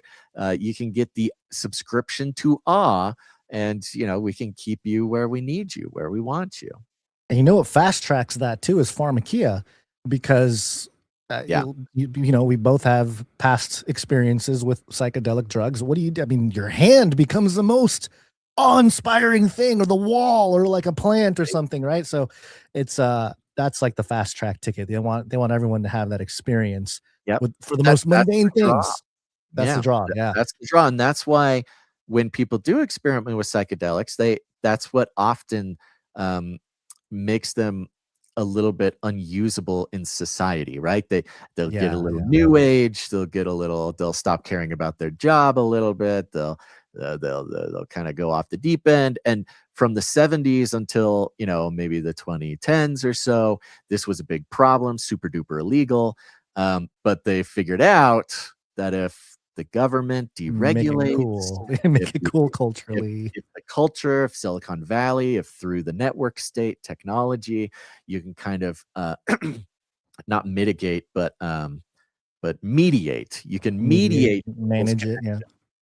you can get the subscription to awe, and we can keep you where we need you, where we want you. And you know what fast tracks that too is pharmakia, because you know, we both have past experiences with psychedelic drugs. What do you do? I mean, your hand becomes the most awe-inspiring thing, or the wall, or like a plant or something, right? So it's that's like the fast track ticket. They want everyone to have that experience. Yep. For the most mundane the draw. things. That's the draw. Yeah. That's the draw. And that's why when people do experiment with psychedelics, that's what often makes them a little bit unusable in society, right? They'll get a little new age, they'll stop caring about their job a little bit, they'll kind of go off the deep end. And from the 70s until, you know, maybe the 2010s or so, this was a big problem, super duper illegal. But they figured out that if the government deregulates, make it cool culturally. If the culture of Silicon Valley, if through the network state technology, you can kind of not mitigate, but mediate. You can mediate, manage it,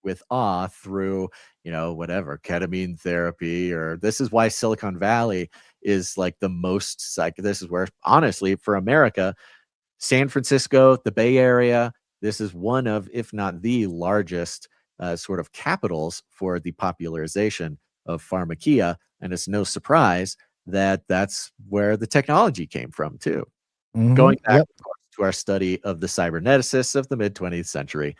with awe through, you know, whatever ketamine therapy, or this is why Silicon Valley is like the most this is where, honestly, for America, San Francisco, the Bay Area, this is one of, if not the largest sort of capitals for the popularization of pharmakia. And it's no surprise that that's where the technology came from too. Going back of course, to our study of the cyberneticists of the mid-20th century,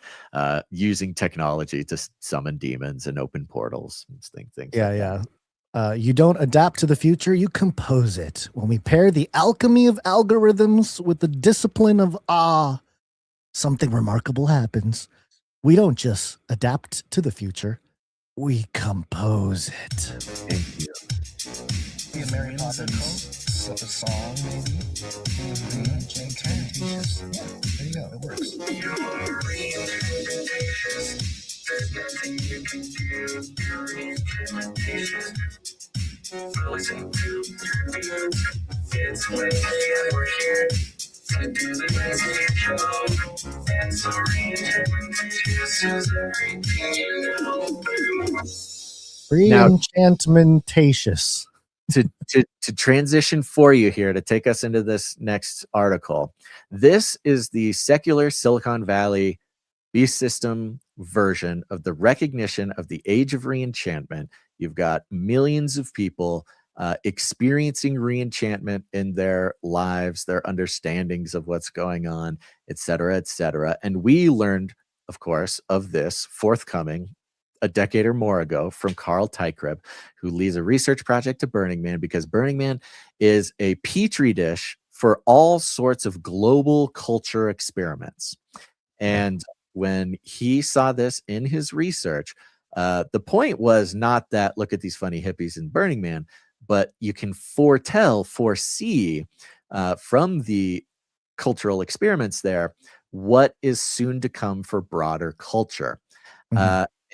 using technology to summon demons and open portals and things like that. You don't adapt to the future, you compose it. When we pair the alchemy of algorithms with the discipline of awe, something remarkable happens. We don't just adapt to the future, we compose it. Thank you. Be a Mary Poppins of a song, maybe. Re-Enchant. Yeah, there you go. It works. Re-enchantmentatious. To transition for you here, to take us into this next article, this is the secular Silicon Valley beast system version of the recognition of the age of re-enchantment. You've got millions of people experiencing re-enchantment in their lives, their understandings of what's going on, et cetera, et cetera. And we learned, of course, of this forthcoming a decade or more ago from Carl Teichrieb, who leads a research project at Burning Man, because Burning Man is a petri dish for all sorts of global culture experiments. And when he saw this in his research, the point was not that, look at these funny hippies in Burning Man, but you can foresee from the cultural experiments there what is soon to come for broader culture.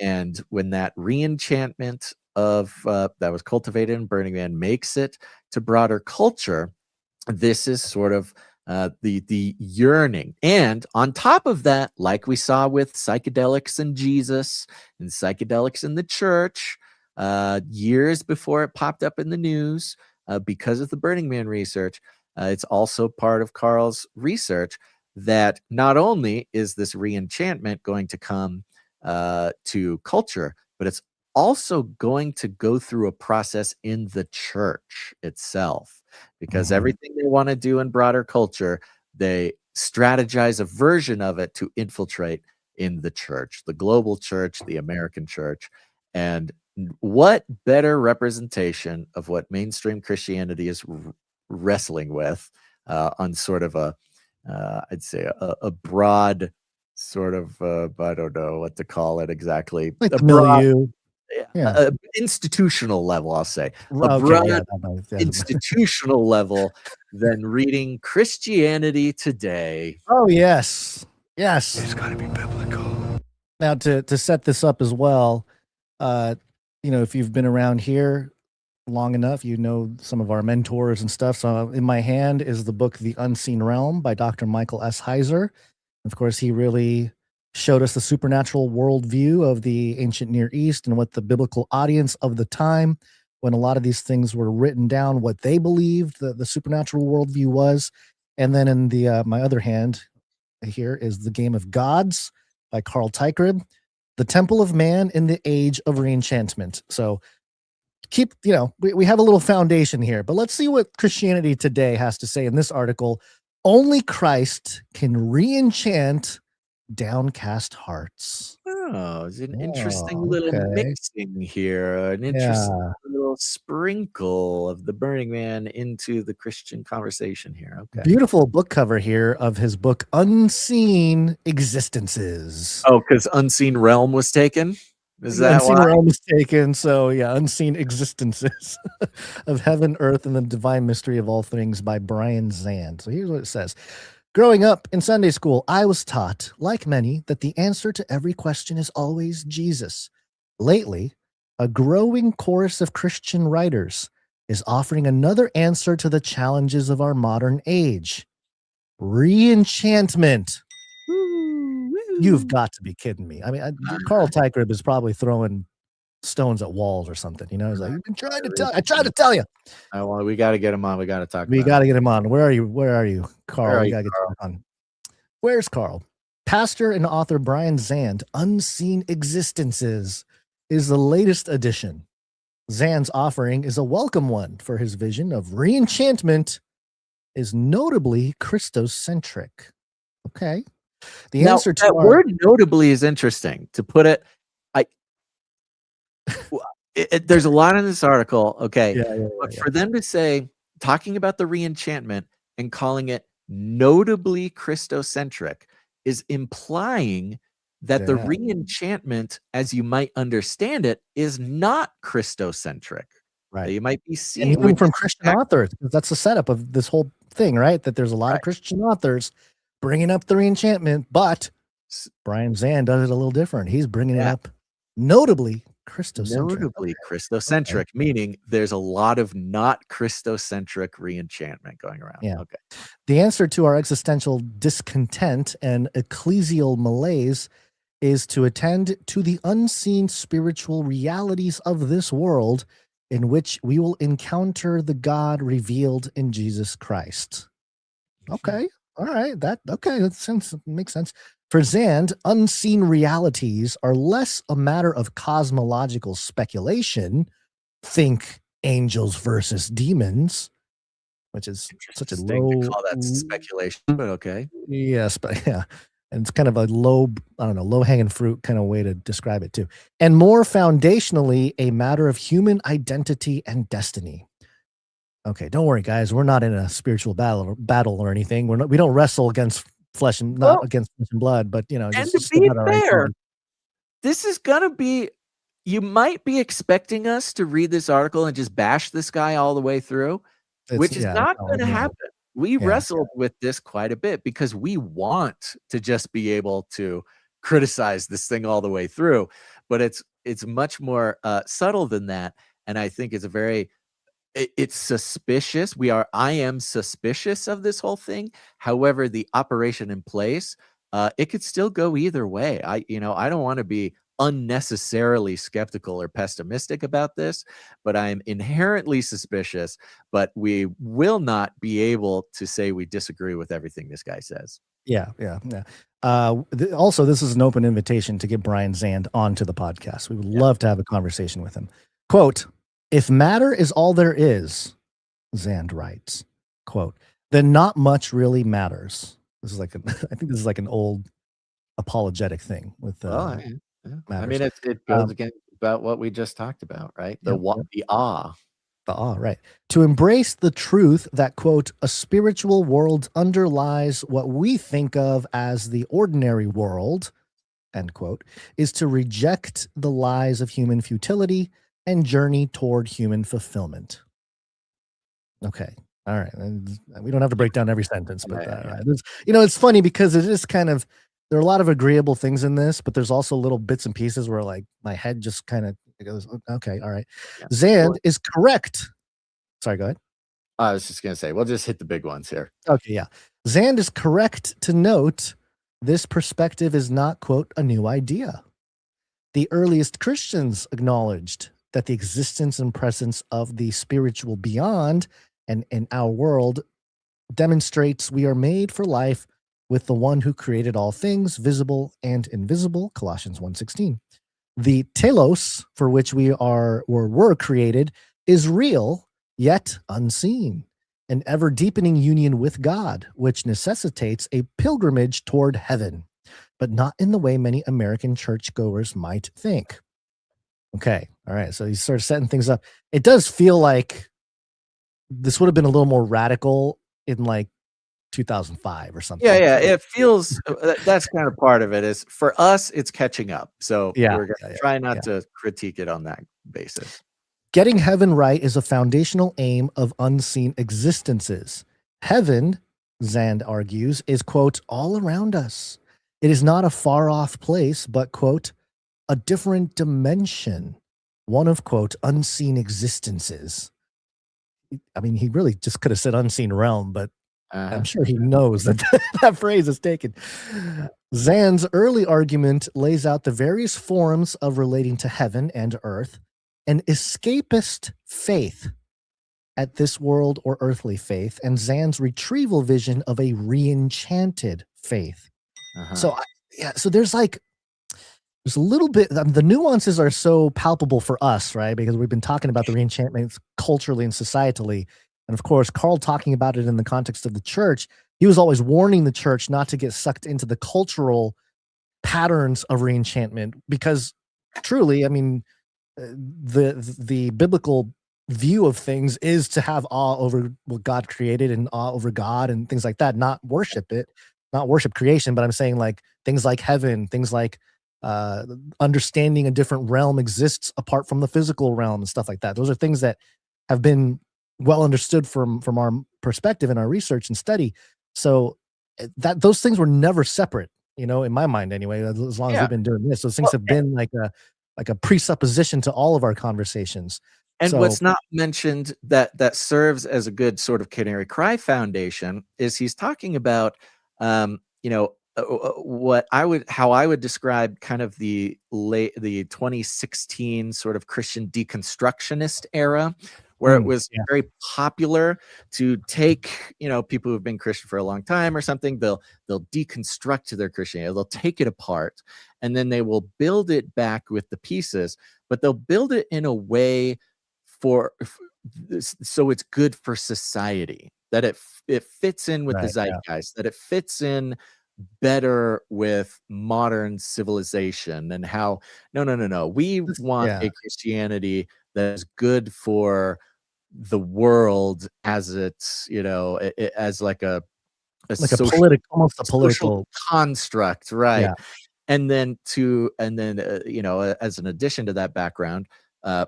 And when that re-enchantment of that was cultivated in Burning Man makes it to broader culture, this is sort of the yearning. And on top of that, like we saw with psychedelics and Jesus and psychedelics in the church, years before it popped up in the news, because of the Burning Man research, it's also part of Carl's research that not only is this re-enchantment going to come to culture, but it's also going to go through a process in the church itself, because everything they want to do in broader culture, they strategize a version of it to infiltrate in the church, the global church, the American church. And what better representation of what mainstream Christianity is wrestling with on sort of a, I'd say a broad sort of, I don't know what to call it exactly. Like a the broad, milieu. institutional level, I'll say. Okay, Broad institutional level than reading Christianity Today. Oh, yes. Yes. It's got to be biblical. Now, to set this up as well, you know, if you've been around here long enough, you know some of our mentors and stuff. So in my hand is the book The Unseen Realm by Dr. Michael S. Heiser. Of course, he really showed us the supernatural worldview of the ancient Near East and what the biblical audience of the time when a lot of these things were written down, what they believed the supernatural worldview was. And then in the my other hand here is The Game of Gods by Carl Teichrieb, The Temple of Man in the Age of Re-Enchantment. So keep, we have a little foundation here, but let's see what Christianity Today has to say in this article. Only Christ can re-enchant downcast hearts. Oh, it's an interesting little mixing here, an interesting little sprinkle of the Burning Man into the Christian conversation here. Okay. Beautiful book cover here of his book, Unseen Existences. Oh, because Unseen Realm was taken? Is that Unseen why? Realm was taken, so yeah, Unseen Existences of Heaven, Earth, and the Divine Mystery of All Things by Brian Zand. So here's what it says. Growing up in Sunday school, I was taught, like many, that the answer to every question is always Jesus. Lately, a growing chorus of Christian writers is offering another answer to the challenges of our modern age. Re-enchantment. You've got to be kidding me. I mean, Carl Teichrieb is probably throwing stones at walls or something. He's like, you've been trying to tell. I tried to tell you. Well, we got to get him on. We got to talk. We got to get him on. Where are you, Carl? We got to get Carl? him on. Where's Carl? Pastor and author Brian Zand, Unseen Existences, is the latest edition. Zand's offering is a welcome one, for his vision of re-enchantment is notably Christocentric. Okay. The answer to that word "notably" is interesting. To put it, there's a lot in this article. Okay, but for them to say, talking about the re-enchantment and calling it notably Christocentric is implying that the re-enchantment, as you might understand it, is not Christocentric. Right. You might be seeing even from Christian authors. That's the setup of this whole thing, right? That there's a lot of Christian authors bringing up the re-enchantment, but Brian Zand does it a little different. He's bringing it up notably Christocentric. Notably Christocentric, meaning there's a lot of not Christocentric re-enchantment going around. Yeah. Okay. The answer to our existential discontent and ecclesial malaise is to attend to the unseen spiritual realities of this world in which we will encounter the God revealed in Jesus Christ. Okay. All right. That makes sense. For Zand, unseen realities are less a matter of cosmological speculation. Think angels versus demons, which is such a low. To call that speculation, but okay. Yes, but yeah. And it's kind of a low hanging fruit kind of way to describe it too. And more foundationally, a matter of human identity and destiny. Okay, don't worry, guys. We're not in a spiritual battle or anything. We don't wrestle against flesh and against flesh and blood, but and to be fair, this is gonna be. You might be expecting us to read this article and just bash this guy all the way through, which is not going to happen. We wrestled with this quite a bit because we want to just be able to criticize this thing all the way through, but it's much more subtle than that, and I think it's it's suspicious. I am suspicious of this whole thing. However, the operation in place, it could still go either way. I don't want to be unnecessarily skeptical or pessimistic about this, but I'm inherently suspicious, but we will not be able to say we disagree with everything this guy says. Yeah. Also, this is an open invitation to get Brian Zand onto the podcast. We would love to have a conversation with him. Quote, if matter is all there is, Zand writes, quote, then not much really matters. This is I think this is like an old apologetic thing with I mean, it goes again about what we just talked about, right? The awe. The awe, right. To embrace the truth that, quote, a spiritual world underlies what we think of as the ordinary world, end quote, is to reject the lies of human futility and journey toward human fulfillment. Okay. All right. And we don't have to break down every sentence, but it's funny because it is kind of, there are a lot of agreeable things in this, but there's also little bits and pieces where like my head just kind of goes, okay, all right. Yeah. Zand is correct. Sorry, go ahead. I was just going to say, we'll just hit the big ones here. Okay, yeah. Zand is correct to note this perspective is not, quote, a new idea. The earliest Christians acknowledged that the existence and presence of the spiritual beyond and in our world demonstrates we are made for life with the one who created all things, visible and invisible, Colossians 1:16. The telos for which we are or were created is real, yet unseen, an ever deepening union with God, which necessitates a pilgrimage toward heaven, but not in the way many American churchgoers might think. Okay, all right, so he's sort of setting things up. It does feel like this would have been a little more radical in like 2005 or something. Yeah, it feels that's kind of part of it. Is for us, it's catching up. So we're gonna try not to critique it on that basis. Getting heaven right is a foundational aim of unseen existences. Heaven, Zand argues, is, quote, all around us. It is not a far-off place, but, quote, a different dimension, one of, quote, unseen existences. I mean, he really just could have said unseen realm, but I'm sure he knows that that phrase is taken. Zand's early argument lays out the various forms of relating to heaven and earth, an escapist faith at this world or earthly faith, and Zand's retrieval vision of a re-enchanted faith. So, so there's a little bit, the nuances are so palpable for us, right? Because we've been talking about the re-enchantments culturally and societally. And of course, Carl talking about it in the context of the church, he was always warning the church not to get sucked into the cultural patterns of re-enchantment, because truly, I mean, the biblical view of things is to have awe over what God created and awe over God and things like that, not worship it, not worship creation, but I'm saying like things like heaven, things like understanding a different realm exists apart from the physical realm and stuff like that. Those are things that have been well understood from our perspective and our research and study. So that those things were never separate, you know, in my mind anyway, as long as we've been doing this. Those things have been like a presupposition to all of our conversations. And So, what's not mentioned that serves as a good sort of Canary Cry foundation is he's talking about, how I would describe kind of the 2016 sort of Christian deconstructionist era, where it was very popular to take, people who've been Christian for a long time or something, they'll deconstruct their Christianity, they'll take it apart, and then they will build it back with the pieces, but they'll build it in a way so it's good for society, that it fits in with the zeitgeist, that it fits in better with modern civilization, and how no, we want a Christianity that is good for the world as it's, as like a social, almost a political construct, right? And then as an addition to that background,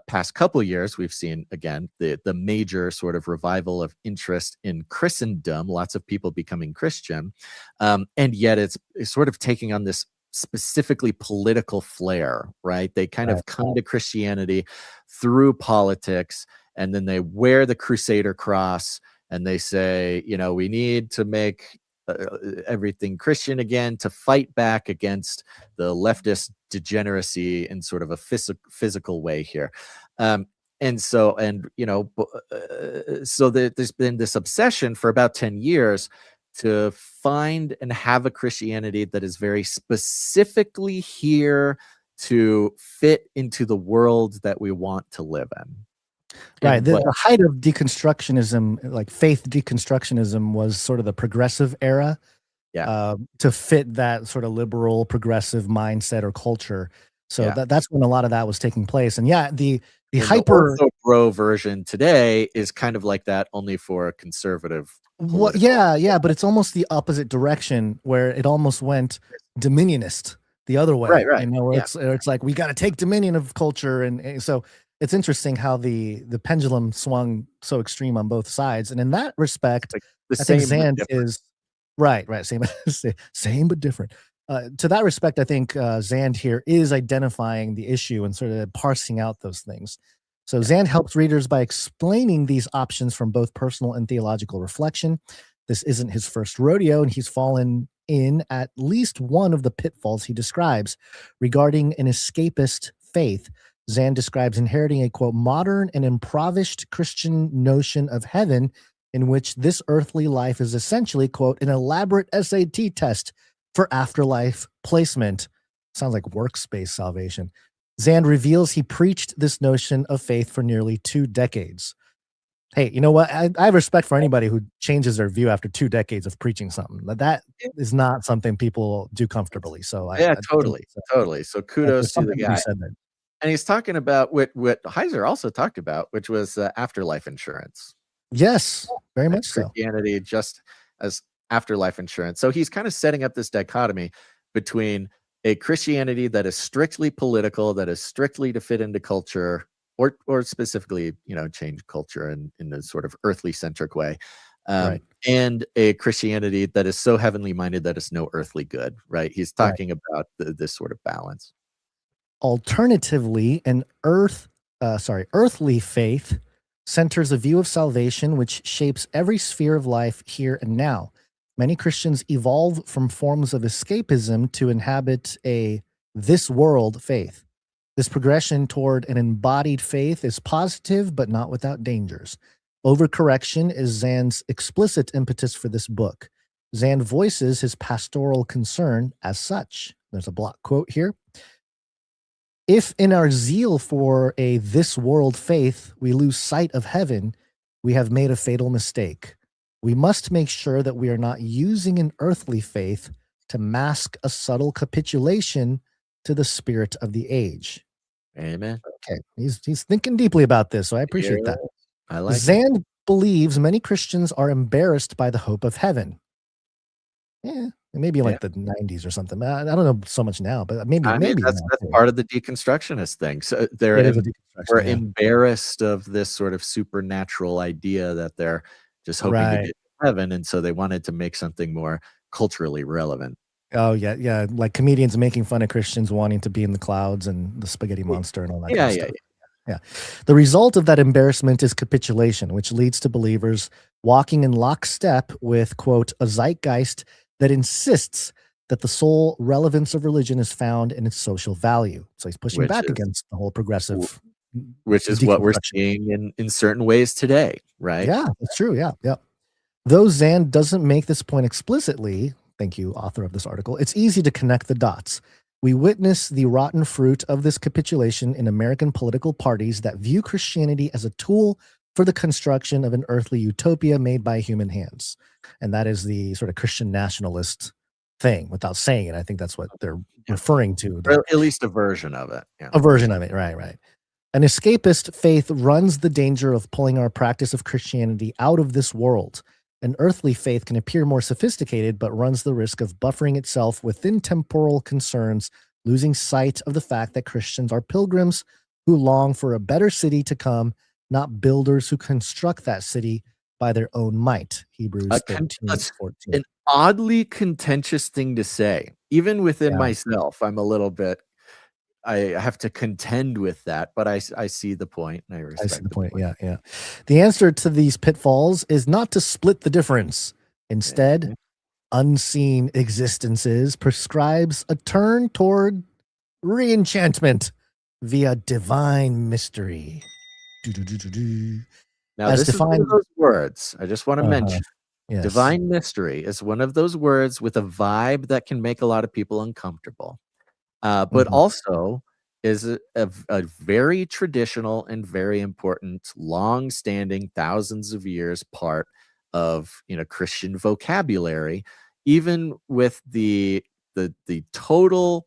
past couple years, we've seen again the major sort of revival of interest in Christendom, lots of people becoming Christian, and yet it's sort of taking on this specifically political flair, right? They kind of come to Christianity through politics, and then they wear the Crusader cross, and they say, we need to make everything Christian again to fight back against the leftist degeneracy in sort of a physical way here. So there's been this obsession for about 10 years to find and have a Christianity that is very specifically here to fit into the world that we want to live in. Right. The height of deconstructionism, like faith deconstructionism, was sort of the progressive era, to fit that sort of liberal progressive mindset or culture. So that's when a lot of that was taking place. And the hyper bro version today is kind of like that, only for a conservative. Well, but it's almost the opposite direction, where it almost went dominionist the other way. Right. Where it's like we got to take dominion of culture, and so it's interesting how the pendulum swung so extreme on both sides. And in that respect, I think Zand is right. Same but different. To that respect, I think Zand here is identifying the issue and sort of parsing out those things. So Zand helps readers by explaining these options from both personal and theological reflection. This isn't his first rodeo, and he's fallen in at least one of the pitfalls he describes regarding an escapist faith. Zand describes inheriting a, quote, modern and impoverished Christian notion of heaven in which this earthly life is essentially, quote, an elaborate SAT test for afterlife placement. Sounds like workspace salvation. Zand reveals he preached this notion of faith for nearly 2 decades. Hey, you know what? I have respect for anybody who changes their view after 2 decades of preaching something. That is not something people do comfortably. So totally. So kudos to the guy. Said that. And he's talking about what Heiser also talked about, which was afterlife insurance. Yes, very much so. Christianity just as afterlife insurance. So he's kind of setting up this dichotomy between a Christianity that is strictly political, that is strictly to fit into culture, or specifically, change culture in a sort of earthly centric way, Right. and a Christianity that is so heavenly minded that it's no earthly good. Right? He's talking about this sort of balance. Alternatively, an earthly faith centers a view of salvation which shapes every sphere of life here and now. Many Christians evolve from forms of escapism to inhabit a this world faith. This progression toward an embodied faith is positive, but not without dangers. Overcorrection is Zand's explicit impetus for this book. Zand voices his pastoral concern as such. There's a block quote here. If in our zeal for a this world faith, we lose sight of heaven, we have made a fatal mistake. We must make sure that we are not using an earthly faith to mask a subtle capitulation to the spirit of the age. Amen. Okay, he's thinking deeply about this, so I appreciate that. I like Zand believes many Christians are embarrassed by the hope of heaven. Yeah, maybe like the 90s or something. I don't know so much now, but maybe that's part of the deconstructionist thing. So we're embarrassed of this sort of supernatural idea that they're just hoping to get to heaven, and so they wanted to make something more culturally relevant. Oh yeah, like comedians making fun of Christians wanting to be in the clouds and the spaghetti monster and all that. kind of stuff. Yeah. The result of that embarrassment is capitulation, which leads to believers walking in lockstep with, quote, a zeitgeist that insists that the sole relevance of religion is found in its social value. So he's pushing back against the whole progressive, which is what we're seeing in certain ways today, right? Yeah, that's true. Yeah. Though Zand doesn't make this point explicitly, thank you, author of this article, it's easy to connect the dots. We witness the rotten fruit of this capitulation in American political parties that view Christianity as a tool for the construction of an earthly utopia made by human hands. And that is the sort of Christian nationalist thing. Without saying it, I think that's what they're referring to. Or at least a version of it. Yeah. A version of it, right. An escapist faith runs the danger of pulling our practice of Christianity out of this world. An earthly faith can appear more sophisticated, but runs the risk of buffering itself within temporal concerns, losing sight of the fact that Christians are pilgrims who long for a better city to come, not builders who construct that city by their own might. Hebrews 13:14. An oddly contentious thing to say. Even within myself, I'm a little bit, I have to contend with that, but I see the point. And I see the point. Yeah. The answer to these pitfalls is not to split the difference. Instead, unseen existences prescribes a turn toward re-enchantment via divine mystery. Now, this is one of those words I just want to mention. Yes. Divine mystery is one of those words with a vibe that can make a lot of people uncomfortable. But also is a very traditional and very important, long-standing, thousands of years part of Christian vocabulary, even with the total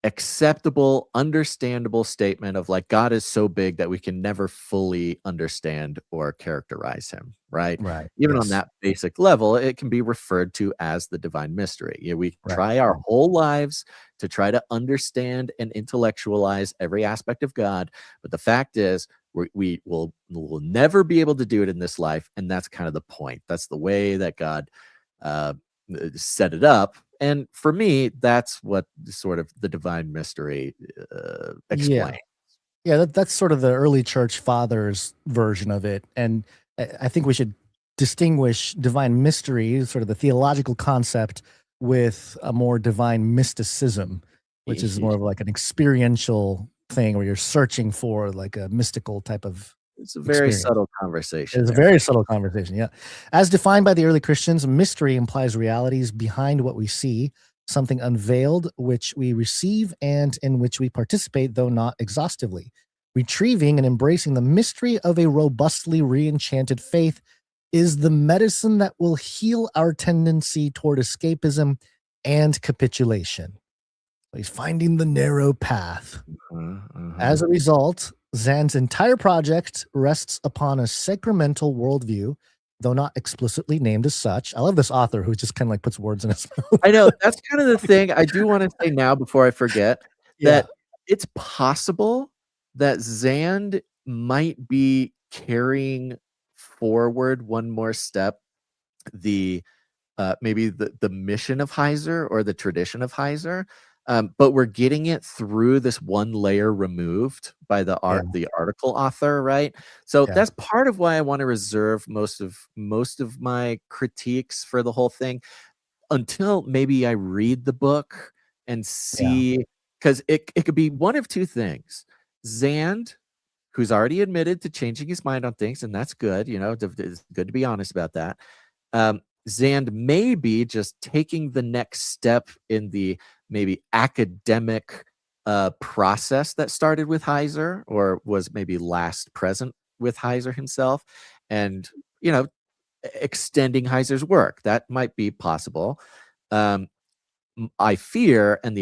acceptable, understandable statement of like God is so big that we can never fully understand or characterize him, right? Even on that basic level, it can be referred to as the divine mystery. We try our whole lives to try to understand and intellectualize every aspect of God, but the fact is we will never be able to do it in this life, and that's kind of the point. That's the way that God set it up. And for me, that's what sort of the divine mystery explains. Yeah, that's sort of the early church fathers version of it. And I think we should distinguish divine mystery, sort of the theological concept, with a more divine mysticism, which is more of like an experiential thing where you're searching for like a mystical type of It's a very experience. subtle conversation. It's a very subtle conversation, yeah. As defined by the early Christians, mystery implies realities behind what we see, something unveiled which we receive and in which we participate, though not exhaustively. Retrieving and embracing the mystery of a robustly re-enchanted faith is the medicine that will heal our tendency toward escapism and capitulation. He's finding the narrow path. As a result, Zan's entire project rests upon a sacramental worldview, though not explicitly named as such. I love this author who just kind of like puts words in his mouth. I know, that's kind of the thing. I do want to say now before I forget that it's possible that Zand might be carrying forward one more step the maybe the mission of Heiser or the tradition of Heiser, but we're getting it through this one layer removed by the article author, right? So that's part of why I want to reserve most of my critiques for the whole thing until maybe I read the book and see, because it could be one of two things. Zand, who's already admitted to changing his mind on things, and that's good, you know, it's good to be honest about that. Zand may be just taking the next step in the maybe academic process that started with Heiser, or was maybe last present with Heiser himself, and, you know, extending Heiser's work. That might be possible. I fear, and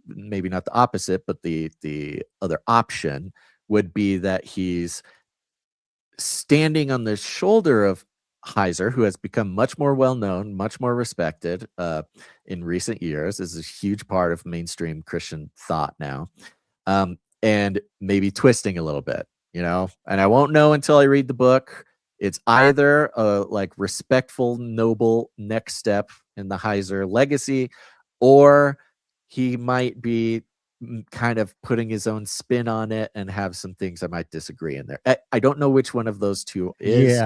maybe not the opposite, but the other option would be that he's standing on the shoulder of Heiser, who has become much more well-known, much more respected in recent years, is a huge part of mainstream Christian thought now, and maybe twisting a little bit, you know, and I won't know until I read the book. It's either a like respectful, noble next step in the Heiser legacy, or he might be kind of putting his own spin on it and have some things I might disagree in there. I don't know which one of those two is,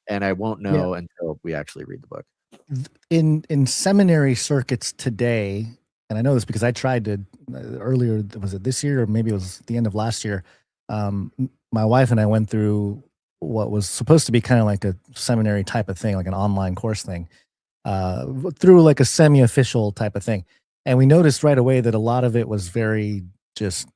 and I won't know until we actually read the book. In seminary circuits today, and I know this because I tried to earlier, was it this year or maybe it was the end of last year? My wife and I went through what was supposed to be kind of like a seminary type of thing, like an online course thing, through like a semi-official type of thing. And we noticed right away that a lot of it was very just,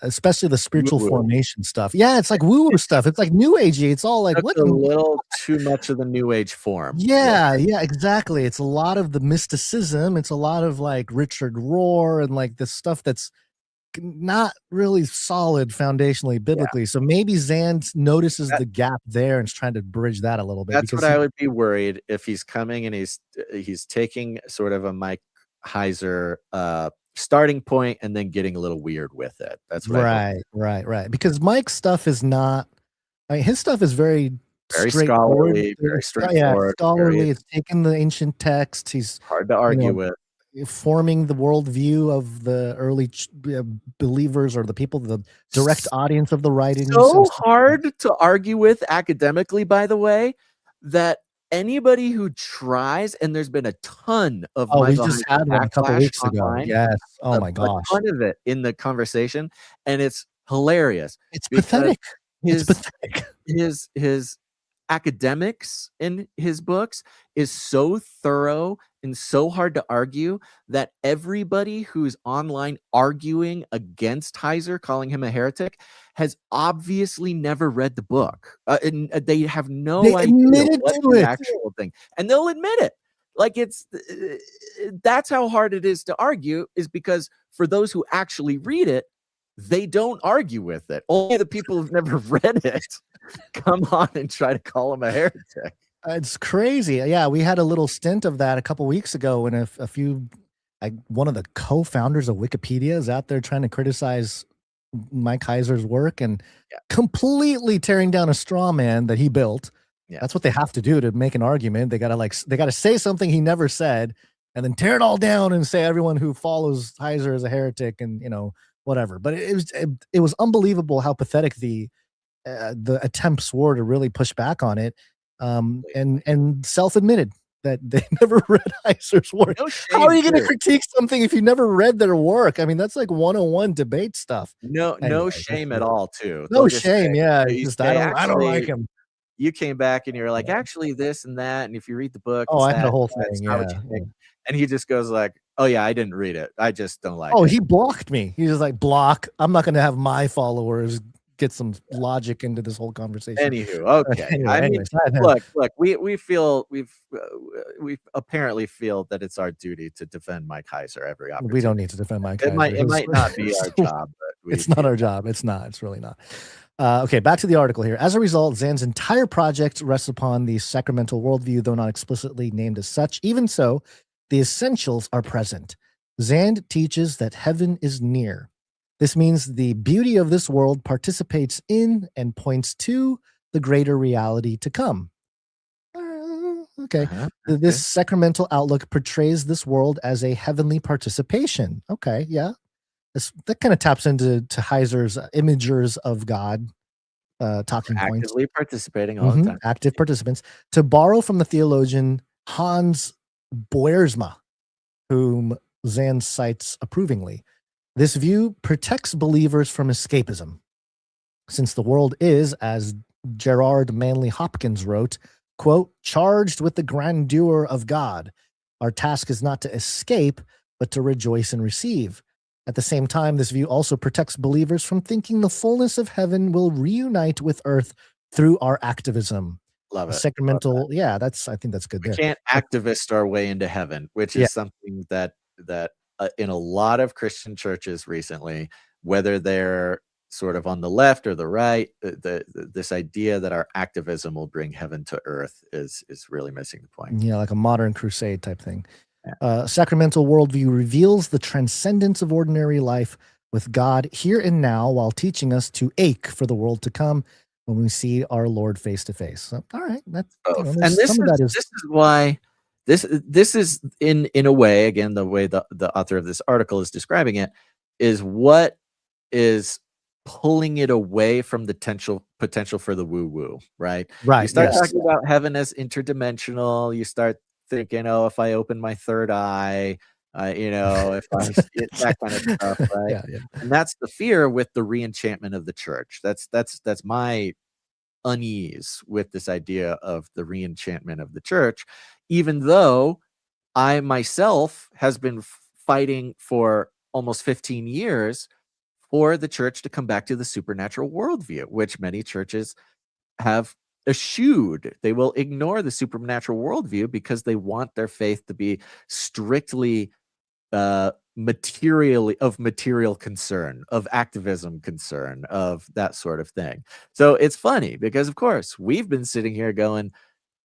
especially the spiritual formation stuff. Yeah, it's like woo-woo stuff. It's like new agey. It's all like, what? A little too much of the new age form. Yeah, exactly. It's a lot of the mysticism. It's a lot of like Richard Rohr and like this stuff that's not really solid foundationally biblically. So maybe Zand notices the gap there and is trying to bridge that a little bit. That's what I would be worried if he's coming and he's taking sort of a Mike Heiser starting point and then getting a little weird with it. That's what right. Because Mike's stuff is not, I mean, his stuff is very scholarly, very straightforward. Scholarly. It's taking the ancient text. He's hard to argue with. Forming the worldview of the early believers or the people, the direct audience of the writings. So hard to argue with academically, by the way, that anybody who tries, and there's been a ton of we just had one a couple weeks ago. Online, yes. Oh my gosh. A ton of it in the conversation, and it's hilarious. It's pathetic. It's pathetic. His academics in his books is so thorough and so hard to argue that everybody who's online arguing against Heiser, calling him a heretic, has obviously never read the book. And they have no idea what the actual thing, and they'll admit it. Like that's how hard it is to argue, is because for those who actually read it, they don't argue with it. Only the people who've never read it come on and try to call him a heretic. It's crazy. Yeah, we had a little stint of that a couple weeks ago when one of the co-founders of Wikipedia is out there trying to criticize Mike Heiser's work and completely tearing down a straw man that he built. Yeah. That's what they have to do to make an argument. They gotta say something he never said and then tear it all down and say everyone who follows Heiser is a heretic and, you know, whatever. But it was unbelievable how pathetic the attempts were to really push back on it. And self-admitted that they never read Heiser's work. No How are you shame, going to too. critique something if you never read their work? I mean, that's like 101 debate stuff. No Anyway, shame that's at weird. all, too. No They'll just shame. say, Yeah, you just say, I don't like actually, him. you came back and you're like, Yeah. actually, this and that, and if you read the book, Oh, it's I had a that. whole That's thing. not what Yeah. you think. And he just goes like, oh yeah, I didn't read it. I just don't like Oh, it. he blocked me. He was like, block. I'm not going to have my followers get some logic into this whole conversation. Anywho, okay. I mean, Anyways, look, we feel we apparently feel that it's our duty to defend Mike Heiser every opportunity. we don't need to defend Mike It Heiser. might not be our job, but it's not our job. It's not. It's really not. Okay, back to the article here. As a result, Zand's entire project rests upon the sacramental worldview, though not explicitly named as such. Even so, the essentials are present. Zand teaches that heaven is near. This means the beauty of this world participates in and points to the greater reality to come. Okay. This sacramental outlook portrays this world as a heavenly participation. Okay, yeah. That kind of taps into Heiser's imagers of God talking points. Actively participating all the time. Active participants. To borrow from the theologian Hans Boersma, whom Zand cites approvingly, this view protects believers from escapism. Since the world is, as Gerard Manley Hopkins wrote, quote, charged with the grandeur of God, our task is not to escape, but to rejoice and receive. At the same time, this view also protects believers from thinking the fullness of heaven will reunite with earth through our activism. Love it. Sacramental, yeah, I think that's good We there. can't activist our way into heaven, which is something that in a lot of Christian churches recently, whether they're sort of on the left or the right, this idea that our activism will bring heaven to earth is really missing the point. Yeah, like a modern crusade type thing. Sacramental worldview reveals the transcendence of ordinary life with God here and now, while teaching us to ache for the world to come when we see our Lord face to face. So, all right, that's and this is why this is in a way, again, the way the author of this article is describing it is what is pulling it away from the potential for the woo-woo, right? Right. You start talking about heaven as interdimensional. You start thinking, oh, if I open my third eye, if I that kind of stuff, right? Yeah. And that's the fear with the re-enchantment of the church. That's my unease with this idea of the re-enchantment of the church, even though I myself has been fighting for almost 15 years for the church to come back to the supernatural worldview, which many churches have eschewed. They will ignore the supernatural worldview because they want their faith to be strictly material concern, of activism concern, of that sort of thing. So it's funny because, of course, we've been sitting here going,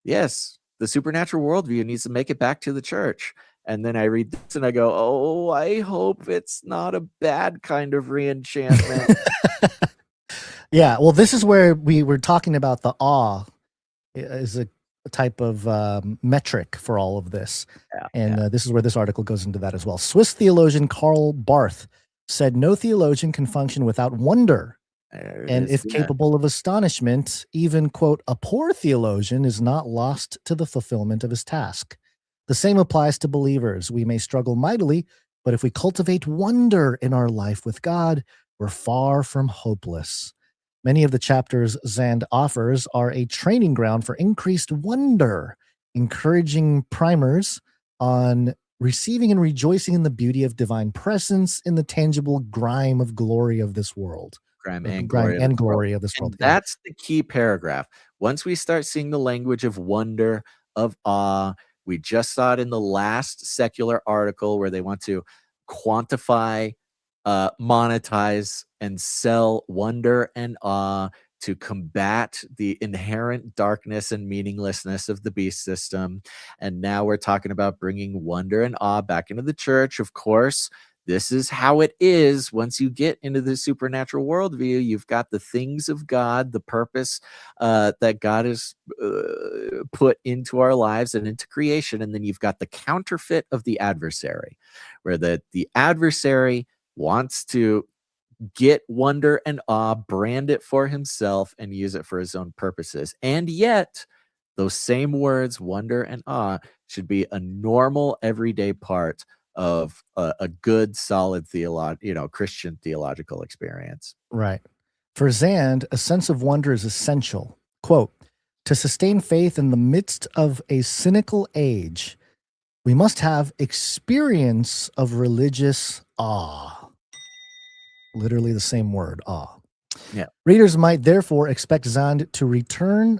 yes, the supernatural worldview needs to make it back to the church. And then I read this and I go, oh, I hope it's not a bad kind of re-enchantment. Yeah, well, this is where we were talking about the awe is a type of metric for all of this. This is where this article goes into that as well. Swiss theologian Karl Barth said, no theologian can function without wonder. And if capable of astonishment, even, quote, a poor theologian is not lost to the fulfillment of his task. The same applies to believers. We may struggle mightily, but if we cultivate wonder in our life with God, we're far from hopeless. Many of the chapters Zand offers are a training ground for increased wonder, encouraging primers on receiving and rejoicing in the beauty of divine presence in the tangible grime of glory of this world. Grime and and glory of this world. That's the key paragraph. Once we start seeing the language of wonder, of awe, we just saw it in the last secular article where they want to quantify, monetize, and sell wonder and awe to combat the inherent darkness and meaninglessness of the beast system. And now we're talking about bringing wonder and awe back into the church. Of course, this is how it is. Once you get into the supernatural worldview, you've got the things of God, the purpose that God has put into our lives and into creation. And then you've got the counterfeit of the adversary, where the adversary wants to get wonder and awe, brand it for himself, and use it for his own purposes. And yet, those same words, wonder and awe, should be a normal, everyday part of a good, solid Christian theological experience. Right. For Zand, a sense of wonder is essential. Quote, to sustain faith in the midst of a cynical age, we must have experience of religious awe. Literally the same word, awe. Yeah. Readers might therefore expect Zand to turn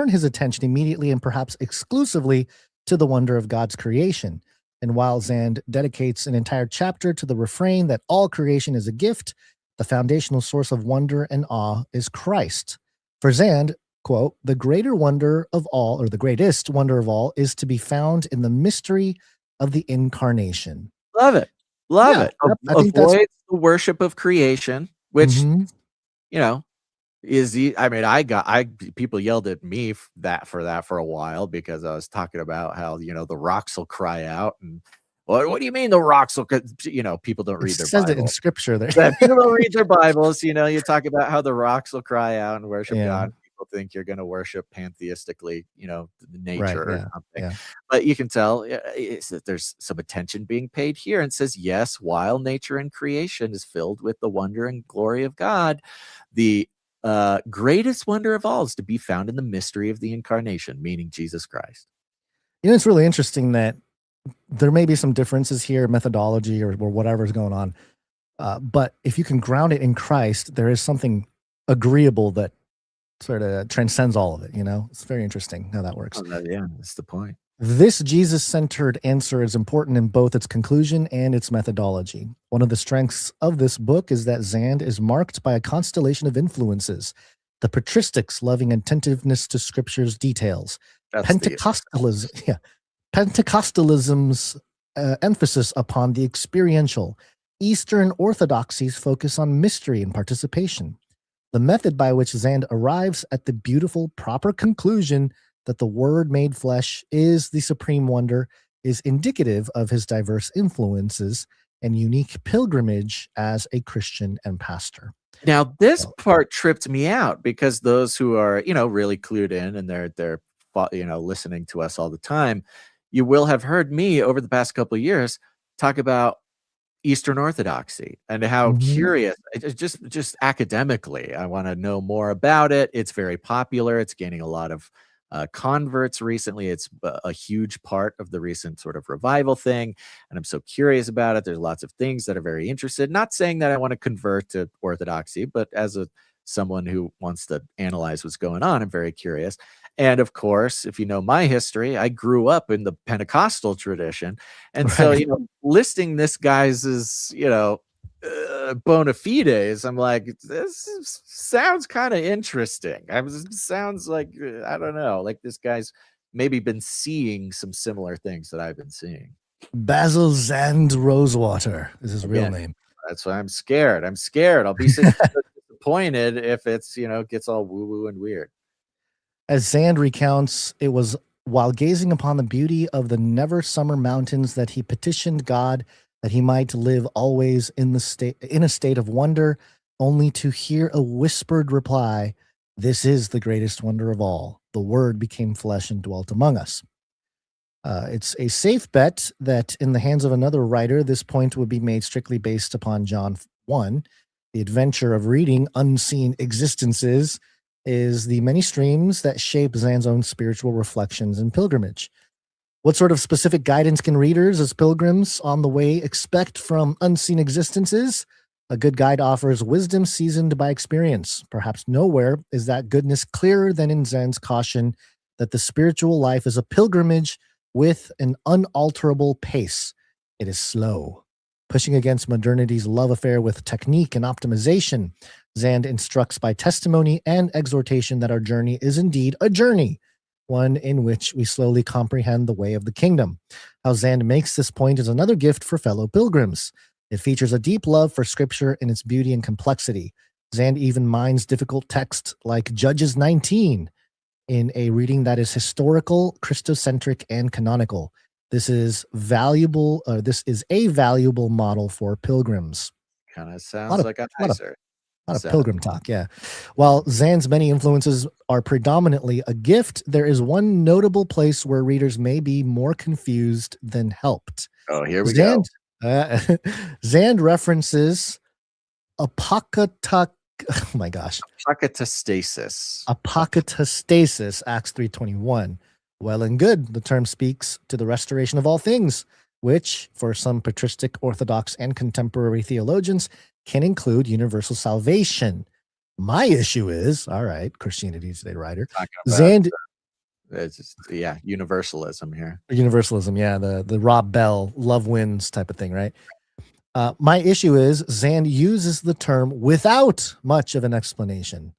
his attention immediately and perhaps exclusively to the wonder of God's creation. And while Zand dedicates an entire chapter to the refrain that all creation is a gift, the foundational source of wonder and awe is Christ. For Zand, quote, the greater wonder of all, or the greatest wonder of all, is to be found in the mystery of the incarnation. Love it. Love it. I think Avoid the worship of creation, which, Mhm. is people yelled at me for that for a while because I was talking about how, the rocks will cry out. And what do you mean the rocks will, people don't read their says it in Bible. scripture there. Yeah, people don't read their Bibles. You talk about how the rocks will cry out and worship Yeah. God. People think you're going to worship pantheistically, nature Right, or something. yeah. But you can tell is that there's some attention being paid here, and says, yes, while nature and creation is filled with the wonder and glory of God, the greatest wonder of all is to be found in the mystery of the incarnation, meaning Jesus Christ. It's really interesting that there may be some differences here, methodology or whatever's going on. But if you can ground it in Christ, there is something agreeable that sort of transcends all of it. It's very interesting how that works. Yeah, that's the point. This Jesus-centered answer is important in both its conclusion and its methodology. One of the strengths of this book is that Zand is marked by a constellation of influences. The patristics' loving attentiveness to Scripture's details. Pentecostalism's emphasis upon the experiential. Eastern orthodoxies focus on mystery and participation. The method by which Zand arrives at the beautiful, proper conclusion that the Word made flesh is the supreme wonder is indicative of his diverse influences and unique pilgrimage as a Christian and pastor. Now, this part tripped me out because those who are, really clued in and they're listening to us all the time, you will have heard me over the past couple of years talk about Eastern Orthodoxy and how curious, just academically, I want to know more about it. It's very popular. It's gaining a lot of converts recently. It's a huge part of the recent sort of revival thing. And I'm so curious about it. There's lots of things that are very interested. Not saying that I want to convert to Orthodoxy, but as someone who wants to analyze what's going on, I'm very curious. And of course, if you know my history, I grew up in the Pentecostal tradition. And so, listing this guy's bona fides, I'm like, this sounds kind of interesting. Sounds like, I don't know, like this guy's maybe been seeing some similar things that I've been seeing. Basil Zand Rosewater is his real name. That's why I'm scared. I'll be so disappointed if it's, gets all woo-woo and weird. As Zand recounts, it was while gazing upon the beauty of the never summer mountains that he petitioned God that he might live always in a state of wonder, only to hear a whispered reply, "This is the greatest wonder of all. The Word became flesh and dwelt among us." It's a safe bet that in the hands of another writer, this point would be made strictly based upon John 1. The adventure of reading unseen existences is the many streams that shape Zand's own spiritual reflections and pilgrimage. What sort of specific guidance can readers as pilgrims on the way expect from unseen existences? A good guide offers wisdom seasoned by experience. Perhaps nowhere is that goodness clearer than in Zand's caution that the spiritual life is a pilgrimage with an unalterable pace. It is slow. Pushing against modernity's love affair with technique and optimization, Zand instructs by testimony and exhortation that our journey is indeed a journey, one in which we slowly comprehend the way of the kingdom. How Zand makes this point is another gift for fellow pilgrims. It features a deep love for Scripture in its beauty and complexity. Zand even mines difficult texts like Judges 19 in a reading that is historical, Christocentric, and canonical. This is valuable. This is a valuable model for pilgrims. Kind of sounds like a heiser. A lot of pilgrim talk, yeah. While Zan's many influences are predominantly a gift, there is one notable place where readers may be more confused than helped. Oh, here we go. Zand references apokatastasis. Oh my gosh. Apokatastasis, Acts 3:21. Well and good, the term speaks to the restoration of all things, which, for some patristic, Orthodox, and contemporary theologians, can include universal salvation. My issue is, all right, Christianity Today writer, Zand. It's just, universalism here. Universalism, yeah, the Rob Bell, love wins type of thing, right? My issue is Zand uses the term without much of an explanation.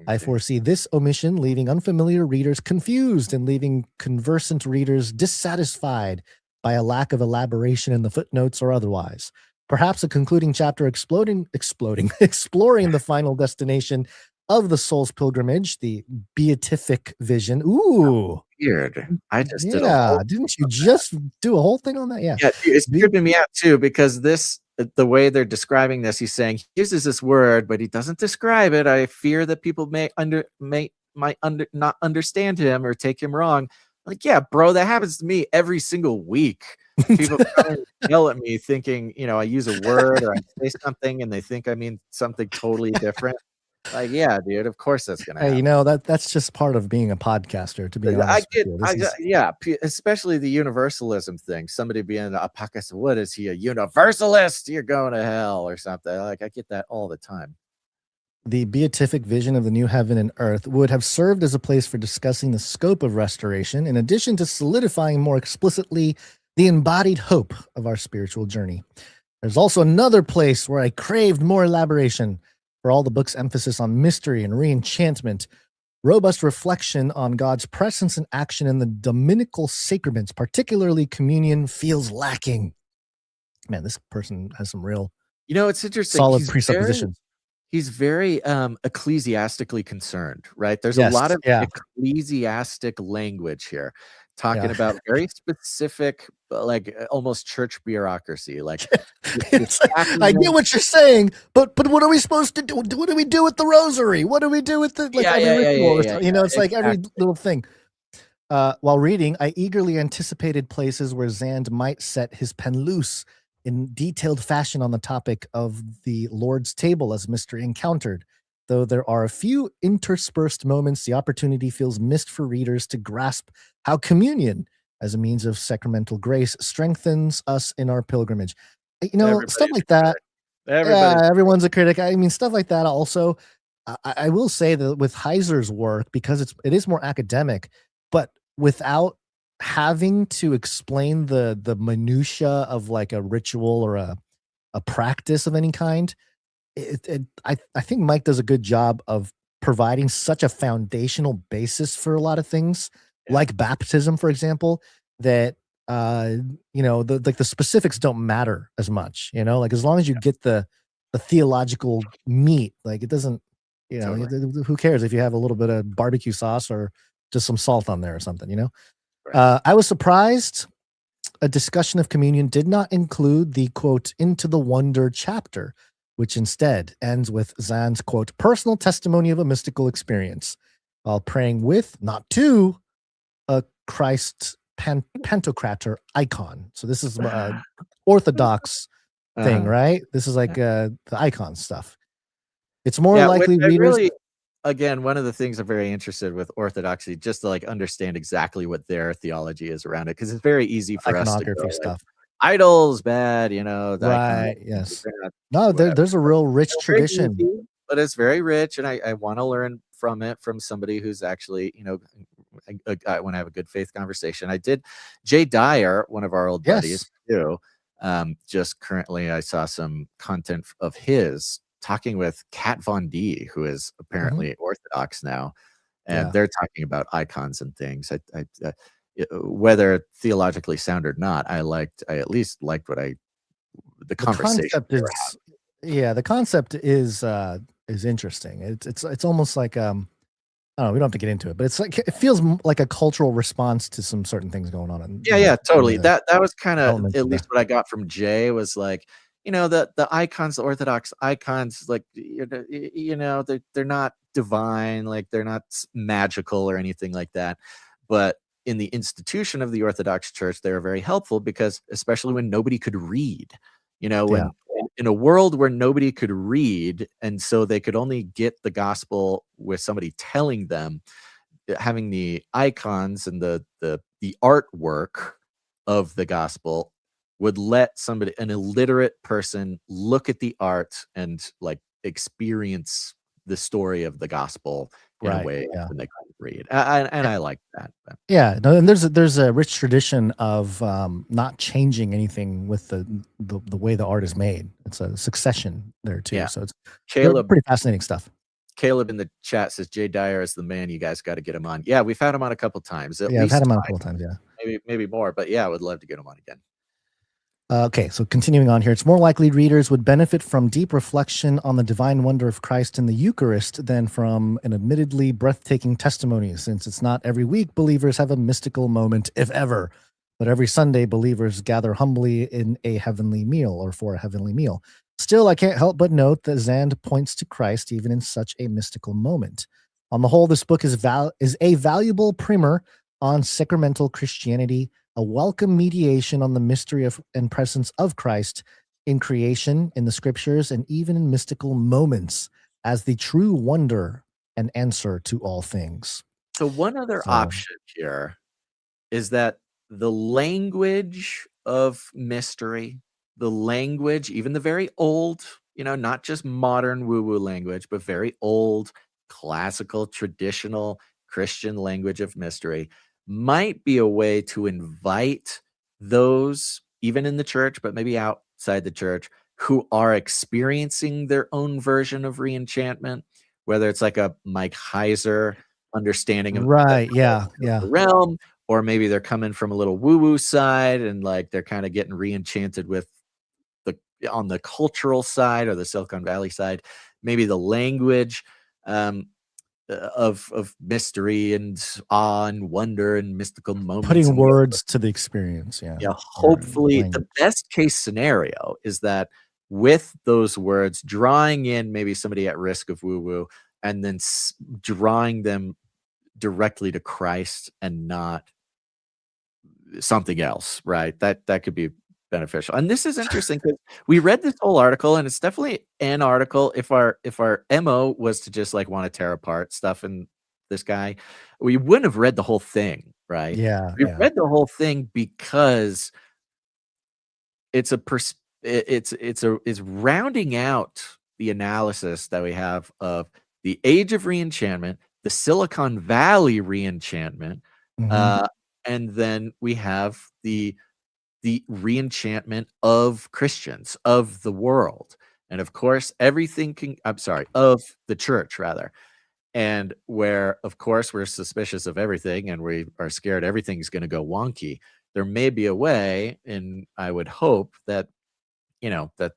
I foresee this omission leaving unfamiliar readers confused and leaving conversant readers dissatisfied by a lack of elaboration in the footnotes or otherwise. Perhaps a concluding chapter exploring the final destination of the soul's pilgrimage, the beatific vision. Ooh, weird. I just did didn't you just do a whole thing on that? Yeah, it's creeping me out too, because the way they're describing this, he's saying he uses this word, but he doesn't describe it. I fear that people might not understand him or take him wrong. Like, yeah, bro, that happens to me every single week. People yell at me thinking, I use a word or I say something and they think I mean something totally different. Like, yeah, dude, of course that's gonna happen. That's just part of being a podcaster, to be honest. Especially the universalism thing. Somebody being a podcast, what is he, a universalist? You're going to hell or something. Like, I get that all the time. The beatific vision of the new heaven and earth would have served as a place for discussing the scope of restoration, in addition to solidifying more explicitly the embodied hope of our spiritual journey. There's also another place where I craved more elaboration. For all the book's emphasis on mystery and re-enchantment, robust reflection on God's presence and action in the dominical sacraments, particularly communion, feels lacking. Man, this person has some real, it's interesting. Solid presuppositions. He's very ecclesiastically concerned, right? There's a lot of ecclesiastic language here, talking about very specific, like almost church bureaucracy. Like, I get what you're saying, but what are we supposed to do? What do we do with the rosary? What do we do with the it's like every little thing. While reading, I eagerly anticipated places where Zand might set his pen loose in detailed fashion on the topic of the Lord's table as mystery encountered. Though there are a few interspersed moments, the opportunity feels missed for readers to grasp how communion, as a means of sacramental grace, strengthens us in our pilgrimage. Stuff like that. Everyone's a critic. I mean, stuff like that also. I will say that with Heiser's work, because it is more academic, but without having to explain the minutia of like a ritual or a practice of any kind, I think Mike does a good job of providing such a foundational basis for a lot of things, like baptism, for example, that the specifics don't matter as much. Like, as long as you get the theological meat, like, it doesn't. Who cares if you have a little bit of barbecue sauce or just some salt on there or something? Right. I was surprised a discussion of communion did not include the quote "into the wonder" chapter, which instead ends with Zand's quote "personal testimony of a mystical experience," while praying with, not to, a Christ Pantocrator icon. So this is Orthodox thing, right? This is like the icon stuff. It's more likely readers. Again, one of the things I'm very interested with Orthodoxy, just to like understand exactly what their theology is around it, because it's very easy for us to go, stuff. Idols bad, right? Yes. No, there's a real rich tradition, easy, but it's very rich, and I want to learn from it from somebody who's actually, I want to have a good faith conversation. I did. Jay Dyer, one of our old buddies, too. Just currently, I saw some content of his talking with Kat Von D, who is apparently Orthodox now, and they're talking about icons and things. Whether theologically sound or not, I at least liked the conversation. The concept is interesting. It's almost like I don't know, we don't have to get into it, but it's like, it feels like a cultural response to some certain things going on. Totally. That was kind of at least what I got from Jay was like, the icons, the Orthodox icons, like they're not divine, like they're not magical or anything like that. But in the institution of the Orthodox Church, they are very helpful because, especially when nobody could read, when in a world where nobody could read, and so they could only get the gospel with somebody telling them, having the icons and the artwork of the gospel would let an illiterate person look at the art and like experience the story of the gospel in a way when they couldn't read. I like that. Yeah, no, and there's a rich tradition of not changing anything with the way the art is made. It's a succession there too. Yeah. So it's Caleb, pretty fascinating stuff. Caleb in the chat says Jay Dyer is the man. You guys got to get him on. Yeah, we've had him on a couple times. I've had him on a couple times. Yeah, maybe more, but yeah, I would love to get him on again. Okay, so continuing on here, it's more likely readers would benefit from deep reflection on the divine wonder of Christ in the Eucharist than from an admittedly breathtaking testimony, since it's not every week believers have a mystical moment, if ever, but every Sunday believers gather humbly in a heavenly meal or for a heavenly meal. Still, I can't help but note that Zand points to Christ even in such a mystical moment. On the whole, this book is a valuable primer on sacramental Christianity, a welcome mediation on the mystery of and presence of Christ in creation, in the scriptures, and even in mystical moments as the true wonder and answer to all things. So one other option here is that the language of mystery, the language, even the very old, not just modern woo-woo language, but very old, classical, traditional Christian language of mystery might be a way to invite those, even in the church, but maybe outside the church, who are experiencing their own version of re-enchantment, whether it's like a Mike Heiser understanding of the realm, or maybe they're coming from a little woo-woo side and like they're kind of getting re-enchanted with on the cultural side or the Silicon Valley side, maybe the language of mystery and awe and wonder and mystical moments. Putting words to the experience. Yeah. Hopefully the best case scenario is that with those words, drawing in maybe somebody at risk of woo-woo and then drawing them directly to Christ and not something else, right? That could be beneficial. And this is interesting because we read this whole article, and it's definitely an article. If our MO was to just like want to tear apart stuff in this guy, we wouldn't have read the whole thing, right? We read the whole thing because it's rounding out the analysis that we have of the age of re-enchantment, the Silicon Valley re-enchantment, and then we have the re-enchantment of Christians, of the world. And of course, of the church rather. And where, of course, we're suspicious of everything and we are scared everything's going to go wonky. There may be a way, and I would hope that, that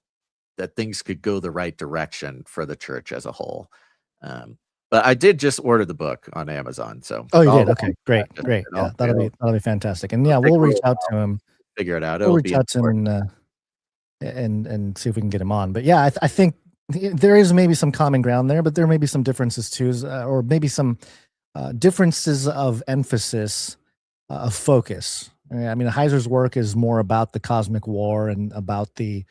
things could go the right direction for the church as a whole. But I did just order the book on Amazon. So you did? Okay, great. Yeah, that'll be fantastic. And yeah, we'll reach out to him. Figure it out. We'll reach out to him and see if we can get him on. But yeah, I think there is maybe some common ground there, but there may be some differences too, or maybe some differences of emphasis, of focus. I mean, Heiser's work is more about the cosmic war and about the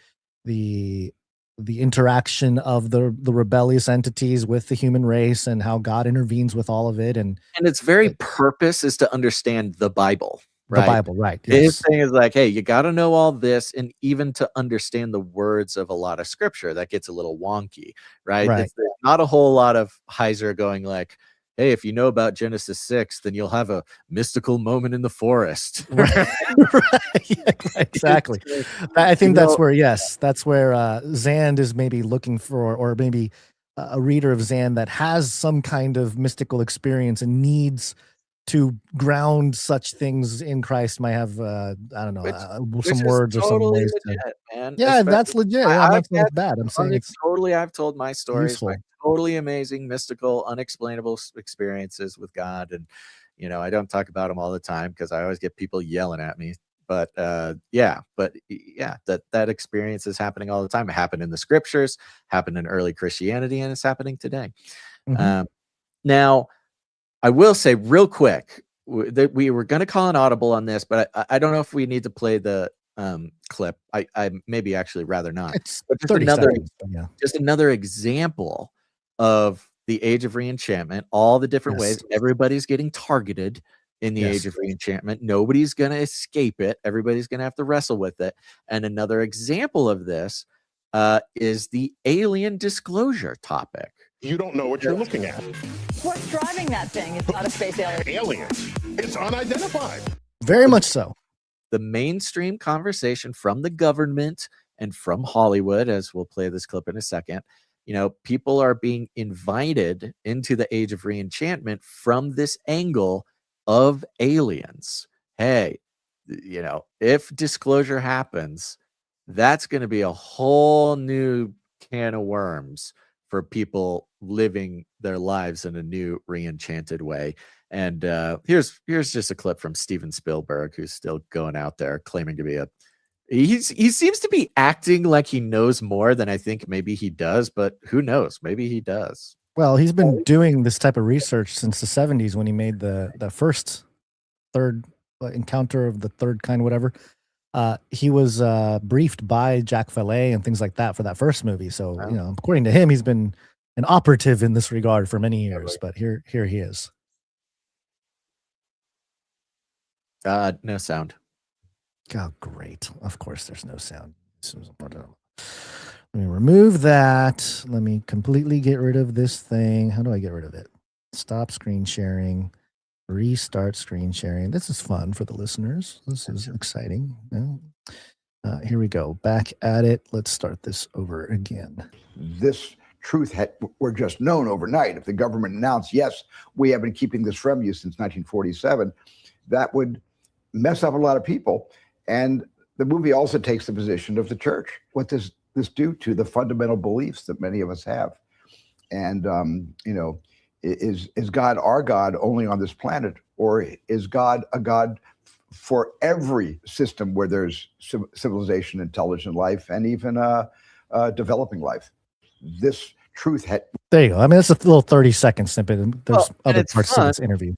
interaction of the rebellious entities with the human race and how God intervenes with all of it. And its very purpose is to understand the Bible. Right? The Bible, right. Yes. His thing is like, hey, you got to know all this, and even to understand the words of a lot of scripture, that gets a little wonky, right? There's not a whole lot of Heiser going like, hey, if you know about Genesis 6, then you'll have a mystical moment in the forest. Right. Yeah, exactly. I think that's where Zand is maybe looking for, or maybe a reader of Zand that has some kind of mystical experience and needs to ground such things in Christ might have, I don't know, some words or some ways legit, man. Yeah, that's legit. I'm not saying it's bad. I'm saying it's totally, I've told my stories, useful. Totally amazing, mystical, unexplainable experiences with God. And, I don't talk about them all the time because I always get people yelling at me But yeah, that experience is happening all the time. It happened in the scriptures, happened in early Christianity, and it's happening today. Now, I will say real quick that we were going to call an audible on this, but I don't know if we need to play the clip. I maybe actually rather not. It's But just 30 another seconds, but yeah. just another example of the age of re-enchantment, all the different ways everybody's getting targeted in the age of re-enchantment. Nobody's going to escape it. Everybody's going to have to wrestle with it. And another example of this is the alien disclosure topic. You don't know what you're looking at. What's driving that thing? It's not a space alien. Aliens. It's unidentified. Very much so. The mainstream conversation from the government and from Hollywood, as we'll play this clip in a second, people are being invited into the age of re-enchantment from this angle of aliens. Hey, if disclosure happens, that's going to be a whole new can of worms for people living their lives in a new re-enchanted way. And here's just a clip from Steven Spielberg, who's still going out there claiming to be he seems to be acting like he knows more than I think maybe he does, but who knows? Maybe he does. Well, he's been doing this type of research since the 70s when he made the first third encounter of the third kind, whatever. He was briefed by Jack Vallée and things like that for that first movie. So, according to him, he's been an operative in this regard for many years. But here he is. No sound. Oh, great. Of course, there's no sound. Let me remove that. Let me completely get rid of this thing. How do I get rid of it? Stop screen sharing. Restart screen sharing. This is fun for the listeners. This is exciting. Here we go. Back at it. Let's start this over again. This truth were just known overnight. If the government announced, yes, we have been keeping this from you since 1947, that would mess up a lot of people. And the movie also takes the position of the church. What does this do to the fundamental beliefs that many of us have? And, is God our God only on this planet, or is God a God for every system where there's civilization, intelligent life, and even developing life? This truth there you go. I mean, that's a little 30-second snippet. And there's other parts to this interview.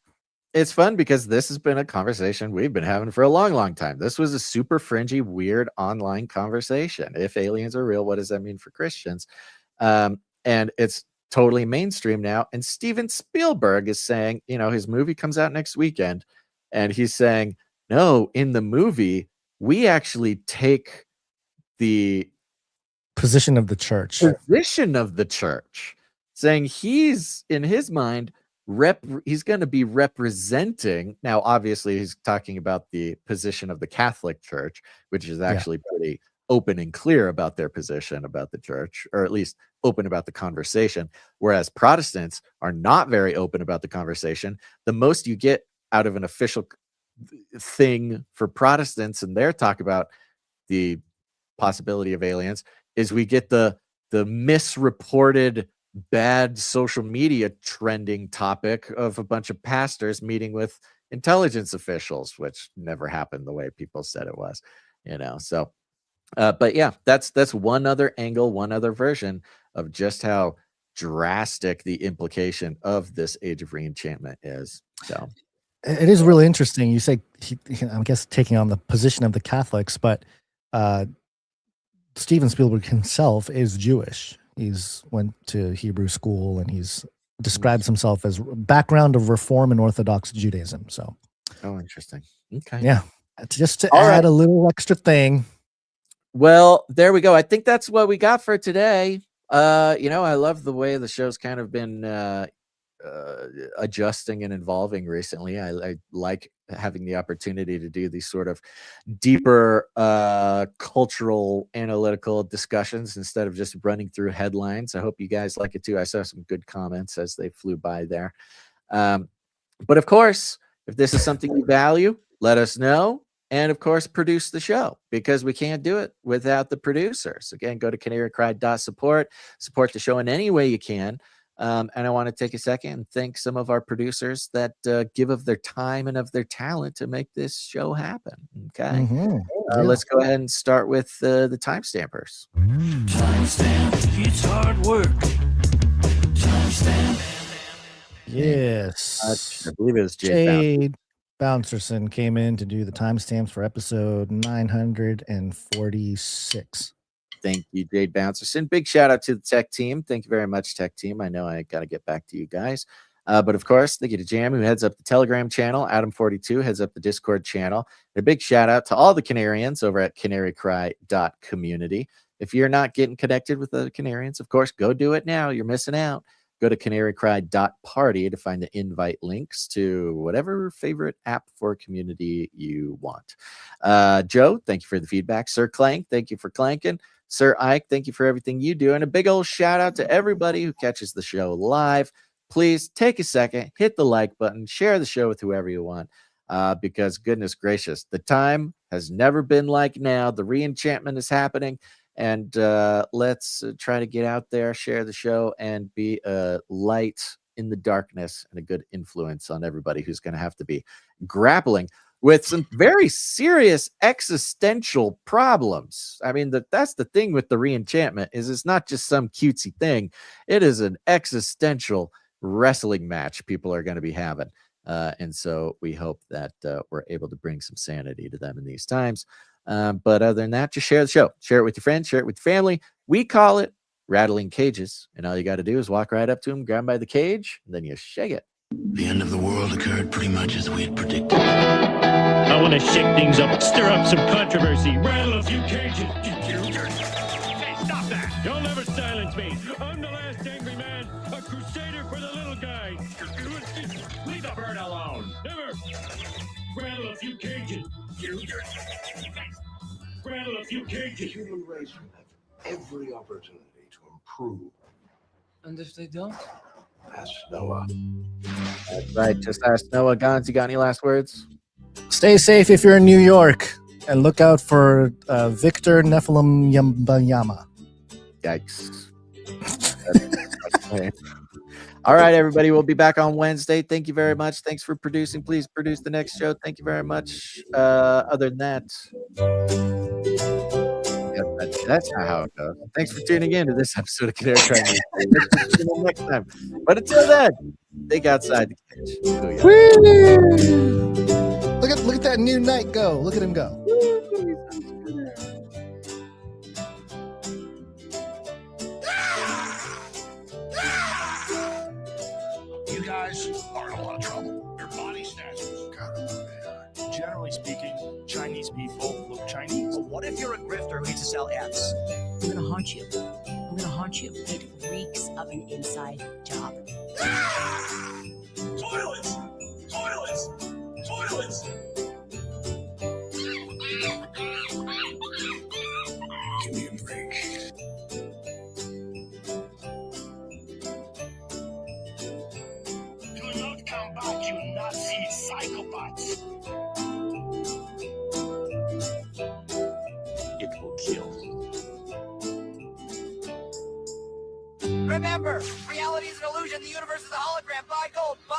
It's fun because this has been a conversation we've been having for a long, long time. This was a super fringy, weird online conversation. If aliens are real, what does that mean for Christians? And it's totally mainstream now. And Steven Spielberg is saying, his movie comes out next weekend, and he's saying, no, in the movie, we actually take the position of the church. Saying he's, in his mind, he's going to be representing. Now, obviously, he's talking about the position of the Catholic Church, which is actually pretty open and clear about their position about the church, or at least open about the conversation, whereas Protestants are not very open about the conversation. The most you get out of an official thing for Protestants and their talk about the possibility of aliens is we get the misreported bad social media trending topic of a bunch of pastors meeting with intelligence officials, which never happened the way people said it was, so but yeah, that's one other angle, one other version of just how drastic the implication of this age of re-enchantment is. So it is really interesting. You say, I guess, taking on the position of the Catholics, but Steven Spielberg himself is Jewish. He's went to Hebrew school, and he's describes himself as background of Reform and Orthodox Judaism. So, interesting. Okay, yeah, just to add a little extra thing. Well, there we go. I think that's what we got for today. I love the way the show's kind of been adjusting and evolving recently. I like having the opportunity to do these sort of deeper cultural analytical discussions instead of just running through headlines. I hope you guys like it too. I saw some good comments as they flew by there. But of course, if this is something you value, let us know. And of course, produce the show, because we can't do it without the producers. Again, go to canarycry.support, support the show in any way you can. And I want to take a second and thank some of our producers that give of their time and of their talent to make this show happen. Okay. Let's go ahead and start with the timestampers. Timestamp, it's hard work. Timestamp. Yes. I believe it was Jade Bouncerson came in to do the timestamps for episode 946. Thank you, Jade Bouncerson. Big shout out to the tech team. Thank you very much, tech team. I know I got to get back to you guys. But of course, thank you to Jam, who heads up the Telegram channel. Adam42 heads up the Discord channel. A big shout out to all the Canarians over at canarycry.community. If you're not getting connected with the Canarians, of course, go do it now. You're missing out. Go to canarycry.party to find the invite links to whatever favorite app for community you want. Joe, thank you for the feedback. Sir Clank, thank you for clanking. Sir Ike, thank you for everything you do. And a big old shout out to everybody who catches the show live. Please take a second, hit the like button, share the show with whoever you want, because goodness gracious, the time has never been like now. The re-enchantment is happening, and let's try to get out there, share the show, and be a light in the darkness and a good influence on everybody who's going to have to be grappling with some very serious existential problems. I mean, that's the thing with the re-enchantment is it's not just some cutesy thing. It is an existential wrestling match people are going to be having. And so we hope that we're able to bring some sanity to them in these times. But other than that, just share the show. Share it with your friends. Share it with your family. We call it rattling cages. And all you got to do is walk right up to them, grab them by the cage, and then you shake it. The end of the world occurred pretty much as we had predicted. I want to shake things up, stir up some controversy, rattle a few cages. Hey, stop that! You'll never silence me. I'm the last angry man, a crusader for the little guy. Leave the bird alone. Never. Rattle a few cages. Rattle a few cages. The human race will have every opportunity to improve. And if they don't? Ask Noah. That's right. Just ask Noah. Gons, you got any last words? Stay safe if you're in New York, and look out for Victor Nephilim Yambayama. Yikes. All right, everybody. We'll be back on Wednesday. Thank you very much. Thanks for producing. Please produce the next show. Thank you very much. Other than that, that's not how it goes. Thanks for tuning in to this episode of Canary Cry News. Next time. But until then, think outside the cage. Look at that new knight go. Look at him go. You guys are in a lot of trouble. Your body snatchers. Generally speaking, Chinese people look Chinese. But what if you're a grifter who needs to sell Fs? I'm gonna haunt you. I'm gonna haunt you. It reeks of an inside job. Toilets! Toilets! Toilets! Give me a break. Do not come back, you Nazi psychopaths! It will kill. Remember, reality is an illusion. The universe is a hologram. Buy gold. Bye!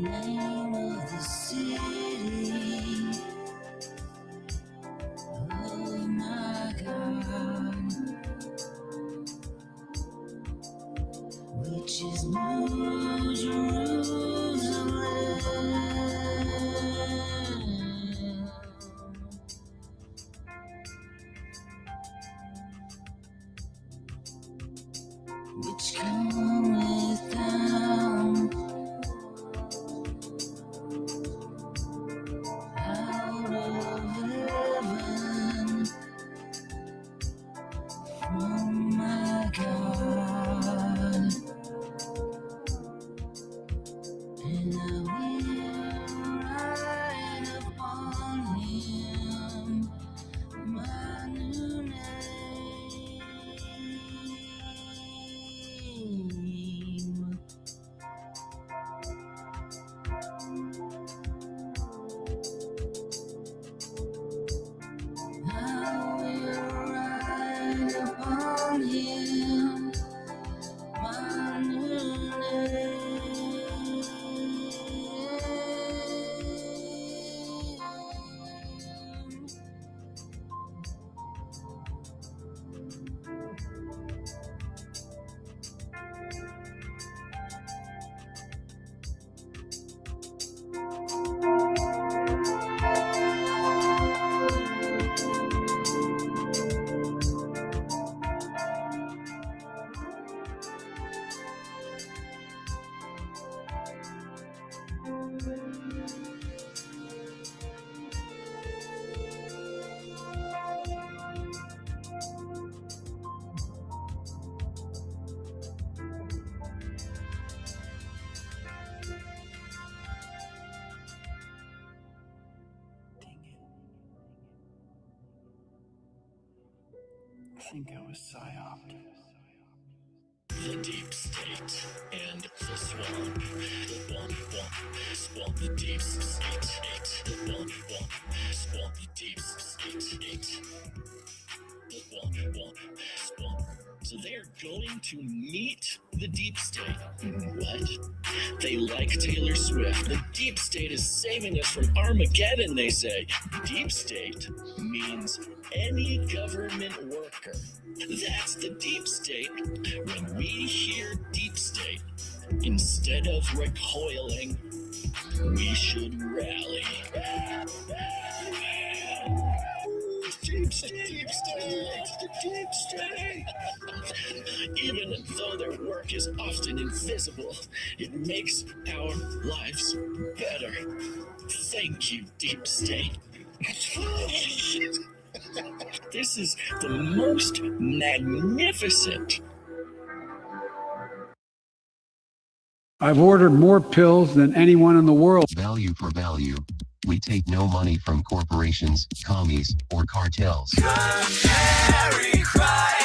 name of the city. Oh my God, which is New Jerusalem. Which cometh down out of heaven from my God, and I will write upon him my new name. I will write upon him my new name. I think I was psyoped. The deep state and the swamp. The swamp, the deep state. The swamp, the deep state. The swamp. So they are going to meet the deep state. What? They like Taylor Swift. The deep state is saving us from Armageddon, they say. Deep state means any government worker. That's the deep state. When we hear deep state, instead of recoiling, we should rally. Deep state, the deep state. Even though their work is often invisible, it makes our lives better. Thank you, deep state. This is the most magnificent. I've ordered more pills than anyone in the world. Value for value. We take no money from corporations, commies, or cartels. Canary cry.